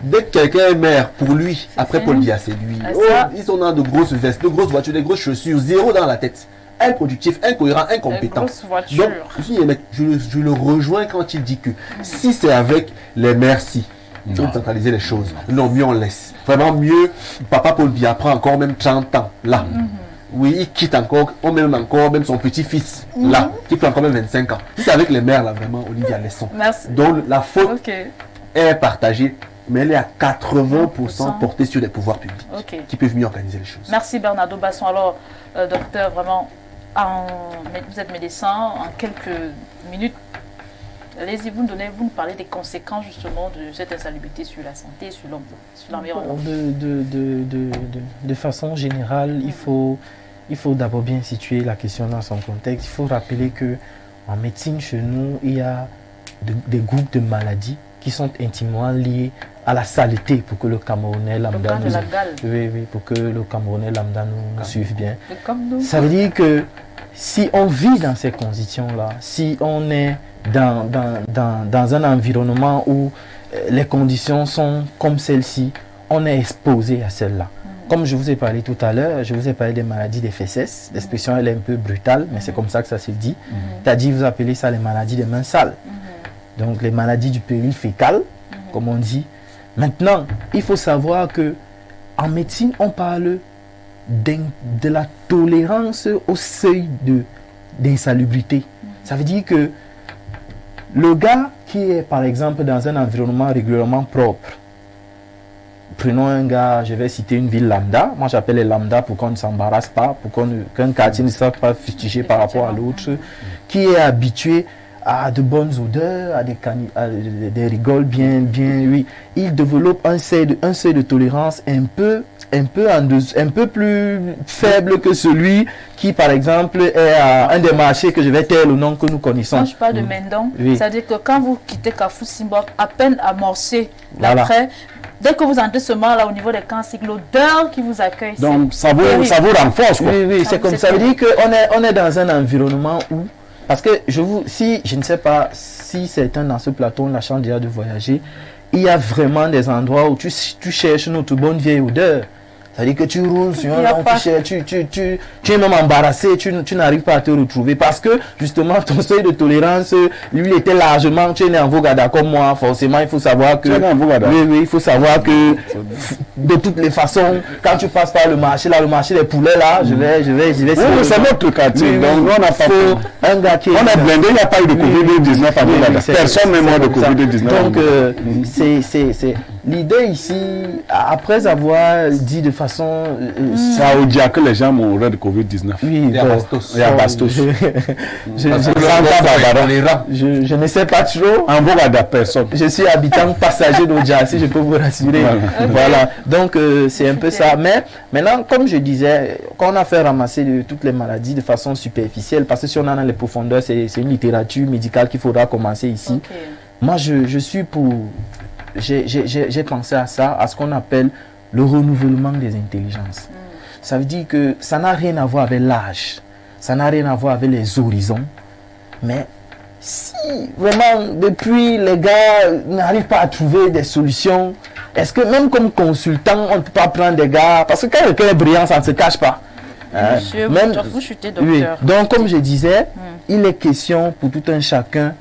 dès que quelqu'un est maire, pour lui, après Paul Biya, c'est lui. Ils sont dans de grosses vestes, de grosses voitures, des grosses chaussures, zéro dans la tête. Improductif, incohérent, incompétent. Donc, je le rejoins quand il dit que si c'est avec les maires, il faut centraliser les choses. Non, mieux on laisse. Vraiment mieux, papa Paul Biya prend encore même 30 ans, là. Oui, il quitte encore, même son petit-fils, là, qui fait encore même 25 ans. Si c'est avec les mères, là, vraiment, Olivia, laissons. Merci. Donc, la faute est partagée, mais elle est à 80% portée sur les pouvoirs publics, qui peuvent mieux organiser les choses. Merci Bernardo Basson. Alors, docteur, vraiment, vous êtes médecin, en quelques minutes, allez-y, vous nous parlez des conséquences justement de cette insalubrité sur la santé, sur l'environnement. De façon générale, il faut d'abord bien situer la question dans son contexte. Il faut rappeler qu'en médecine, chez nous, il y a des groupes de maladies qui sont intimement liés à la saleté pour que le Camerounais lambda pour que le Camerounais lambda nous suive bien. Ça veut dire que si on vit dans ces conditions-là, si on est dans un environnement où les conditions sont comme celle-ci, on est exposé à celle-là. Comme je vous ai parlé tout à l'heure, je vous ai parlé des maladies des fesses. L'expression elle est un peu brutale, mais c'est comme ça que ça se dit. C'est-à-dire vous appelez ça les maladies des mains sales. Donc les maladies du péril fécal, comme on dit. Maintenant, il faut savoir que en médecine, on parle de la tolérance au seuil d'insalubrité. Ça veut dire que le gars qui est par exemple dans un environnement régulièrement propre, prenons un gars, je vais citer une ville lambda, moi j'appelle les lambda pour qu'on ne s'embarrasse pas, pour qu'un quartier ne soit pas fustigé par rapport à l'autre, qui est habitué à de bonnes odeurs, à des rigoles bien, oui. Il développe un seuil de tolérance un peu plus faible que celui qui, par exemple, est à un des marchés que je vais taire le nom que nous connaissons. Quand je parle de Mendong, c'est-à-dire que quand vous quittez Kafou Simbok, à peine amorcé l'après, dès que vous entrez seulement là au niveau des camps, c'est l'odeur qui vous accueille. Donc ça vous renforce, quoi. Oui, c'est comme ça. Ça veut dire qu'on est dans un environnement où, parce que je ne sais pas si certains dans ce plateau ont la chance déjà de voyager, il y a vraiment des endroits où tu cherches notre bonne vieille odeur. C'est-à-dire que tu roules sur un long, tu es même embarrassé, tu n'arrives pas à te retrouver parce que justement ton seuil de tolérance, lui, était largement, tu es né en Vogada comme moi, forcément il faut savoir que... Tu es né en Vogada. Oui, il faut savoir que de toutes les façons, quand tu passes par le marché des poulets là, je vais... Oui, c'est notre quartier, donc on a pas... Un gars qui on est blindé, il n'y a pas eu de Covid-19 à Vogada. Personne n'est mort de Covid-19. Donc, c'est... L'idée ici, après avoir dit de façon... c'est à Odia que les gens mourraient de Covid-19. Oui, Et à Bastos. Et à Bastos. Je ne sais pas trop. En Vogada, personne. Je suis habitant passager d'Odia, si je peux vous rassurer. Voilà. Donc, c'est un peu ça. Mais maintenant, comme je disais, quand on a fait ramasser toutes les maladies de façon superficielle, parce que si on en a les profondeurs, c'est une littérature médicale qu'il faudra commencer ici. Okay. Moi, je suis pour... J'ai pensé à ça, à ce qu'on appelle le renouvellement des intelligences. Ça veut dire que ça n'a rien à voir avec l'âge, ça n'a rien à voir avec les horizons. Mais si vraiment, depuis, les gars n'arrivent pas à trouver des solutions, est-ce que même comme consultant, on ne peut pas prendre des gars... Parce que quand quelqu'un est brillant, ça ne se cache pas. Monsieur, vous chutez, docteur. Oui. Donc, comme je disais, il est question pour tout un chacun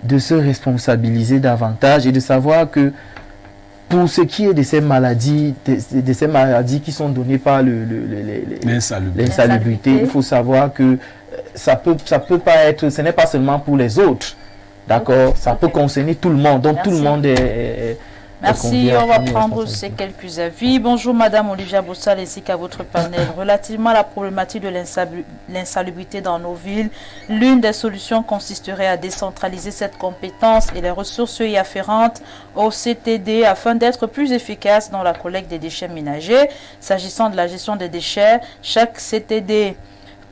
de se responsabiliser davantage et de savoir que pour ce qui est de ces maladies, de ces maladies qui sont données par l'insalubrité, il faut savoir que ça peut pas être, ce n'est pas seulement pour les autres, d'accord, ça peut concerner tout le monde, donc tout le monde est merci, on va prendre ces quelques avis. Bonjour Madame Olivia Bossal ainsi qu'à votre panel. Relativement à la problématique de l'insalubrité dans nos villes, l'une des solutions consisterait à décentraliser cette compétence et les ressources y afférentes au CTD afin d'être plus efficace dans la collecte des déchets ménagers. S'agissant de la gestion des déchets, chaque CTD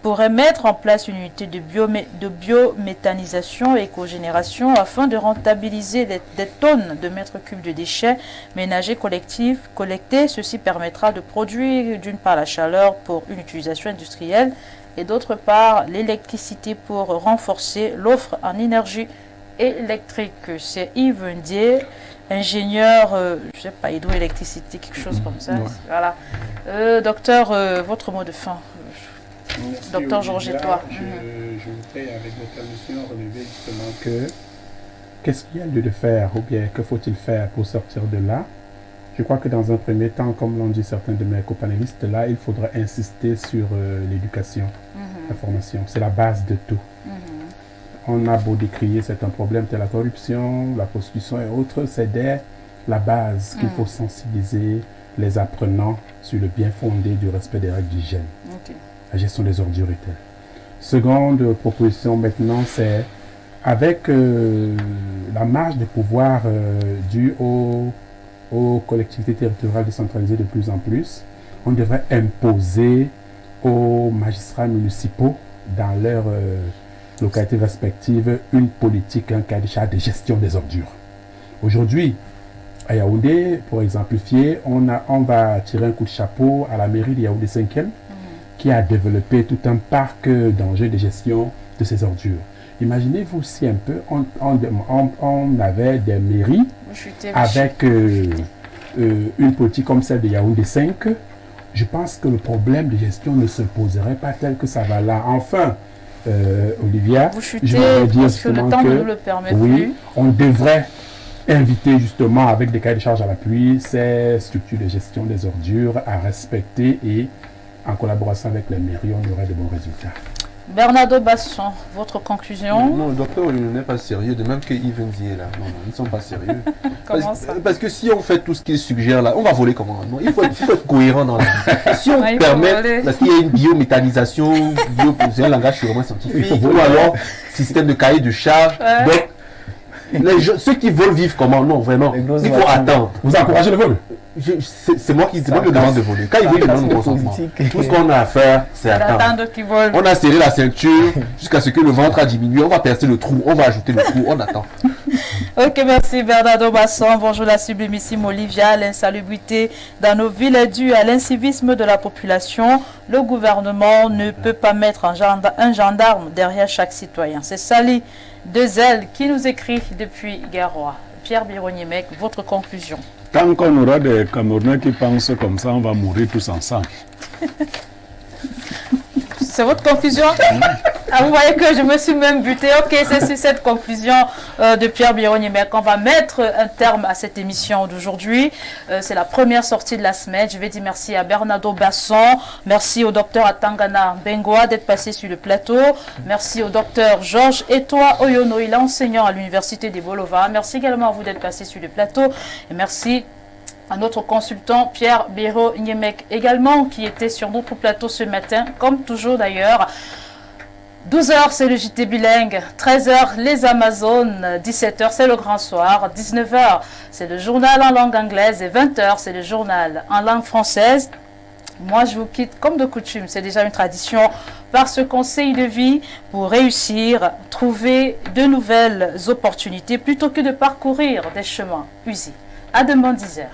pourrait mettre en place une unité de biométhanisation et éco-génération afin de rentabiliser des tonnes de mètres cubes de déchets ménagers collectifs collectés. Ceci permettra de produire d'une part la chaleur pour une utilisation industrielle et d'autre part l'électricité pour renforcer l'offre en énergie électrique. C'est Yves Ndié, ingénieur, je sais pas, hydroélectricité, quelque chose comme ça. Ouais. Voilà. Docteur, votre mot de fin. Merci, Docteur Georges et toi. Je voudrais avec votre permission relever justement que qu'est-ce qu'il y a lieu de faire ou bien que faut-il faire pour sortir de là. Je crois que dans un premier temps, comme l'ont dit certains de mes copanélistes, là, il faudra insister sur l'éducation, la formation. C'est la base de tout. On a beau décrier certains problèmes tels la corruption, la prostitution et autres, c'est la base qu'il faut sensibiliser les apprenants sur le bien fondé du respect des règles d'hygiène. La gestion des ordures est telle. Seconde proposition maintenant, c'est avec la marge de pouvoir due aux collectivités territoriales décentralisées de plus en plus, on devrait imposer aux magistrats municipaux dans leurs localités respectives une politique, un cahier de charge de gestion des ordures. Aujourd'hui, à Yaoundé, pour exemplifier, on va tirer un coup de chapeau à la mairie de Yaoundé 5e, qui a développé tout un parc d'enjeux de gestion de ces ordures. Imaginez-vous si un peu on avait des mairies avec une politique comme celle de Yaoundé 5, je pense que le problème de gestion ne se poserait pas tel que ça va là. Enfin, Olivia, je voudrais dire justement que oui, on devrait inviter justement avec des cahiers de charges à l'appui ces structures de gestion des ordures à respecter et en collaboration avec les mairies, on aurait de bons résultats. Bernardo Basson, votre conclusion? Non, le docteur n'est pas sérieux, de même que Yves Ndié là. Non, ils ne sont pas sérieux. Comment ça? Parce que si on fait tout ce qu'il suggère là, on va voler comment? Non, il faut être cohérent dans la vie. Si on permet, parce qu'il y a une biométhanisation, c'est un langage sûrement scientifique, ou alors système de cahier de charge. Donc, ceux qui veulent vivre comment? Non, vraiment, il faut attendre. Vous encouragez le vol? C'est moi qui me demande de voler. Quand ils veulent, ils demandent mon consentement. Tout ce qu'on a à faire, c'est attendre. On a serré la ceinture jusqu'à ce que le ventre a diminué. On va percer le trou, on va ajouter le trou, on attend. Ok, merci Bernardo Basson. Bonjour la sublimissime Olivia. L'insalubrité dans nos villes est due à l'incivisme de la population. Le gouvernement ne peut pas mettre un gendarme derrière chaque citoyen. C'est Sally Dezel qui nous écrit depuis Garoua. Pierre Bironiemec, votre conclusion. Tant qu'on aura des Camerounais qui pensent comme ça, on va mourir tous ensemble. C'est votre conclusion? Ah, vous voyez que je me suis même butée. Ok, c'est sur cette conclusion de Pierre Bironiemec qu'on va mettre un terme à cette émission d'aujourd'hui. C'est la première sortie de la semaine. Je vais dire merci à Bernardo Basson. Merci au docteur Atangana Bengoa d'être passé sur le plateau. Merci au docteur Georges Etoa Oyono, il est enseignant à l'université des Bolova. Merci également à vous d'être passé sur le plateau. Et merci à notre consultant Pierre Bironiemec également qui était sur notre plateau ce matin, comme toujours d'ailleurs. 12h, c'est le JT bilingue. 13h, les Amazones. 17h, c'est le grand soir. 19h, c'est le journal en langue anglaise. Et 20h, c'est le journal en langue française. Moi, je vous quitte comme de coutume. C'est déjà une tradition par ce conseil de vie pour réussir, trouver de nouvelles opportunités plutôt que de parcourir des chemins usés. À demain 10h.